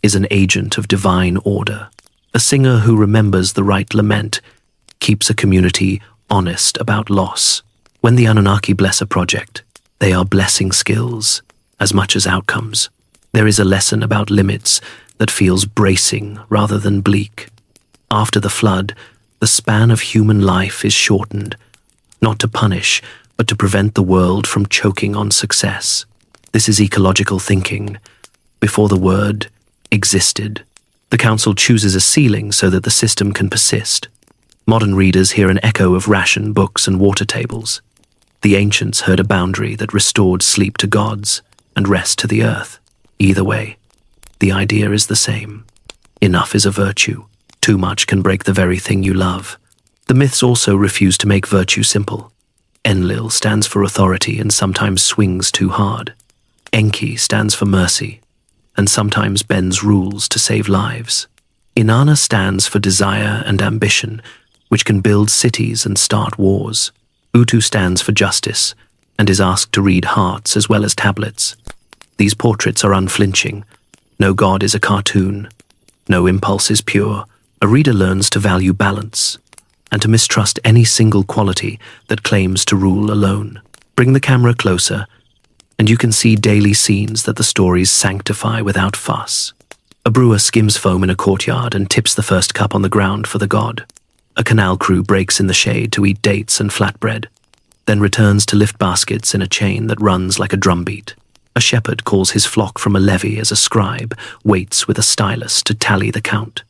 is an agent of divine order. A singer who remembers the right lament keeps a community honest about loss. When the Anunnaki bless a project, they are blessing skills as much as outcomes. There is a lesson about limits that feels bracing rather than bleak. After the flood, the span of human life is shortened, not to punish, but to prevent the world from choking on success. This is ecological thinking. Before the word existed, the council chooses a ceiling so that the system can persist. Modern readers hear an echo of ration books and water tables. The ancients heard a boundary that restored sleep to gods and rest to the earth. Either way, the idea is the same. Enough is a virtue. Too much can break the very thing you love. The myths also refuse to make virtue simple. Enlil stands for authority and sometimes swings too hard. Enki stands for mercy and sometimes bends rules to save lives. Inanna stands for desire and ambition, which can build cities and start wars. Utu stands for justice and is asked to read hearts as well as tablets. These portraits are unflinching. No god is a cartoon. No impulse is pure. A reader learns to value balance and to mistrust any single quality that claims to rule alone. Bring the camera closer, and you can see daily scenes that the stories sanctify without fuss. A brewer skims foam in a courtyard and tips the first cup on the ground for the god. A canal crew breaks in the shade to eat dates and flatbread, then returns to lift baskets in a chain that runs like a drumbeat. A shepherd calls his flock from a levee as a scribe waits with a stylus to tally the count.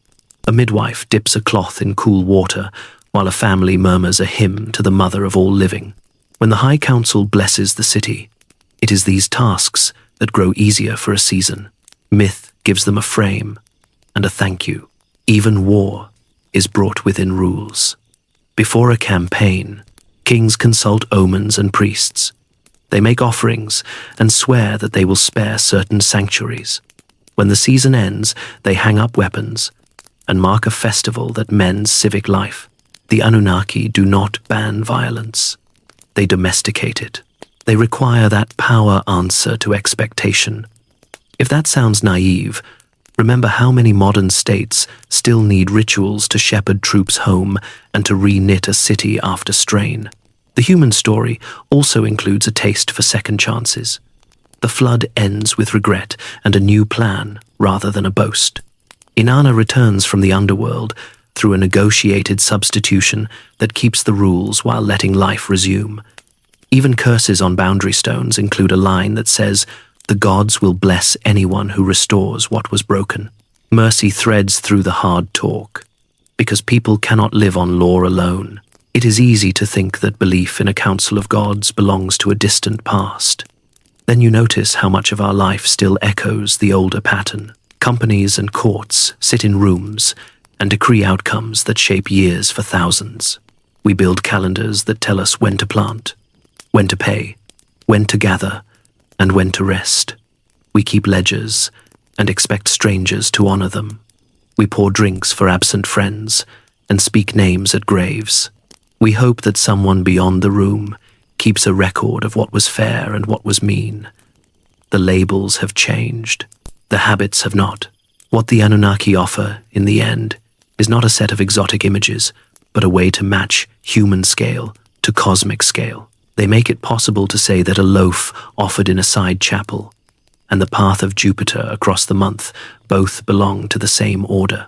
A midwife dips a cloth in cool water while a family murmurs a hymn to the mother of all living. When the High Council blesses the city, it is these tasks that grow easier for a season. Myth gives them a frame and a thank you. Even war is brought within rules. Before a campaign, kings consult omens and priests. They make offerings and swear that they will spare certain sanctuaries. When the season ends, they hang up weapons and mark a festival that mends civic life. The Anunnaki do not ban violence. They domesticate it. They require that power answer to expectation. If that sounds naive, remember how many modern states still need rituals to shepherd troops home and to re-knit a city after strain. The human story also includes a taste for second chances. The flood ends with regret and a new plan rather than a boast. Inanna returns from the underworld through a negotiated substitution that keeps the rules while letting life resume. Even curses on boundary stones include a line that says, "The gods will bless anyone who restores what was broken." Mercy threads through the hard talk, because people cannot live on law alone. It is easy to think that belief in a council of gods belongs to a distant past. Then you notice how much of our life still echoes the older pattern. Companies and courts sit in rooms and decree outcomes that shape years for thousands. We build calendars that tell us when to plant, when to pay, when to gather, and when to rest. We keep ledgers and expect strangers to honor them. We pour drinks for absent friends and speak names at graves. We hope that someone beyond the room keeps a record of what was fair and what was mean. The labels have changed. The habits have not. What the Anunnaki offer, in the end, is not a set of exotic images, but a way to match human scale to cosmic scale. They make it possible to say that a loaf offered in a side chapel and the path of Jupiter across the month both belong to the same order.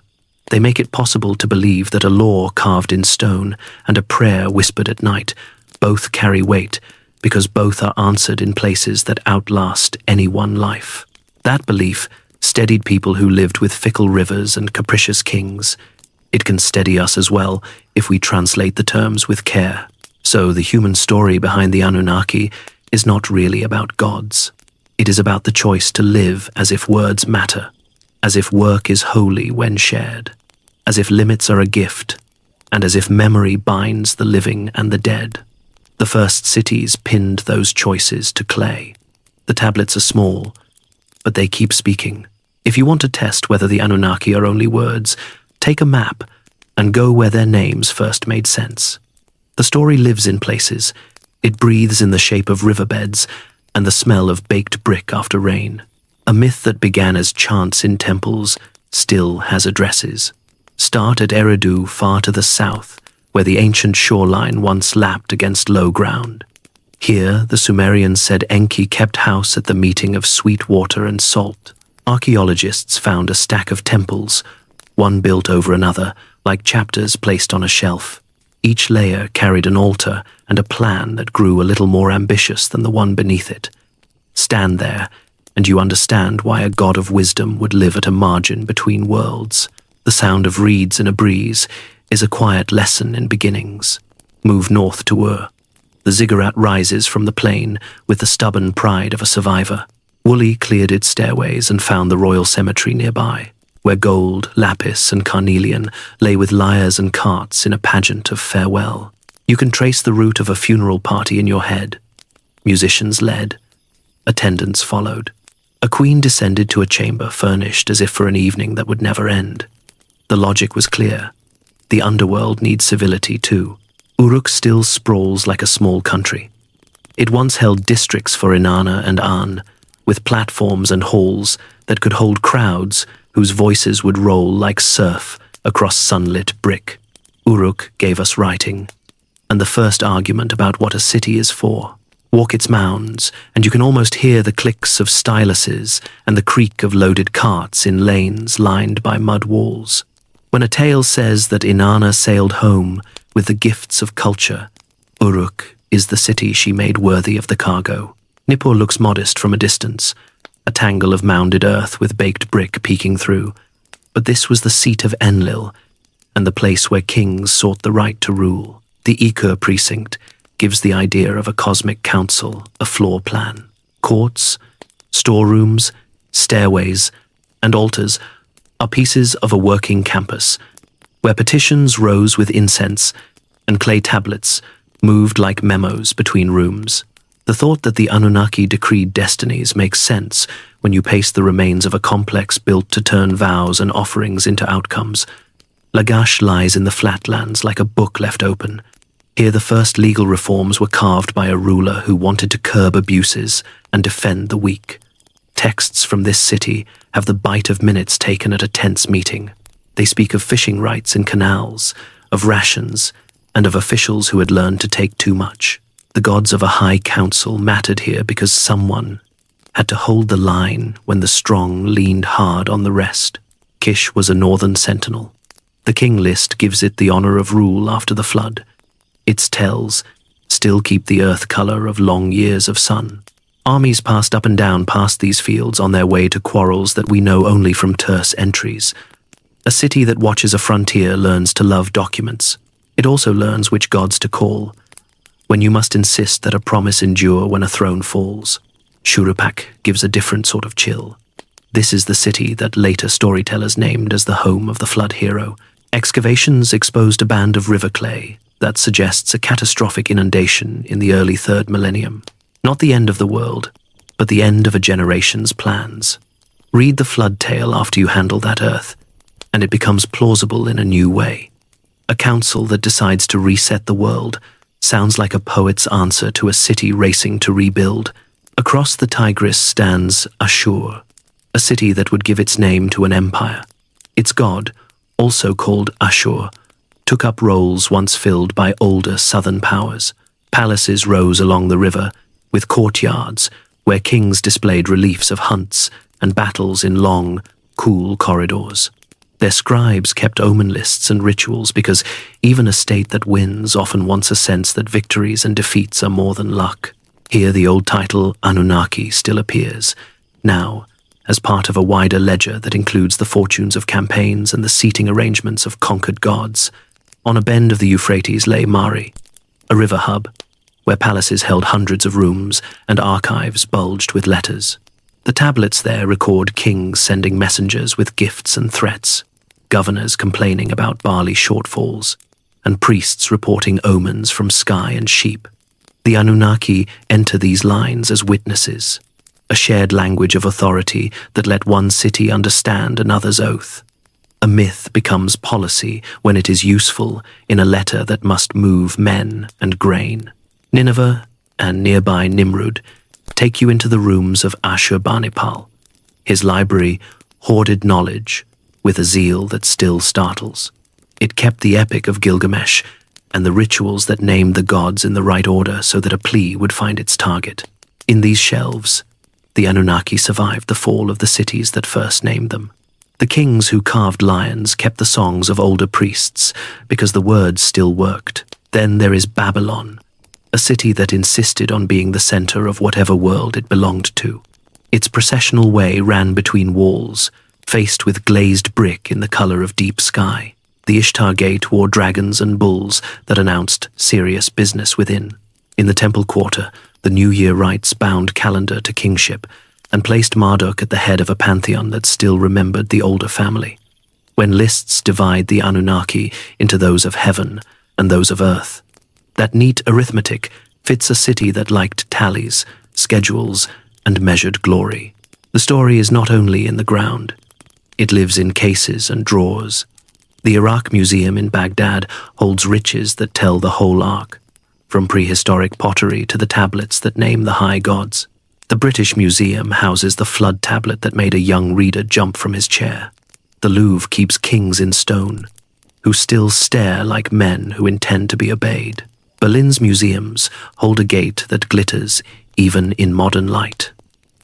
They make it possible to believe that a law carved in stone and a prayer whispered at night both carry weight because both are answered in places that outlast any one life. That belief steadied people who lived with fickle rivers and capricious kings. It can steady us as well if we translate the terms with care. So the human story behind the Anunnaki is not really about gods. It is about the choice to live as if words matter, as if work is holy when shared, as if limits are a gift, and as if memory binds the living and the dead. The first cities pinned those choices to clay. The tablets are small, but they keep speaking. If you want to test whether the Anunnaki are only words, take a map and go where their names first made sense. The story lives in places. It breathes in the shape of riverbeds and the smell of baked brick after rain. A myth that began as chants in temples still has addresses. Start at Eridu, far to the south, where the ancient shoreline once lapped against low ground. Here, the Sumerians said Enki kept house at the meeting of sweet water and salt. Archaeologists found a stack of temples, one built over another, like chapters placed on a shelf. Each layer carried an altar and a plan that grew a little more ambitious than the one beneath it. Stand there, and you understand why a god of wisdom would live at a margin between worlds. The sound of reeds in a breeze is a quiet lesson in beginnings. Move north to Ur. The ziggurat rises from the plain with the stubborn pride of a survivor. Woolley cleared its stairways and found the royal cemetery nearby, where gold, lapis, and carnelian lay with lyres and carts in a pageant of farewell. You can trace the route of a funeral party in your head. Musicians led. Attendants followed. A queen descended to a chamber furnished as if for an evening that would never end. The logic was clear. The underworld needs civility too. Uruk still sprawls like a small country. It once held districts for Inanna and An, with platforms and halls that could hold crowds whose voices would roll like surf across sunlit brick. Uruk gave us writing, and the first argument about what a city is for. Walk its mounds, and you can almost hear the clicks of styluses and the creak of loaded carts in lanes lined by mud walls. When a tale says that Inanna sailed home with the gifts of culture, Uruk is the city she made worthy of the cargo. Nippur looks modest from a distance, a tangle of mounded earth with baked brick peeking through. But this was the seat of Enlil, and the place where kings sought the right to rule. The Ikur precinct gives the idea of a cosmic council, a floor plan. Courts, storerooms, stairways, and altars are pieces of a working campus, where petitions rose with incense and clay tablets moved like memos between rooms. The thought that the Anunnaki decreed destinies makes sense when you pace the remains of a complex built to turn vows and offerings into outcomes. Lagash lies in the flatlands like a book left open. Here the first legal reforms were carved by a ruler who wanted to curb abuses and defend the weak. Texts from this city have the bite of minutes taken at a tense meeting. They speak of fishing rights in canals, of rations, and of officials who had learned to take too much. The gods of a high council mattered here because someone had to hold the line when the strong leaned hard on the rest. Kish was a northern sentinel. The king list gives it the honor of rule after the flood. Its tells still keep the earth color of long years of sun. Armies passed up and down past these fields on their way to quarrels that we know only from terse entries. A city that watches a frontier learns to love documents. It also learns which gods to call, when you must insist that a promise endure when a throne falls. Shurupak gives a different sort of chill. This is the city that later storytellers named as the home of the flood hero. Excavations exposed a band of river clay that suggests a catastrophic inundation in the early 3rd millennium. Not the end of the world, but the end of a generation's plans. Read the flood tale after you handle that earth, and it becomes plausible in a new way. A council that decides to reset the world sounds like a poet's answer to a city racing to rebuild. Across the Tigris stands Ashur, a city that would give its name to an empire. Its god, also called Ashur, took up roles once filled by older southern powers. Palaces rose along the river, with courtyards where kings displayed reliefs of hunts and battles in long, cool corridors. Their scribes kept omen lists and rituals because even a state that wins often wants a sense that victories and defeats are more than luck. Here the old title Anunnaki still appears, now as part of a wider ledger that includes the fortunes of campaigns and the seating arrangements of conquered gods. On a bend of the Euphrates lay Mari, a river hub, where palaces held hundreds of rooms and archives bulged with letters. The tablets there record kings sending messengers with gifts and threats, governors complaining about barley shortfalls, and priests reporting omens from sky and sheep. The Anunnaki enter these lines as witnesses, a shared language of authority that let one city understand another's oath. A myth becomes policy when it is useful in a letter that must move men and grain. Nineveh and nearby Nimrud take you into the rooms of Ashurbanipal. His library hoarded knowledge with a zeal that still startles. It kept the epic of Gilgamesh and the rituals that named the gods in the right order so that a plea would find its target. In these shelves, the Anunnaki survived the fall of the cities that first named them. The kings who carved lions kept the songs of older priests because the words still worked. Then there is Babylon, a city that insisted on being the center of whatever world it belonged to. Its processional way ran between walls, faced with glazed brick in the color of deep sky. The Ishtar Gate wore dragons and bulls that announced serious business within. In the temple quarter, the New Year rites bound calendar to kingship and placed Marduk at the head of a pantheon that still remembered the older family. When lists divide the Anunnaki into those of heaven and those of earth, that neat arithmetic fits a city that liked tallies, schedules, and measured glory. The story is not only in the ground. It lives in cases and drawers. The Iraq Museum in Baghdad holds riches that tell the whole arc, from prehistoric pottery to the tablets that name the high gods. The British Museum houses the flood tablet that made a young reader jump from his chair. The Louvre keeps kings in stone, who still stare like men who intend to be obeyed. Berlin's museums hold a gate that glitters even in modern light.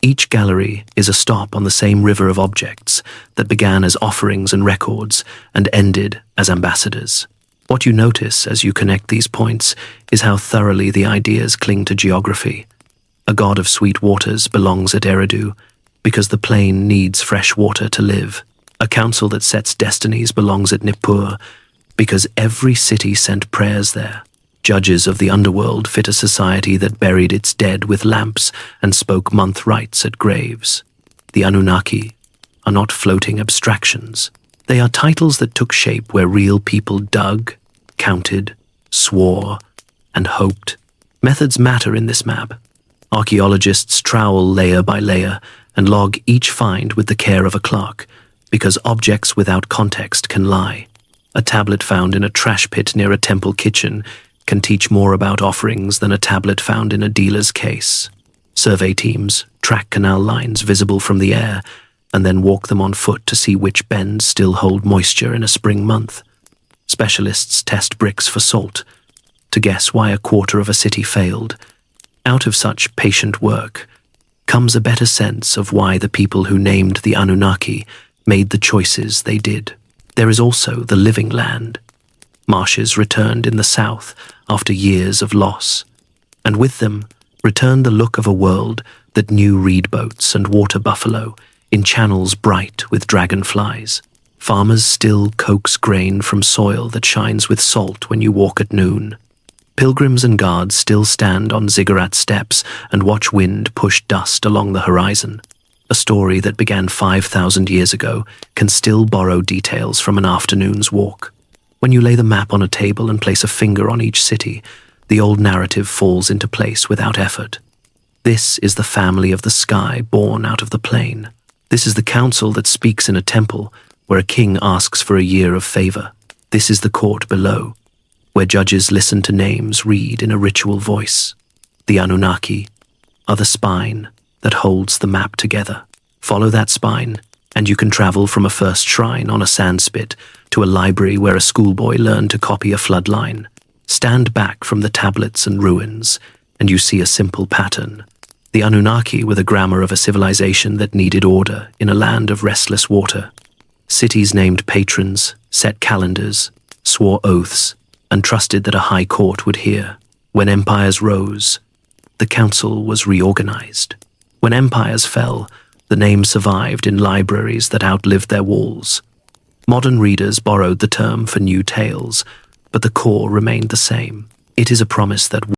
Each gallery is a stop on the same river of objects that began as offerings and records and ended as ambassadors. What you notice as you connect these points is how thoroughly the ideas cling to geography. A god of sweet waters belongs at Eridu because the plain needs fresh water to live. A council that sets destinies belongs at Nippur because every city sent prayers there. Judges of the underworld fit a society that buried its dead with lamps and spoke month rites at graves. The Anunnaki are not floating abstractions. They are titles that took shape where real people dug, counted, swore, and hoped. Methods matter in this map. Archaeologists trowel layer by layer and log each find with the care of a clerk, because objects without context can lie. A tablet found in a trash pit near a temple kitchen can teach more about offerings than a tablet found in a dealer's case. Survey teams track canal lines visible from the air and then walk them on foot to see which bends still hold moisture in a spring month. Specialists test bricks for salt to guess why a quarter of a city failed. Out of such patient work comes a better sense of why the people who named the Anunnaki made the choices they did. There is also the living land. Marshes returned in the south after years of loss, and with them returned the look of a world that knew reed boats and water buffalo in channels bright with dragonflies. Farmers still coax grain from soil that shines with salt when you walk at noon. Pilgrims and guards still stand on ziggurat steps and watch wind push dust along the horizon. A story that began 5,000 years ago can still borrow details from an afternoon's walk. When you lay the map on a table and place a finger on each city, the old narrative falls into place without effort. This is the family of the sky born out of the plain. This is the council that speaks in a temple where a king asks for a year of favor. This is the court below, where judges listen to names read in a ritual voice. The Anunnaki are the spine that holds the map together. Follow that spine, and you can travel from a first shrine on a sandspit to a library where a schoolboy learned to copy a flood line. Stand back from the tablets and ruins, and you see a simple pattern. The Anunnaki were the grammar of a civilization that needed order in a land of restless water. Cities named patrons, set calendars, swore oaths, and trusted that a high court would hear. When empires rose, the council was reorganized. When empires fell, The name survived in libraries that outlived their walls. Modern readers borrowed the term for new tales, but the core remained the same. It is a promise that